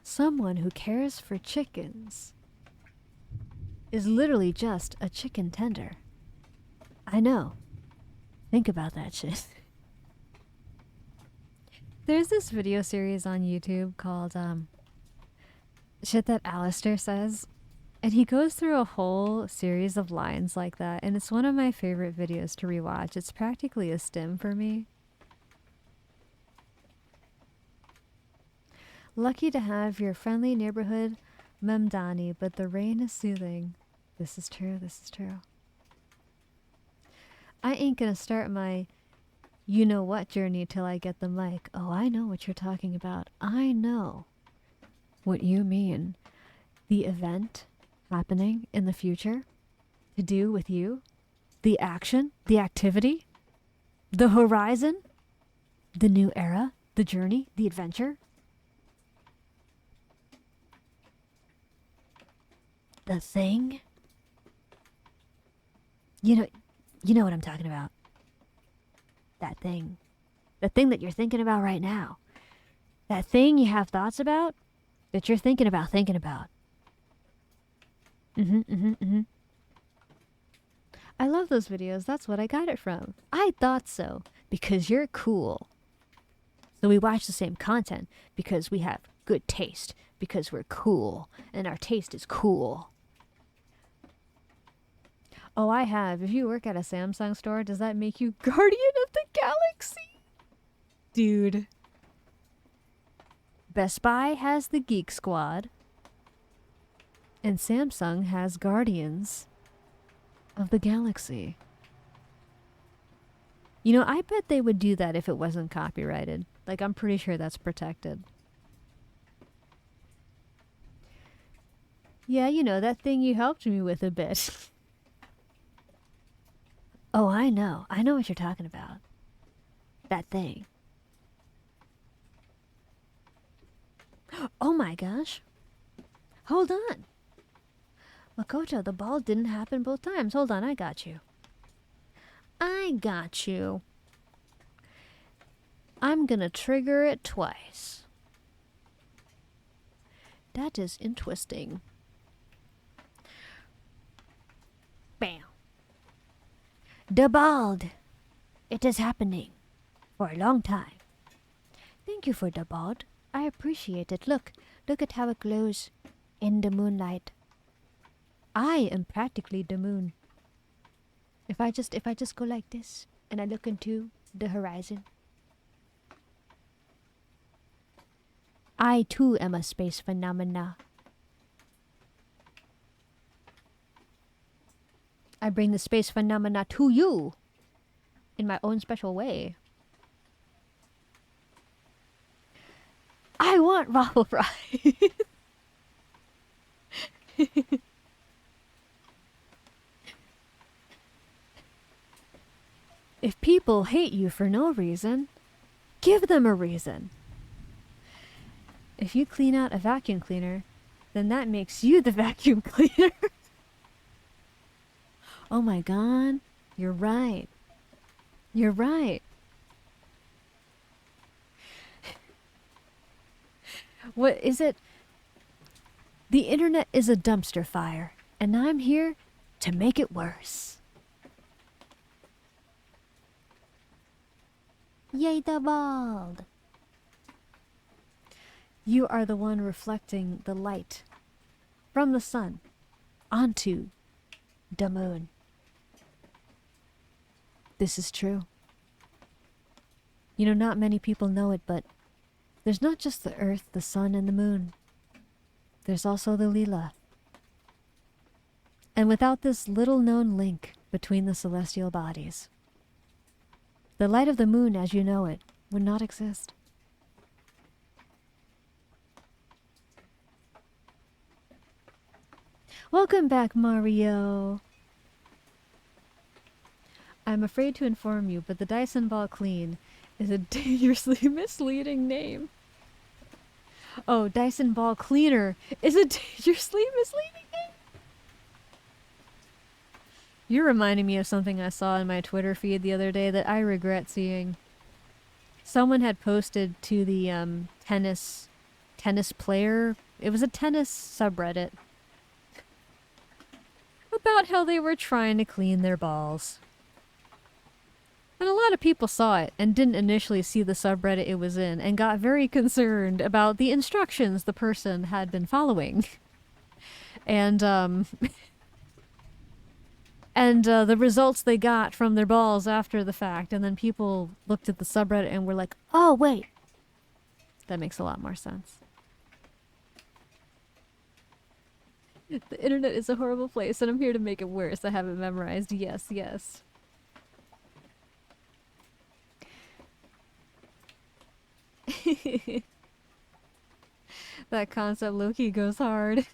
S1: Someone who cares for chickens is literally just a chicken tender. I know. Think about that shit. There's this video series on YouTube called Shit That Alistair Says. And he goes through a whole series of lines like that. And it's one of my favorite videos to rewatch. It's practically a stim for me. Lucky to have your friendly neighborhood Memdani, but the rain is soothing. This is true. I ain't gonna start my you-know-what journey till I get the mic. Oh, I know what you're talking about. I know what you mean. The event happening in the future to do with you. The action, the activity, the horizon, the new era, the journey, the adventure. The thing. You know what I'm talking about. That thing. The thing that you're thinking about right now. That thing you have thoughts about that you're thinking about. I love those videos. That's what I got it from. I thought so. Because you're cool. So we watch the same content because we have good taste. Because we're cool. And our taste is cool. Oh, I have. If you work at a Samsung store, does that make you Guardian of the Galaxy? Dude. Best Buy has the Geek Squad. And Samsung has Guardians of the Galaxy. You know, I bet they would do that if it wasn't copyrighted. Like, I'm pretty sure that's protected. Yeah, you know, that thing you helped me with a bit. Oh, I know. I know what you're talking about. That thing. Oh my gosh. Hold on. Makoto, the ball didn't happen both times. Hold on, I got you. I'm gonna trigger it twice. That is interesting. Bam. The bald. It is happening. For a long time. Thank you for the bald. I appreciate it. Look at how it glows in the moonlight. I am practically the moon. If I just go like this and I look into the horizon. I too am a space phenomena. I bring the space phenomena to you in my own special way. I want waffle fries. If people hate you for no reason, give them a reason. If you clean out a vacuum cleaner, then that makes you the vacuum cleaner. Oh my god, you're right. You're right. What is it? The internet is a dumpster fire, and I'm here to make it worse. Yay, the bald! You are the one reflecting the light from the sun onto the moon. This is true. You know, not many people know it, but there's not just the earth, the sun, and the moon. There's also the Lila. And without this little-known link between the celestial bodies, the light of the moon as you know it would not exist. Welcome back, Mario! I'm afraid to inform you, but the Dyson Ball Clean is a dangerously misleading name. Oh, Dyson Ball Cleaner is a dangerously misleading name? You're reminding me of something I saw in my Twitter feed the other day that I regret seeing. Someone had posted to the tennis player, it was a tennis subreddit, about how they were trying to clean their balls. And a lot of people saw it and didn't initially see the subreddit it was in and got very concerned about the instructions the person had been following. And the results they got from their balls after the fact. And then people looked at the subreddit and were like, oh, wait. That makes a lot more sense. The internet is a horrible place and I'm here to make it worse. I have it memorized. Yes, yes. That concept low-key goes hard.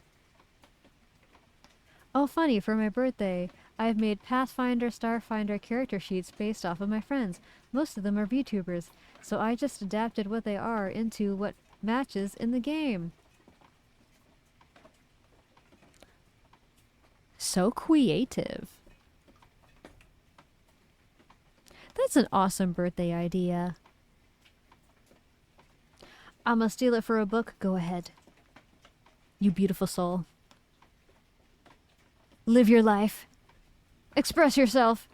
S1: Oh, funny, for my birthday, I've made Pathfinder Starfinder character sheets based off of my friends. Most of them are VTubers, so I just adapted what they are into what matches in the game. So creative. That's an awesome birthday idea. I'ma steal it for a book. Go ahead. You beautiful soul. Live your life. Express yourself.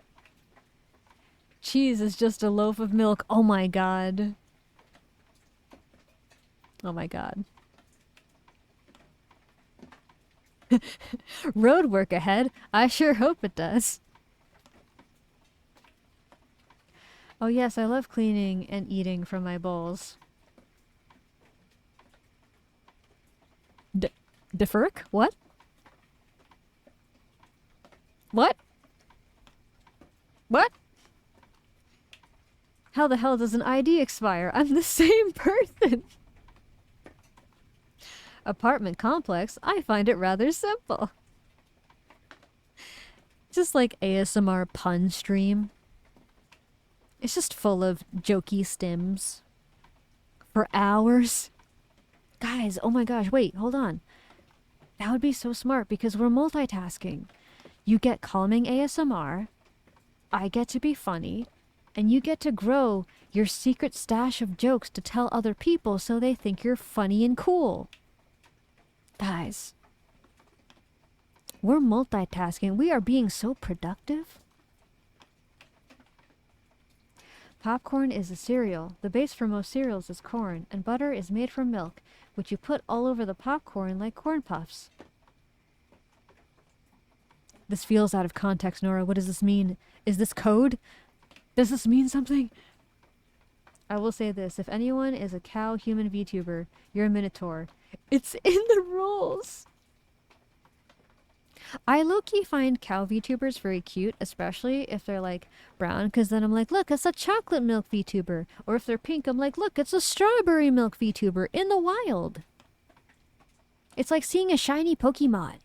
S1: Cheese is just a loaf of milk. Oh my god. Oh my god. Road work ahead. I sure hope it does. Oh yes, I love cleaning and eating from my bowls. Defurk? What? What? What? How the hell does an ID expire? I'm the same person! Apartment complex? I find it rather simple. Just like ASMR pun stream. It's just full of jokey stims. For hours. Guys, oh my gosh, wait, hold on. That would be so smart because we're multitasking. You get calming ASMR, I get to be funny, and you get to grow your secret stash of jokes to tell other people so they think you're funny and cool. Guys, we're multitasking. We are being so productive. Popcorn is a cereal. The base for most cereals is corn, and butter is made from milk, which you put all over the popcorn like corn puffs. This feels out of context, Nora. What does this mean? Is this code? Does this mean something? I will say this. If anyone is a cow human VTuber, you're a Minotaur. It's in the rules! I low-key find cow VTubers very cute, especially if they're like brown, because then I'm like, look, it's a chocolate milk VTuber. Or if they're pink, I'm like, look, it's a strawberry milk VTuber in the wild. It's like seeing a shiny Pokemon.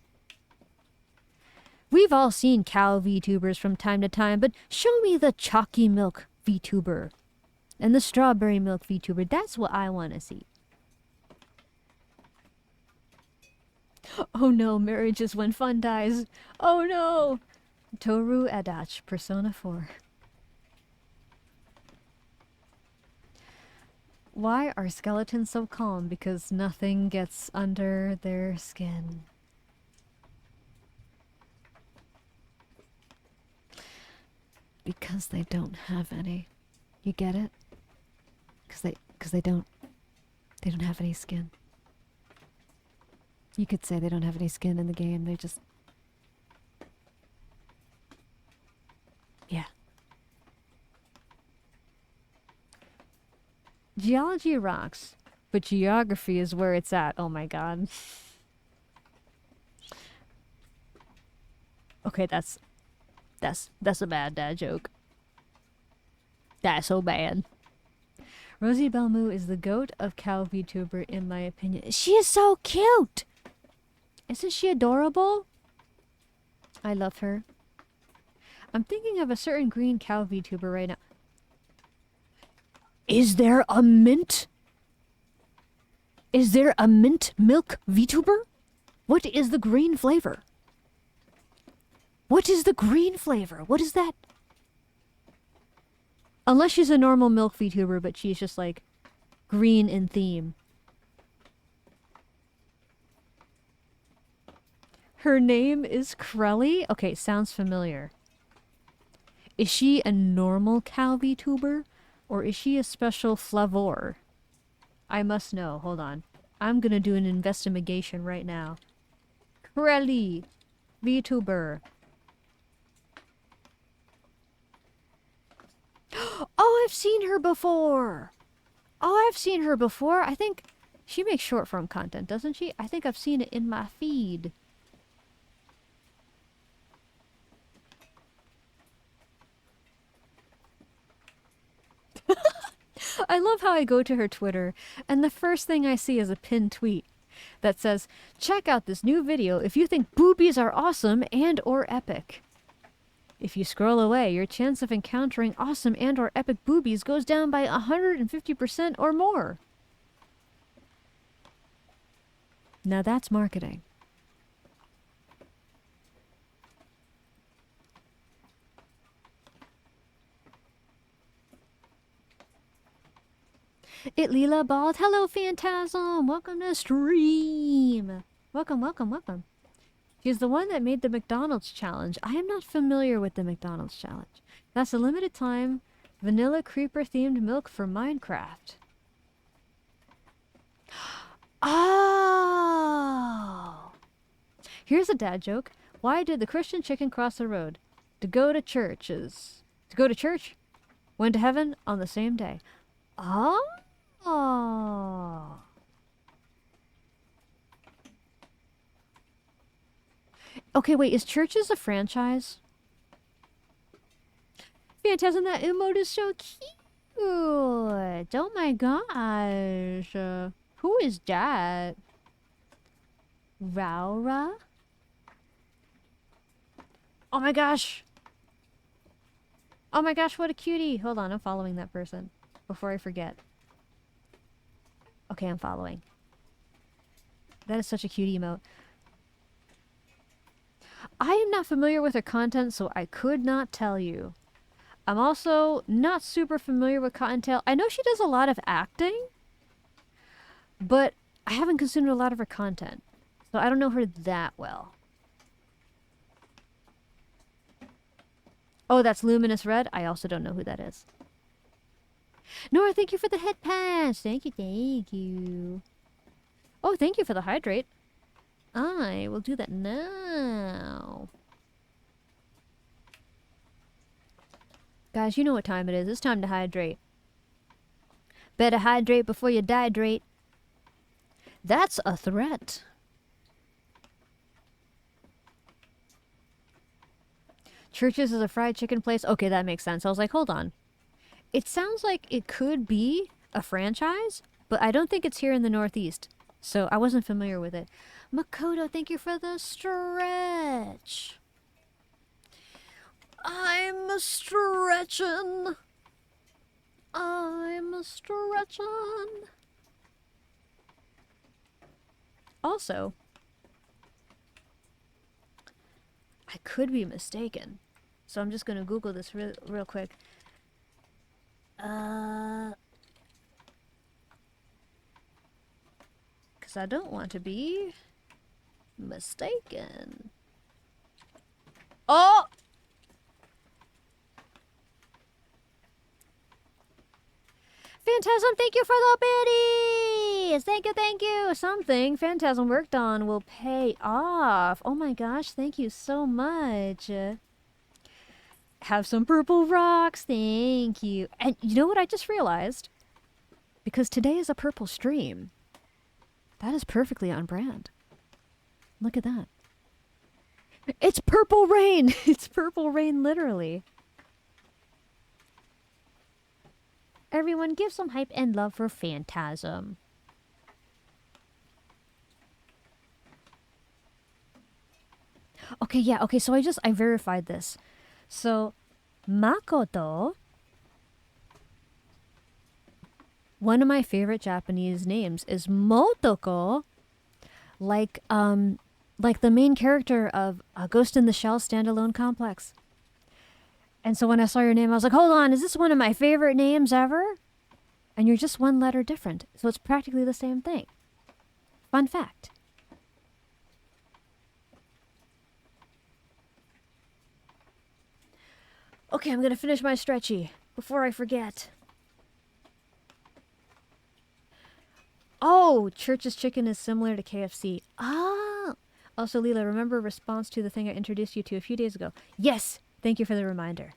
S1: We've all seen cow VTubers from time to time, but show me the chalky milk VTuber and the strawberry milk VTuber. That's what I want to see. Oh no, marriage is when fun dies. Oh no! Toru Adachi, Persona 4. Why are skeletons so calm? Because nothing gets under their skin. Because they don't have any. You get it? Because they don't have any skin. You could say they don't have any skin in the game. They just... Yeah. Geology rocks, but geography is where it's at. Oh my god. Okay, that's a bad dad joke. That's so bad. Rosie Belmu is the goat of cow VTuber in my opinion. She is so cute! Isn't she adorable? I love her. I'm thinking of a certain green cow VTuber right now. Is there a mint? Is there a mint milk VTuber? What is the green flavor? What is the green flavor? What is that? Unless she's a normal milk VTuber, but she's just like green in theme. Her name is Krelly? Okay, sounds familiar. Is she a normal cow VTuber? Or is she a special flavor? I must know. Hold on. I'm gonna do an investigation right now. Krelly VTuber. Oh, I've seen her before! Oh, I've seen her before. I think she makes short form content, doesn't she? I think I've seen it in my feed. I love how I go to her Twitter, and the first thing I see is a pinned tweet that says, check out this new video if you think boobies are awesome and or epic. If you scroll away, your chance of encountering awesome and or epic boobies goes down by 150% or more. Now that's marketing. It Lila Bald. Hello, Phantasm. Welcome to stream. Welcome, welcome, welcome. She's the one that made the McDonald's challenge. I am not familiar with the McDonald's challenge. That's a limited time vanilla creeper themed milk for Minecraft. Oh! Here's a dad joke. Why did the Christian chicken cross the road? To go to churches. To go to church? Went to heaven on the same day. Oh! Okay, wait, is Churches a franchise? Phantasm, that emote is so cute! Oh my gosh. Who is that? Raura? Oh my gosh! Oh my gosh, what a cutie! Hold on, I'm following that person before I forget. Okay, I'm following. That is such a cute emote. I am not familiar with her content, so I could not tell you. I'm also not super familiar with Cottontail. I know she does a lot of acting, but I haven't consumed a lot of her content, so I don't know her that well. Oh, that's Luminous Red? I also don't know who that is. Nora, thank you for the head pass. Thank you, thank you. Oh, thank you for the hydrate. I will do that now. Guys, you know what time it is. It's time to hydrate. Better hydrate before you dehydrate. That's a threat. Churches is a fried chicken place. Okay, that makes sense. I was like, hold on. It sounds like it could be a franchise, but I don't think it's here in the Northeast. So I wasn't familiar with it. Makoto, thank you for the stretch. I'm a stretchin'. I'm a stretchin'. Also, I could be mistaken. So I'm just going to Google this real quick. Because I don't want to be mistaken. Oh! Phantasm, thank you for the biddies! Thank you, thank you! Something Phantasm worked on will pay off. Oh my gosh, thank you so much. Have some purple rocks, thank you. And you know what I just realized? Because today is a purple stream. That is perfectly on brand. Look at that. It's purple rain! It's purple rain, literally. Everyone give some hype and love for Phantasm. Okay, yeah, okay, so I verified this. So, Makoto, one of my favorite Japanese names is Motoko, like the main character of Ghost in the Shell standalone complex. And so when I saw your name, I was like, hold on, is this one of my favorite names ever? And you're just one letter different, so it's practically the same thing. Fun fact. Okay, I'm gonna finish my stretchy before I forget. Oh, Church's Chicken is similar to KFC. Ah! Also, Lila, remember response to the thing I introduced you to a few days ago? Yes! Thank you for the reminder.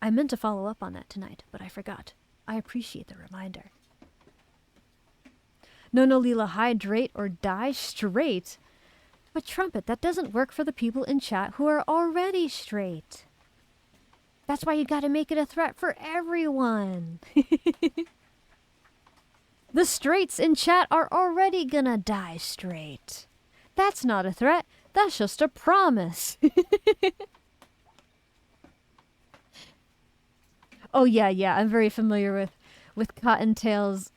S1: I meant to follow up on that tonight, but I forgot. I appreciate the reminder. No, Lila, hydrate or die straight. But Trumpet, that doesn't work for the people in chat who are already straight. That's why you gotta make it a threat for everyone. The straights in chat are already gonna die straight. That's not a threat. That's just a promise. Oh, yeah, I'm very familiar with Cottontail's...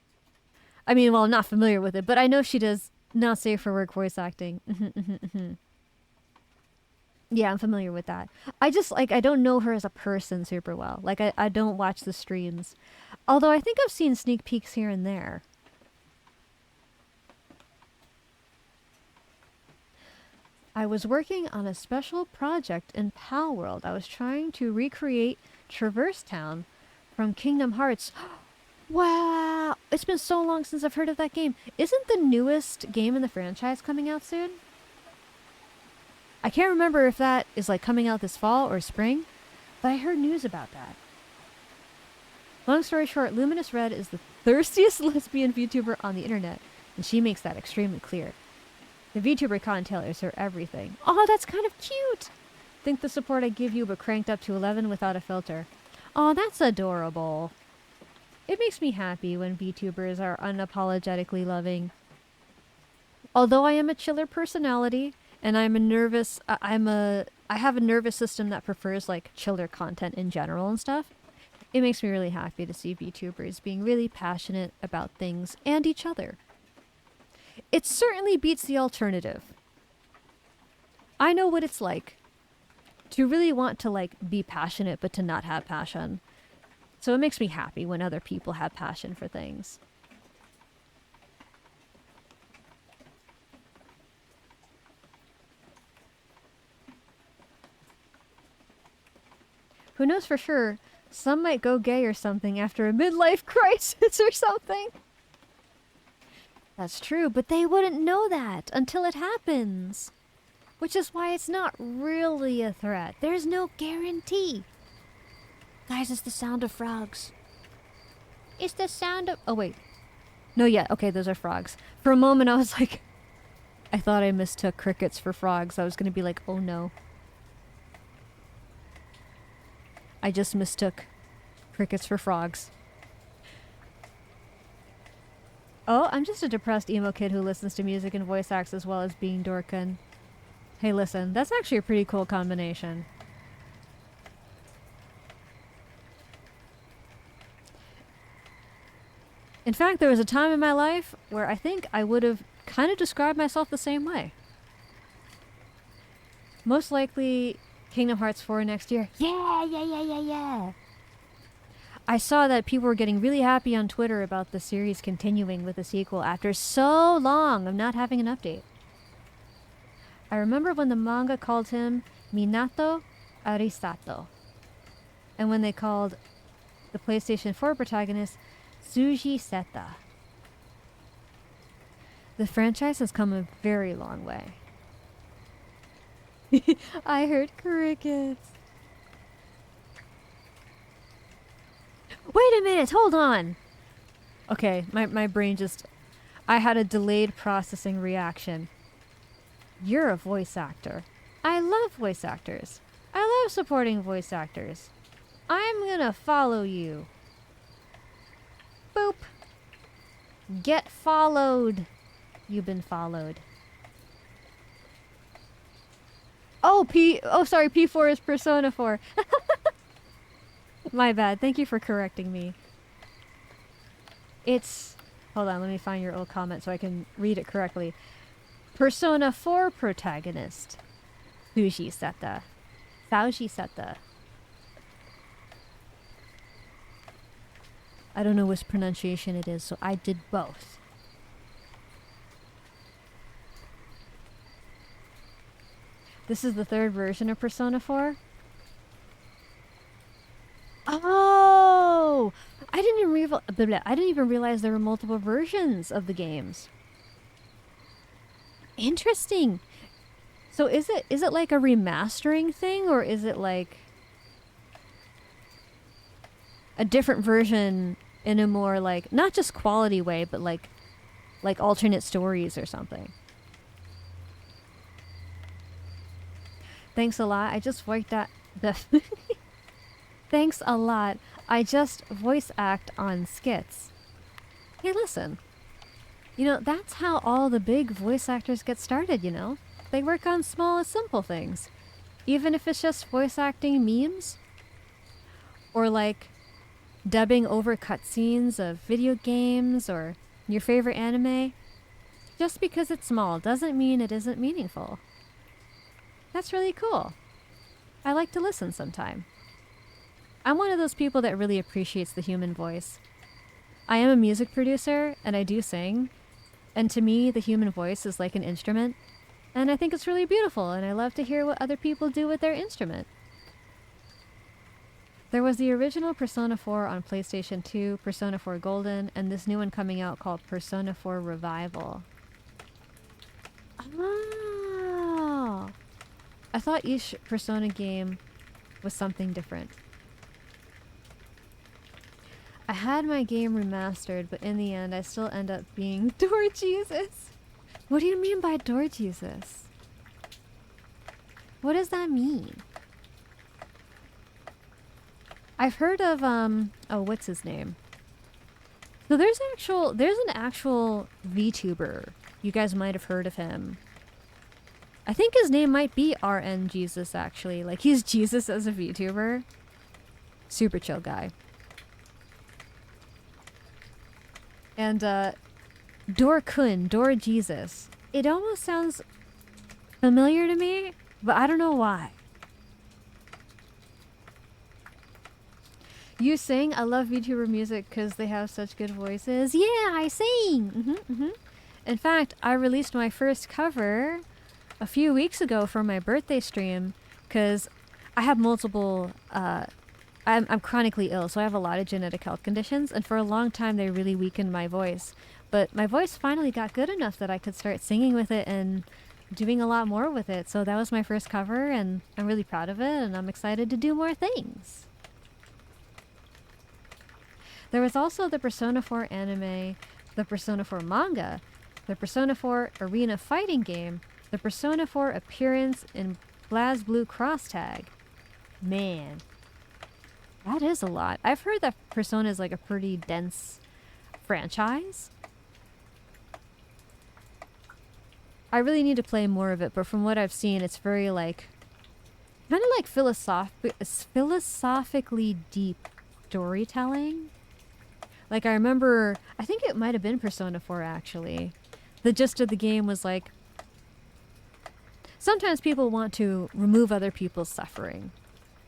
S1: I mean, well, I'm not familiar with it, but I know she does not safe for work voice acting. Yeah, I'm familiar with that. I just, like, I don't know her as a person super well. Like, I don't watch the streams. Although I think I've seen sneak peeks here and there. I was working on a special project in Pal World. I was trying to recreate Traverse Town from Kingdom Hearts. Wow! It's been so long since I've heard of that game. Isn't the newest game in the franchise coming out soon? I can't remember if that is like coming out this fall or spring, but I heard news about that. Long story short, Luminous Red is the thirstiest lesbian VTuber on the internet, and she makes that extremely clear. The VTuber content is her everything. Oh, that's kind of cute! Think the support I give you, but cranked up to 11 without a filter. Oh, that's adorable. It makes me happy when VTubers are unapologetically loving. Although I am a chiller personality, and I have a nervous system that prefers like chiller content in general and stuff. It makes me really happy to see VTubers being really passionate about things and each other. It certainly beats the alternative. I know what it's like to really want to like be passionate but to not have passion. So it makes me happy when other people have passion for things. Who knows for sure, some might go gay or something after a midlife crisis or something. That's true, but they wouldn't know that until it happens. Which is why it's not really a threat. There's no guarantee. Guys, it's the sound of frogs. It's the sound of... Oh, wait. No, yeah, okay, those are frogs. For a moment, I was like... I thought I mistook crickets for frogs. I was gonna be like, oh no. I just mistook crickets for frogs. Oh, I'm just a depressed emo kid who listens to music and voice acts as well as being Dorkin. Hey, listen, that's actually a pretty cool combination. In fact, there was a time in my life where I think I would have kind of described myself the same way. Most likely Kingdom Hearts 4 next year. Yeah. I saw that people were getting really happy on Twitter about the series continuing with a sequel after so long of not having an update. I remember when the manga called him Minato Arisato, and when they called the PlayStation 4 protagonist Tsuji Seta. The franchise has come a very long way. I heard crickets. Wait a minute, hold on. Okay, my brain just... I had a delayed processing reaction. You're a voice actor. I love voice actors. I love supporting voice actors. I'm gonna follow you. Boop. Get followed. You've been followed. Oh, sorry, P4 is Persona 4. My bad. Thank you for correcting me. It's... Hold on, let me find your old comment so I can read it correctly. Persona 4 protagonist. Fuji Seta. Fauji Seta. I don't know which pronunciation it is, so I did both. This is the third version of Persona 4? Oh! I didn't even realize there were multiple versions of the games. Interesting. So is it like a remastering thing, or is it like a different version in a more like not just quality way, but like alternate stories or something? Thanks a lot. I just voiced that. Thanks a lot. I just voice act on skits. Hey, listen. You know, that's how all the big voice actors get started, you know? They work on small, simple things. Even if it's just voice acting memes. Or like dubbing over cutscenes of video games or your favorite anime. Just because it's small doesn't mean it isn't meaningful. That's really cool. I like to listen sometime. I'm one of those people that really appreciates the human voice. I am a music producer and I do sing. And to me, the human voice is like an instrument. And I think it's really beautiful, and I love to hear what other people do with their instrument. There was the original Persona 4 on PlayStation 2, Persona 4 Golden, and this new one coming out called Persona 4 Revival. Oh! I thought each Persona game was something different. I had my game remastered, but in the end I still end up being Door Jesus. What do you mean by Door Jesus? What does that mean? I've heard of oh, what's his name? So there's an actual VTuber. You guys might have heard of him. I think his name might be RN Jesus actually. Like he's Jesus as a VTuber. Super chill guy. And Door Jesus. It almost sounds familiar to me, but I don't know why. You sing? I love VTuber music because they have such good voices. Yeah, I sing! In fact, I released my first cover a few weeks ago for my birthday stream because I have multiple... I'm chronically ill, so I have a lot of genetic health conditions, and for a long time they really weakened my voice. But my voice finally got good enough that I could start singing with it and doing a lot more with it. So that was my first cover, and I'm really proud of it, and I'm excited to do more things. There was also the Persona 4 anime, the Persona 4 manga, the Persona 4 arena fighting game, the Persona 4 appearance in BlazBlue Cross Tag. Man. That is a lot. I've heard that Persona is like a pretty dense franchise. I really need to play more of it, but from what I've seen, it's very like kind of like philosophically deep storytelling. Like I remember, I think it might have been Persona 4 actually. The gist of the game was like, sometimes people want to remove other people's suffering.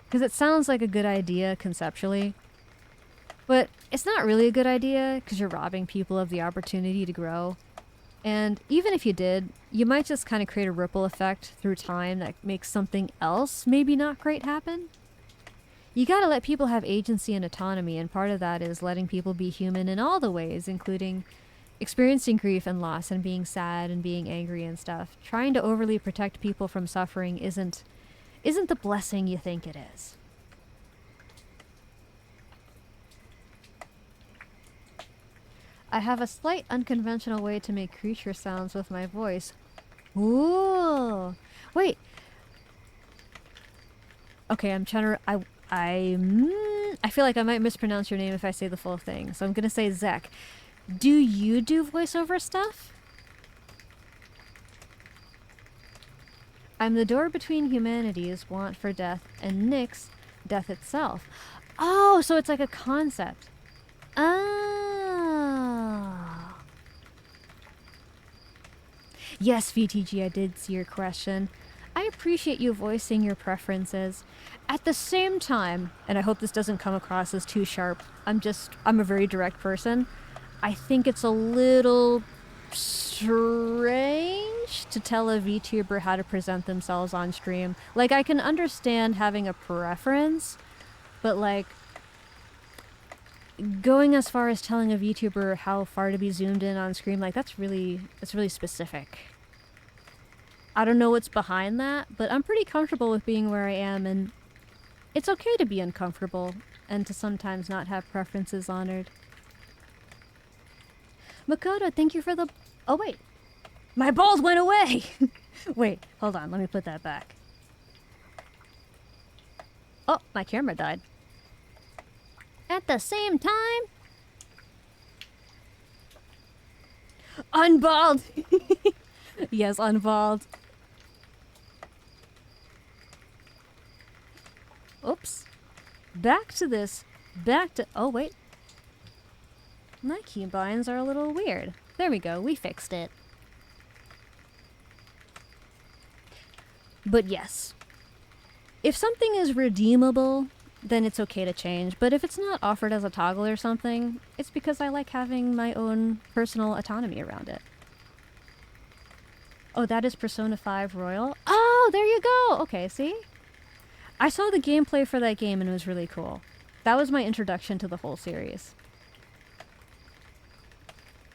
S1: Because it sounds like a good idea conceptually. But it's not really a good idea because you're robbing people of the opportunity to grow. And even if you did, you might just kind of create a ripple effect through time that makes something else maybe not great happen. You gotta let people have agency and autonomy, and part of that is letting people be human in all the ways, including experiencing grief and loss and being sad and being angry and stuff. Trying to overly protect people from suffering isn't the blessing you think it is. I have a slight unconventional way to make creature sounds with my voice. Ooh. Wait. Okay, I'm trying to... I feel like I might mispronounce your name if I say the full thing, so I'm gonna say Zek. Do you do voiceover stuff? I'm the door between humanity's want for death and Nick's death itself. Oh, so it's like a concept. Ah. Yes, VTG, I did see your question. I appreciate you voicing your preferences. At the same time, and I hope this doesn't come across as too sharp, I'm a very direct person. I think it's a little strange to tell a VTuber how to present themselves on stream. Like, I can understand having a preference, but like, going as far as telling a VTuber how far to be zoomed in on screen, like that's really specific. I don't know what's behind that, but I'm pretty comfortable with being where I am, and it's okay to be uncomfortable and to sometimes not have preferences honored. Makoto, thank you for the... Oh, wait. My balls went away! Wait, hold on. Let me put that back. Oh, my camera died. At the same time... Unballed! Yes, unballed. Oops. Back to this. Back to... Oh, wait. My keybinds are a little weird. There we go. We fixed it. But yes. If something is redeemable, then it's okay to change. But if it's not offered as a toggle or something, it's because I like having my own personal autonomy around it. Oh, that is Persona 5 Royal? Oh, there you go! Okay, see? I saw the gameplay for that game and it was really cool. That was my introduction to the whole series.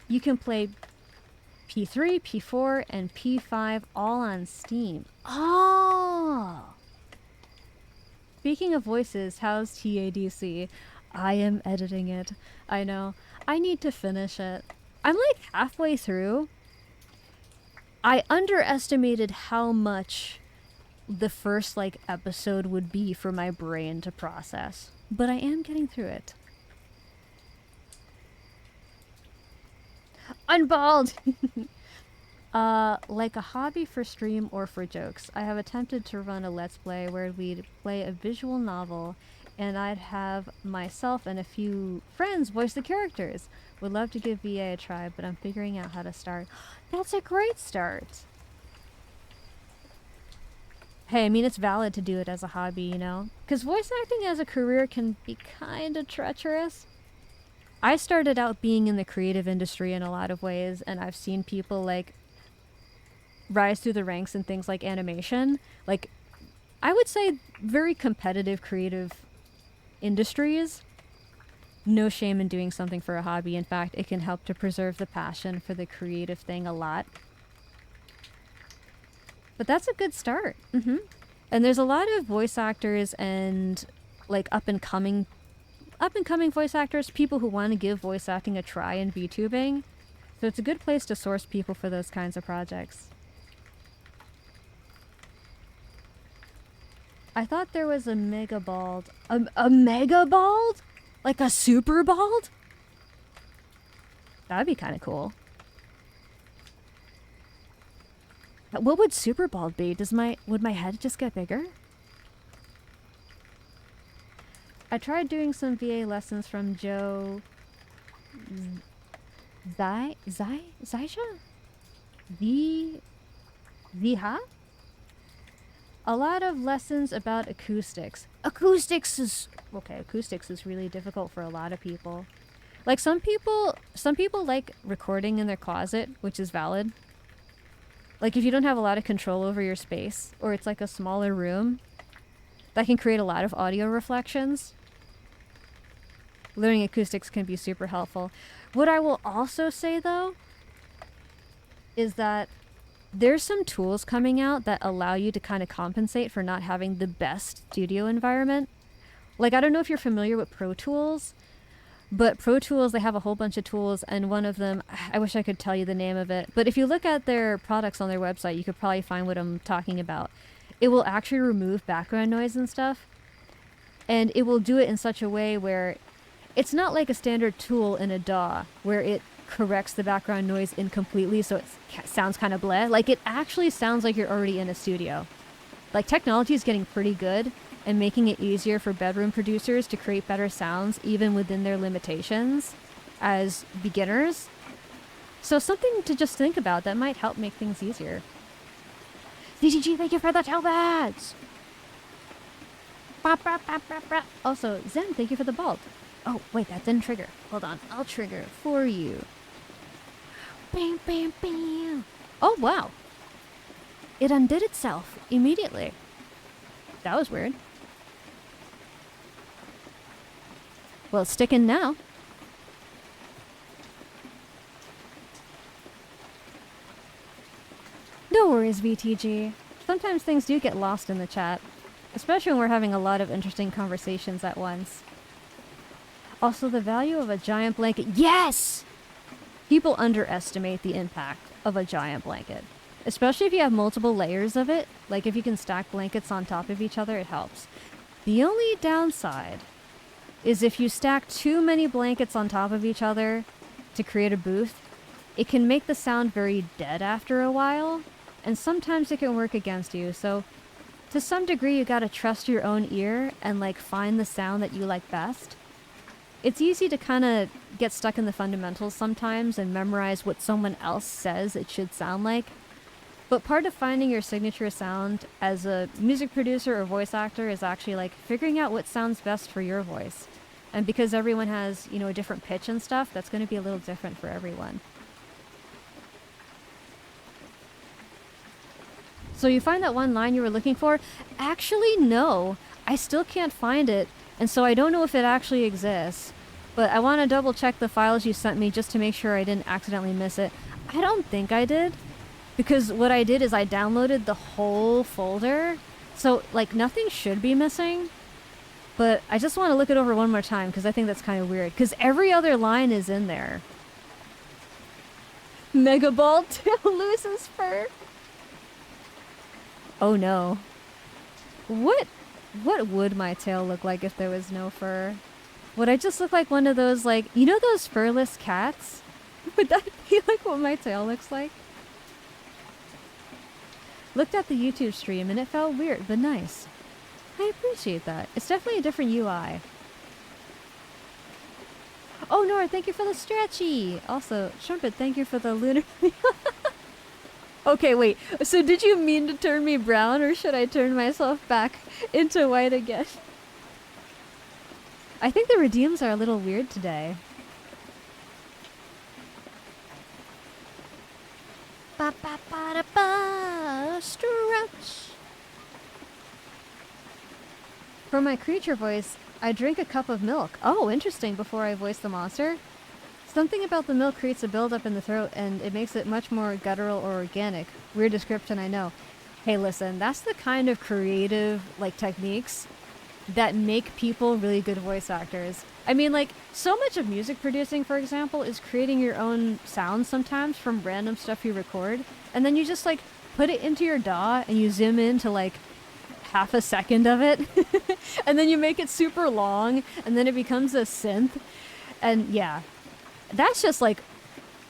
S1: You can play P3, P4, and P5 all on Steam. Oh! Speaking of voices, how's TADC? I am editing it. I know. I need to finish it. I'm like halfway through. I underestimated how much the first like episode would be for my brain to process. But I am getting through it. Unballed! Like a hobby for stream or for jokes. I have attempted to run a Let's Play where we'd play a visual novel and I'd have myself and a few friends voice the characters. Would love to give VA a try, but I'm figuring out how to start. That's a great start! Hey, I mean, it's valid to do it as a hobby, you know? Because voice acting as a career can be kind of treacherous. I started out being in the creative industry in a lot of ways, and I've seen people, like, rise through the ranks in things like animation. Like, I would say very competitive creative industries. No shame in doing something for a hobby. In fact, it can help to preserve the passion for the creative thing a lot. But that's a good start. Mm-hmm. And there's a lot of voice actors and, like, up-and-coming voice actors, people who want to give voice acting a try in VTubing. So it's a good place to source people for those kinds of projects. I thought there was a mega bald. A mega bald? Like a super bald? That'd be kind of cool. What would super bald be? Would my head just get bigger? I tried doing some VA lessons from Joe Zaisha? Viha? A lot of lessons about acoustics. Acoustics is really difficult for a lot of people. Like some people like recording in their closet, which is valid. Like if you don't have a lot of control over your space, or it's like a smaller room, that can create a lot of audio reflections. Learning acoustics can be super helpful. What I will also say though, is that there's some tools coming out that allow you to kind of compensate for not having the best studio environment. Like, I don't know if you're familiar with Pro Tools, but Pro Tools, they have a whole bunch of tools, and one of them, I wish I could tell you the name of it, but if you look at their products on their website, you could probably find what I'm talking about. It will actually remove background noise and stuff, and it will do it in such a way where it's not like a standard tool in a DAW, where it corrects the background noise incompletely so it sounds kind of bleh. Like, it actually sounds like you're already in a studio. Like, technology is getting pretty good and making it easier for bedroom producers to create better sounds even within their limitations as beginners. So something to just think about that might help make things easier. DGG, thank you for the tail bats! Also, Zen, thank you for the balt. Oh, wait, that didn't trigger. Hold on, I'll trigger it for you. Bam, bam, bam. Oh, wow. It undid itself immediately. That was weird. Well, it's sticking now. No worries, VTG. Sometimes things do get lost in the chat, especially when we're having a lot of interesting conversations at once. Also, the value of a giant blanket. Yes! People underestimate the impact of a giant blanket. Especially if you have multiple layers of it. Like if you can stack blankets on top of each other, it helps. The only downside is if you stack too many blankets on top of each other to create a booth, it can make the sound very dead after a while, and sometimes it can work against you. So to some degree, you gotta trust your own ear and like find the sound that you like best. It's easy to kind of get stuck in the fundamentals sometimes and memorize what someone else says it should sound like. But part of finding your signature sound as a music producer or voice actor is actually like figuring out what sounds best for your voice. And because everyone has, you know, a different pitch and stuff, that's going to be a little different for everyone. So you find that one line you were looking for? Actually, no. I still can't find it, and so I don't know if it actually exists. But I want to double check the files you sent me just to make sure I didn't accidentally miss it. I don't think I did. Because what I did is I downloaded the whole folder. So, like, nothing should be missing. But I just want to look it over one more time because I think that's kind of weird. Because every other line is in there. Megaball tail loses fur. Oh no. What would my tail look like if there was no fur? Would I just look like one of those, like, you know those furless cats? Would that be like what my tail looks like? Looked at the YouTube stream and it felt weird, but nice. I appreciate that. It's definitely a different UI. Oh, Nora, thank you for the stretchy! Also, Trumpet, thank you for the lunar... Okay, wait. So did you mean to turn me brown, or should I turn myself back into white again? I think the redeems are a little weird today. Ba ba ba da ba, stretch. For my creature voice, I drink a cup of milk. Oh, interesting, before I voice the monster. Something about the milk creates a buildup in the throat, and it makes it much more guttural or organic. Weird description, I know. Hey, listen, that's the kind of creative, like, techniques that make people really good voice actors. I mean, like, so much of music producing, for example, is creating your own sounds sometimes from random stuff you record, and then you just, like, put it into your DAW, and you zoom in to, like, half a second of it. And then you make it super long, and then it becomes a synth. And yeah, that's just like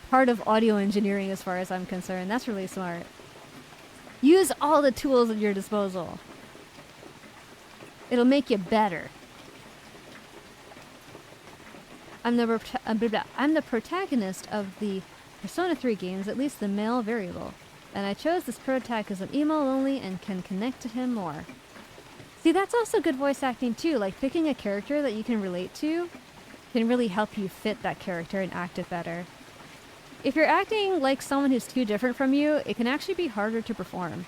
S1: part of audio engineering as far as I'm concerned. That's really smart. Use all the tools at your disposal. It'll make you better. I'm the protagonist of the Persona 3 games, at least the male variable. And I chose this protag because I'm emo only and can connect to him more. See, that's also good voice acting too. Like picking a character that you can relate to can really help you fit that character and act it better. If you're acting like someone who's too different from you, it can actually be harder to perform.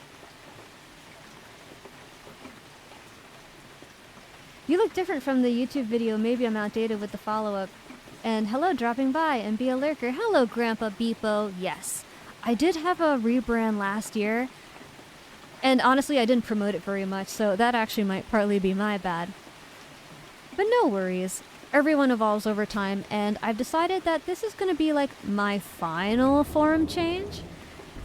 S1: You look different from the YouTube video. Maybe I'm outdated with the follow-up. And hello, dropping by and be a lurker. Hello, Grandpa Beepo. Yes, I did have a rebrand last year. And honestly, I didn't promote it very much, so that actually might partly be my bad. But no worries. Everyone evolves over time, and I've decided that this is going to be like my final form change.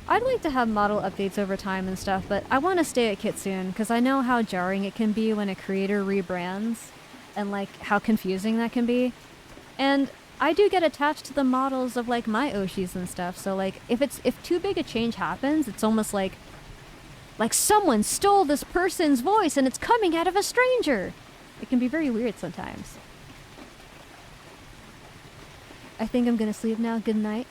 S1: I'd like to have model updates over time and stuff, but I want to stay at Kitsune because I know how jarring it can be when a creator rebrands and like how confusing that can be. And I do get attached to the models of like my Oshis and stuff, so like if too big a change happens, it's almost like someone stole this person's voice and it's coming out of a stranger. It can be very weird sometimes. I think I'm gonna sleep now. Good night.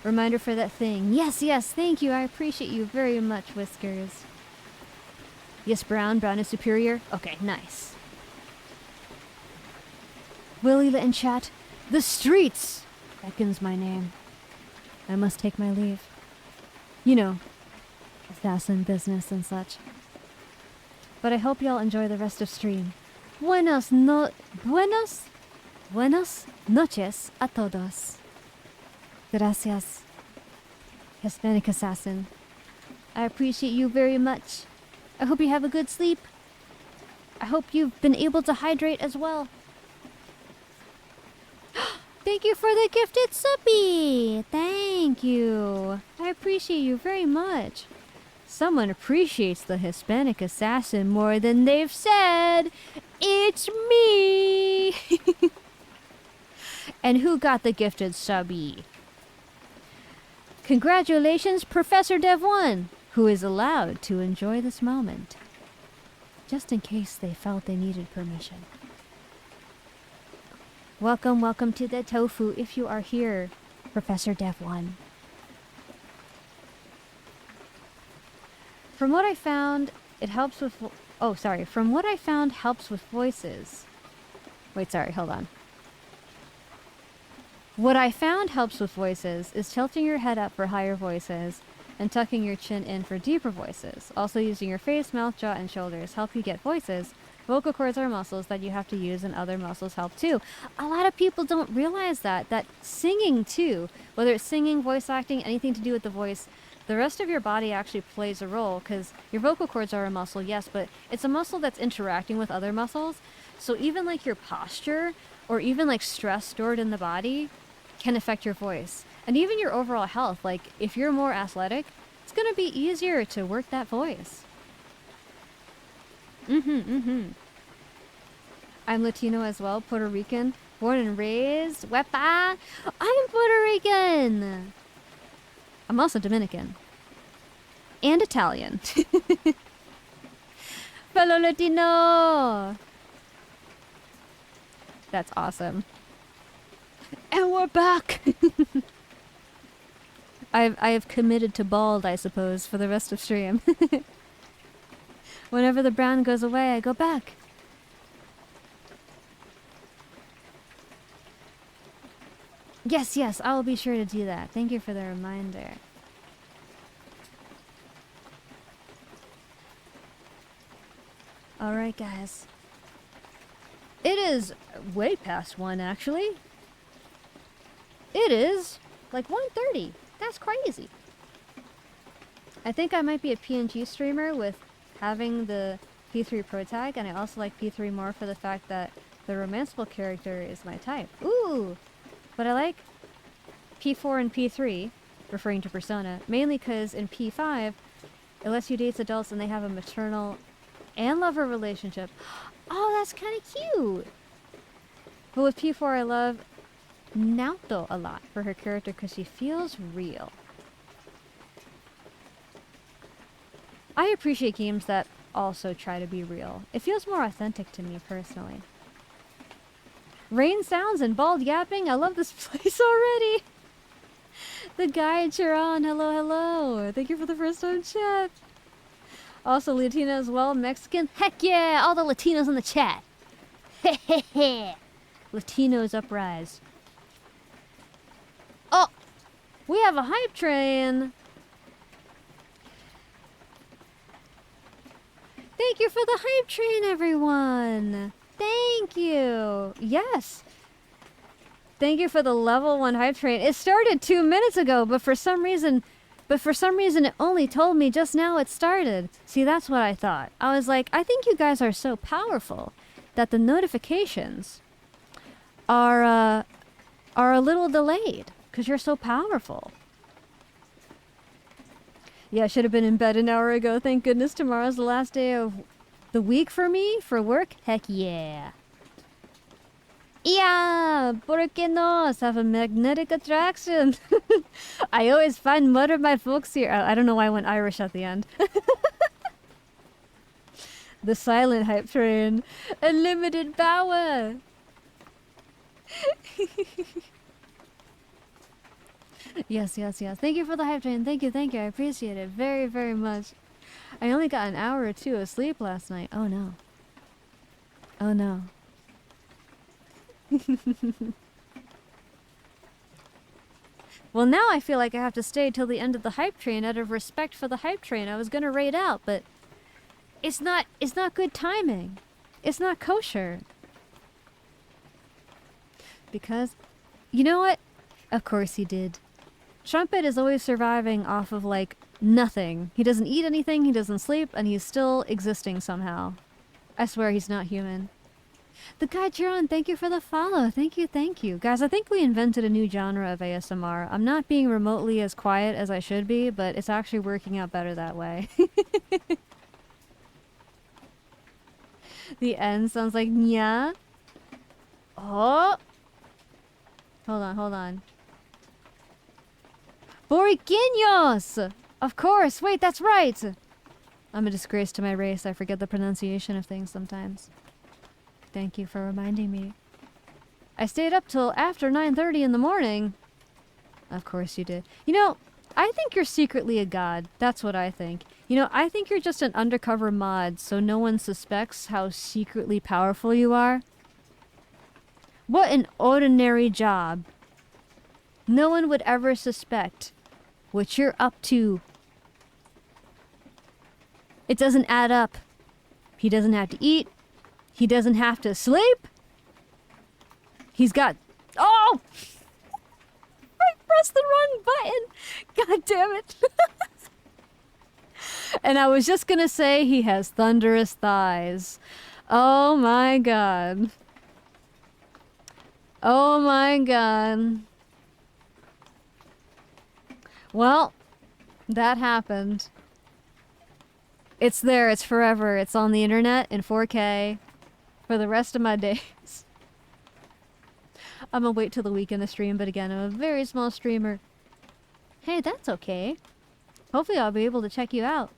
S1: Reminder for that thing. Yes, thank you. I appreciate you very much, Whiskers. Yes, Brown. Brown is superior. Okay, nice. Lila in chat. The streets beckons my name. I must take my leave. You know, assassin business and such. But I hope y'all enjoy the rest of stream. Buenas noches a todos. Gracias, Hispanic Assassin. I appreciate you very much. I hope you have a good sleep. I hope you've been able to hydrate as well. Thank you for the gifted subbie. Thank you. I appreciate you very much. Someone appreciates the Hispanic Assassin more than they've said. It's me. And who got the gifted subbie? Congratulations, Professor Dev1, who is allowed to enjoy this moment. Just in case they felt they needed permission. Welcome to the Tofu if you are here, Professor Dev1. From what I found, it helps with... From what I found, helps with voices. Wait, sorry, hold on. What I found helps with voices is tilting your head up for higher voices and tucking your chin in for deeper voices. Also using your face, mouth, jaw, and shoulders help you get voices. Vocal cords are muscles that you have to use, and other muscles help too. A lot of people don't realize that singing too, whether it's singing, voice acting, anything to do with the voice, the rest of your body actually plays a role, because your vocal cords are a muscle, yes, but it's a muscle that's interacting with other muscles. So even like your posture or even like stress stored in the body can affect your voice. And even your overall health. Like if you're more athletic, it's going to be easier to work that voice. I'm Latino as well, Puerto Rican, born and raised. Wepa! I'm Puerto Rican! I'm also Dominican. And Italian. Fellow Latino! That's awesome. And we're back! I have committed to bald, I suppose, for the rest of stream. Whenever the brown goes away, I go back. Yes, I will be sure to do that. Thank you for the reminder. Alright, guys. It is way past 1, actually. It is like 1:30. That's crazy. I think I might be a PNG streamer with having the P3 Pro tag, and I also like P3 more for the fact that the romanceable character is my type. Ooh! But I like P4 and P3, referring to Persona, mainly because in P5, it lets you date adults and they have a maternal and lover relationship. Oh, that's kind of cute. But with P4, I love Naoto a lot for her character because she feels real. I appreciate games that also try to be real. It feels more authentic to me personally. Rain sounds and bald yapping. I love this place already. The guy Chiron, hello, hello. Thank you for the first time chat. Also Latina as well, Mexican. Heck yeah, all the Latinos in the chat. Hehehe. Latinos uprise. Oh, we have a hype train. Thank you for the hype train, everyone. Thank you. Yes. Thank you for the level 1 hype train. It started 2 minutes ago, but for some reason it only told me just now it started. See, that's what I thought. I was like, I think you guys are so powerful that the notifications are a little delayed because you're so powerful. Yeah, I should have been in bed an hour ago. Thank goodness tomorrow's the last day of the week for me, for work. Heck yeah. Yeah, ¿por qué no? Have a magnetic attraction. I always find one of my folks here. I don't know why I went Irish at the end. The silent hype train. Unlimited power. Yes, yes, yes. Thank you for the hype train. Thank you, thank you. I appreciate it very, very much. I only got an hour or 2 of sleep last night. Oh no. Oh no. Well, now I feel like I have to stay till the end of the hype train out of respect for the hype train. I was gonna raid out, but it's not good timing. It's not kosher. Because, you know what? Of course he did. Trumpet is always surviving off of, like, nothing. He doesn't eat anything, he doesn't sleep, and he's still existing somehow. I swear he's not human. The guy Jiron, thank you for the follow. Thank you, thank you. Guys, I think we invented a new genre of ASMR. I'm not being remotely as quiet as I should be, but it's actually working out better that way. The end sounds like nya. Oh! Hold on, hold on. Boriquiños! Of course! Wait, that's right! I'm a disgrace to my race. I forget the pronunciation of things sometimes. Thank you for reminding me. I stayed up till after 9:30 in the morning. Of course you did. You know, I think you're secretly a god. That's what I think. You know, I think you're just an undercover mod, so no one suspects how secretly powerful you are. What an ordinary job. No one would ever suspect what you're up to. It doesn't add up. He doesn't have to eat. He doesn't have to sleep. He's got... Oh! I pressed the wrong button. God damn it. And I was just gonna say he has thunderous thighs. Oh my god. Oh my god. Well, that happened. It's there, it's forever. It's on the internet in 4K for the rest of my days. I'm gonna wait till the weekend to stream, but again, I'm a very small streamer. Hey, that's okay. Hopefully I'll be able to check you out.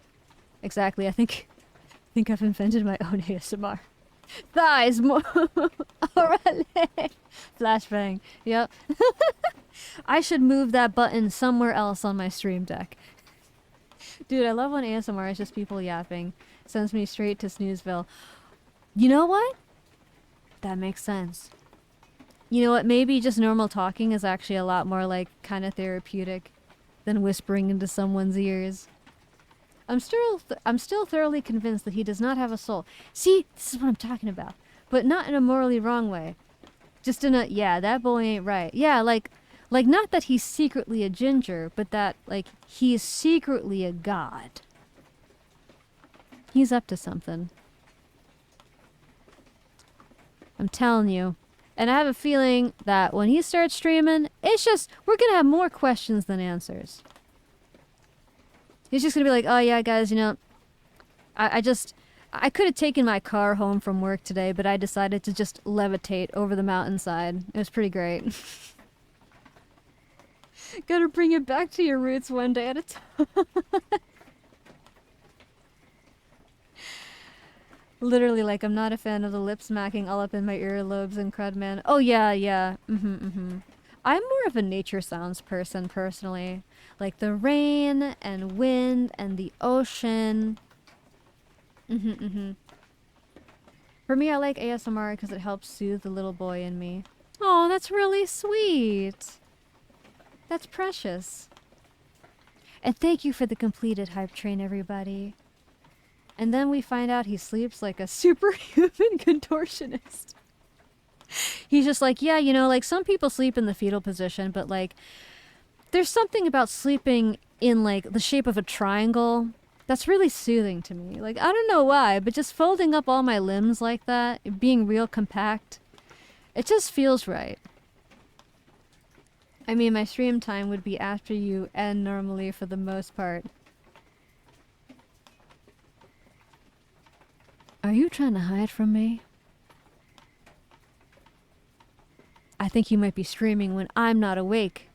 S1: Exactly, I think I've invented my own ASMR. Thighs more. Alright. Flashbang. Yep. I should move that button somewhere else on my stream deck. Dude, I love when ASMR is just people yapping. Sends me straight to Snoozeville. You know what? That makes sense. You know what? Maybe just normal talking is actually a lot more like kind of therapeutic than whispering into someone's ears. I'm still thoroughly convinced that he does not have a soul. See, this is what I'm talking about. But not in a morally wrong way. Just in a, yeah, that boy ain't right. Yeah, like not that he's secretly a ginger, but that, like, he's secretly a god. He's up to something. I'm telling you. And I have a feeling that when he starts streaming, it's just, we're gonna have more questions than answers. He's just gonna be like, oh yeah, guys, you know, I I could have taken my car home from work today, but I decided to just levitate over the mountainside. It was pretty great. Gotta bring it back to your roots one day at a time. Literally, like, I'm not a fan of the lip smacking all up in my earlobes and crud, man. Oh, yeah, yeah. I'm more of a nature sounds person, personally. Like the rain and wind and the ocean. For me, I like ASMR because it helps soothe the little boy in me. Oh, that's really sweet. That's precious. And thank you for the completed hype train, everybody. And then we find out he sleeps like a superhuman contortionist. He's just like, yeah, you know, like some people sleep in the fetal position, but like there's something about sleeping in like the shape of a triangle that's really soothing to me. Like, I don't know why, but just folding up all my limbs like that, being real compact, it just feels right. I mean, my stream time would be after you end normally for the most part. Are you trying to hide from me? I think you might be streaming when I'm not awake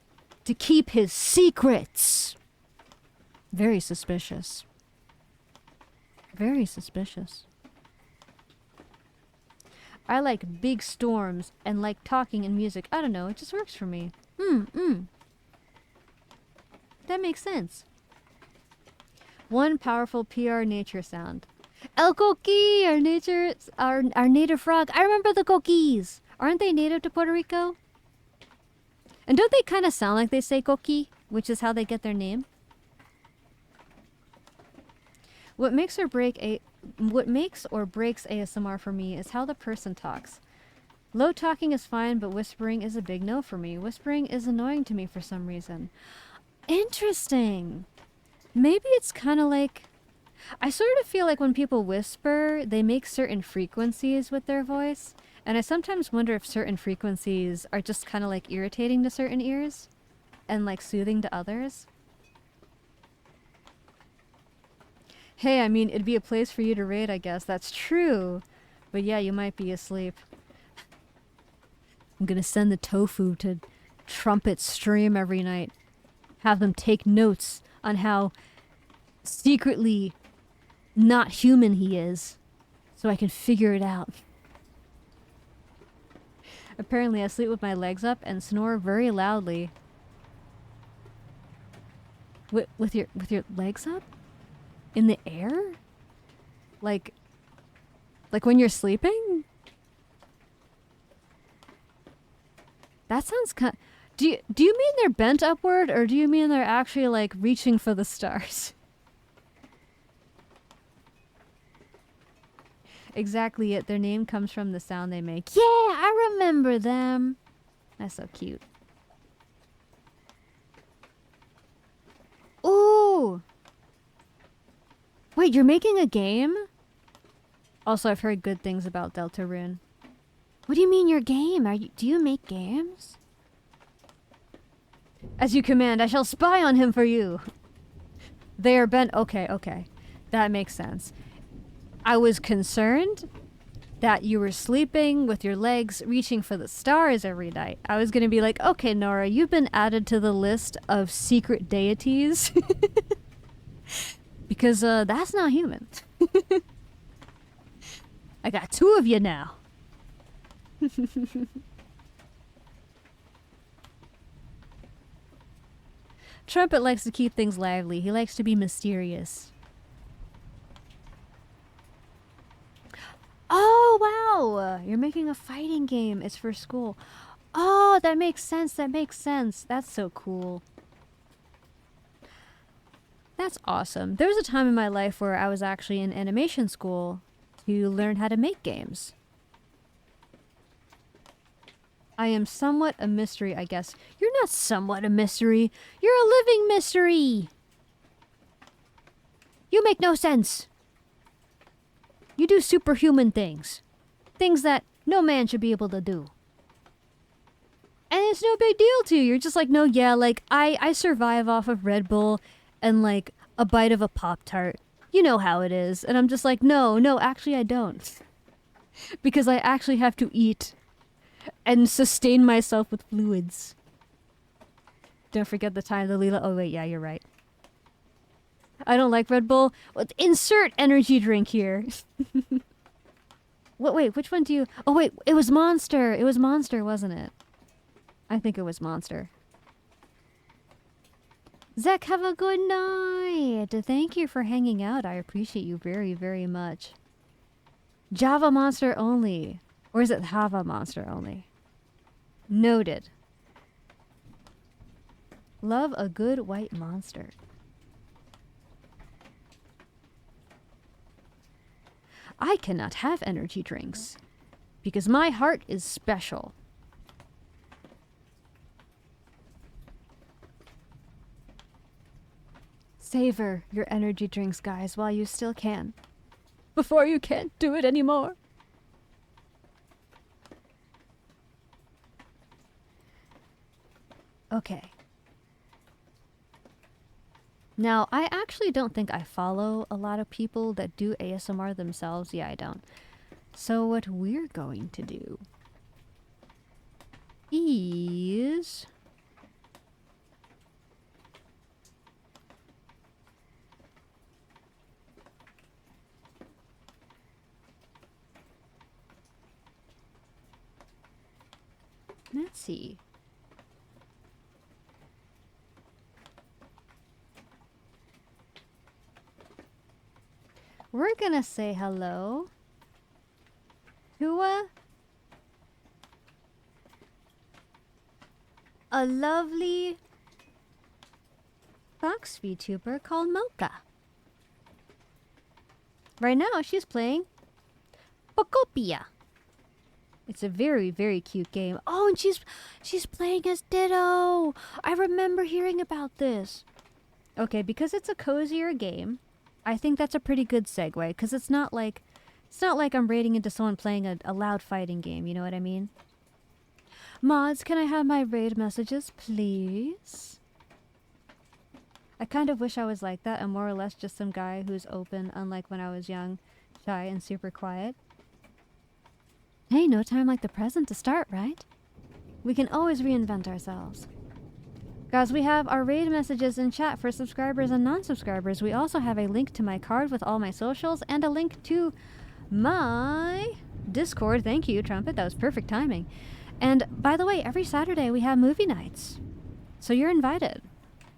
S1: to keep his secrets. Very suspicious. Very suspicious. I like big storms and like talking and music. I don't know, it just works for me. That makes sense. One powerful PR nature sound. El coqui, our native frog. I remember the coquis. Aren't they native to Puerto Rico? And don't they kind of sound like they say coqui, which is how they get their name? What makes or breaks ASMR for me is how the person talks. Low talking is fine, but whispering is a big no for me. Whispering is annoying to me for some reason. Interesting. Maybe it's kind of like... I sort of feel like when people whisper, they make certain frequencies with their voice. And I sometimes wonder if certain frequencies are just kind of like irritating to certain ears and like soothing to others. Hey, I mean, it'd be a place for you to raid, I guess. That's true. But yeah, you might be asleep. I'm gonna send the Tofu to Trumpet stream every night. Have them take notes on how secretly not human he is. So I can figure it out. Apparently I sleep with my legs up and snore very loudly. With your legs up? In the air? Like when you're sleeping? That sounds kind... Do you mean they're bent upward, or do you mean they're actually like reaching for the stars? Exactly it. Their name comes from the sound they make. Yeah, I remember them. That's so cute. Ooh! Wait, you're making a game? Also, I've heard good things about Deltarune. What do you mean your game? Do you make games? As you command, I shall spy on him for you. They are bent. Okay. That makes sense. I was concerned that you were sleeping with your legs reaching for the stars every night. I was going to be like, okay, Nora, you've been added to the list of secret deities. Because that's not human. I got 2 of you now. Trumpet likes to keep things lively. He likes to be mysterious. Oh, wow! You're making a fighting game. It's for school. Oh, that makes sense. That's so cool. That's awesome. There was a time in my life where I was actually in animation school to learn how to make games. I am somewhat a mystery, I guess. You're not somewhat a mystery. You're a living mystery. You make no sense. You do superhuman things. Things that no man should be able to do. And it's no big deal to you. You're just like, no, yeah, like, I survive off of Red Bull and, like, a bite of a Pop-Tart. You know how it is. And I'm just like, no, actually I don't. Because I actually have to eat and sustain myself with fluids. Don't forget the time the Lila. Oh wait, yeah, you're right. I don't like Red Bull. Well, insert energy drink here. What? Wait, which one do you? Oh wait, it was Monster. It was Monster, wasn't it? I think it was Monster. Zach, have a good night. Thank you for hanging out. I appreciate you very, very much. Java Monster only. Or is it Hava Monster only? Noted. Love a good white monster. I cannot have energy drinks because my heart is special. Savor your energy drinks, guys, while you still can. Before you can't do it anymore. Okay. Now, I actually don't think I follow a lot of people that do ASMR themselves. Yeah, I don't. So what we're going to do is... let's see. We're gonna say hello to a lovely fox VTuber called Mocha. Right now, she's playing Pocopia. It's a very, very cute game. Oh, and she's playing as Ditto. I remember hearing about this. Okay, because it's a cozier game, I think that's a pretty good segue. Because it's not like I'm raiding into someone playing a loud fighting game. You know what I mean? Mods, can I have my raid messages, please? I kind of wish I was like that. I'm more or less just some guy who's open, unlike when I was young, shy, and super quiet. Hey, no time like the present to start, right? We can always reinvent ourselves. Guys, we have our raid messages in chat for subscribers and non-subscribers. We also have a link to my card with all my socials and a link to my Discord. Thank you, Trumpet. That was perfect timing. And by the way, every Saturday we have movie nights. So you're invited.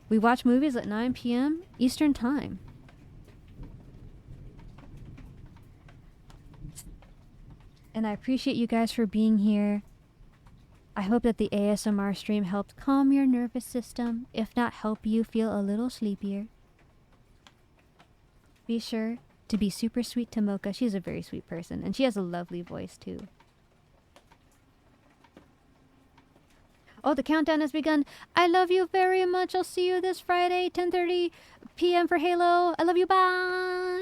S1: We watch movies at 9 p.m. Eastern Time. And I appreciate you guys for being here. I hope that the ASMR stream helped calm your nervous system, if not help you feel a little sleepier. Be sure to be super sweet to Mocha. She's a very sweet person, and she has a lovely voice too. Oh, the countdown has begun. I love you very much. I'll see you this Friday, 10:30 p.m. for Halo. I love you. Bye!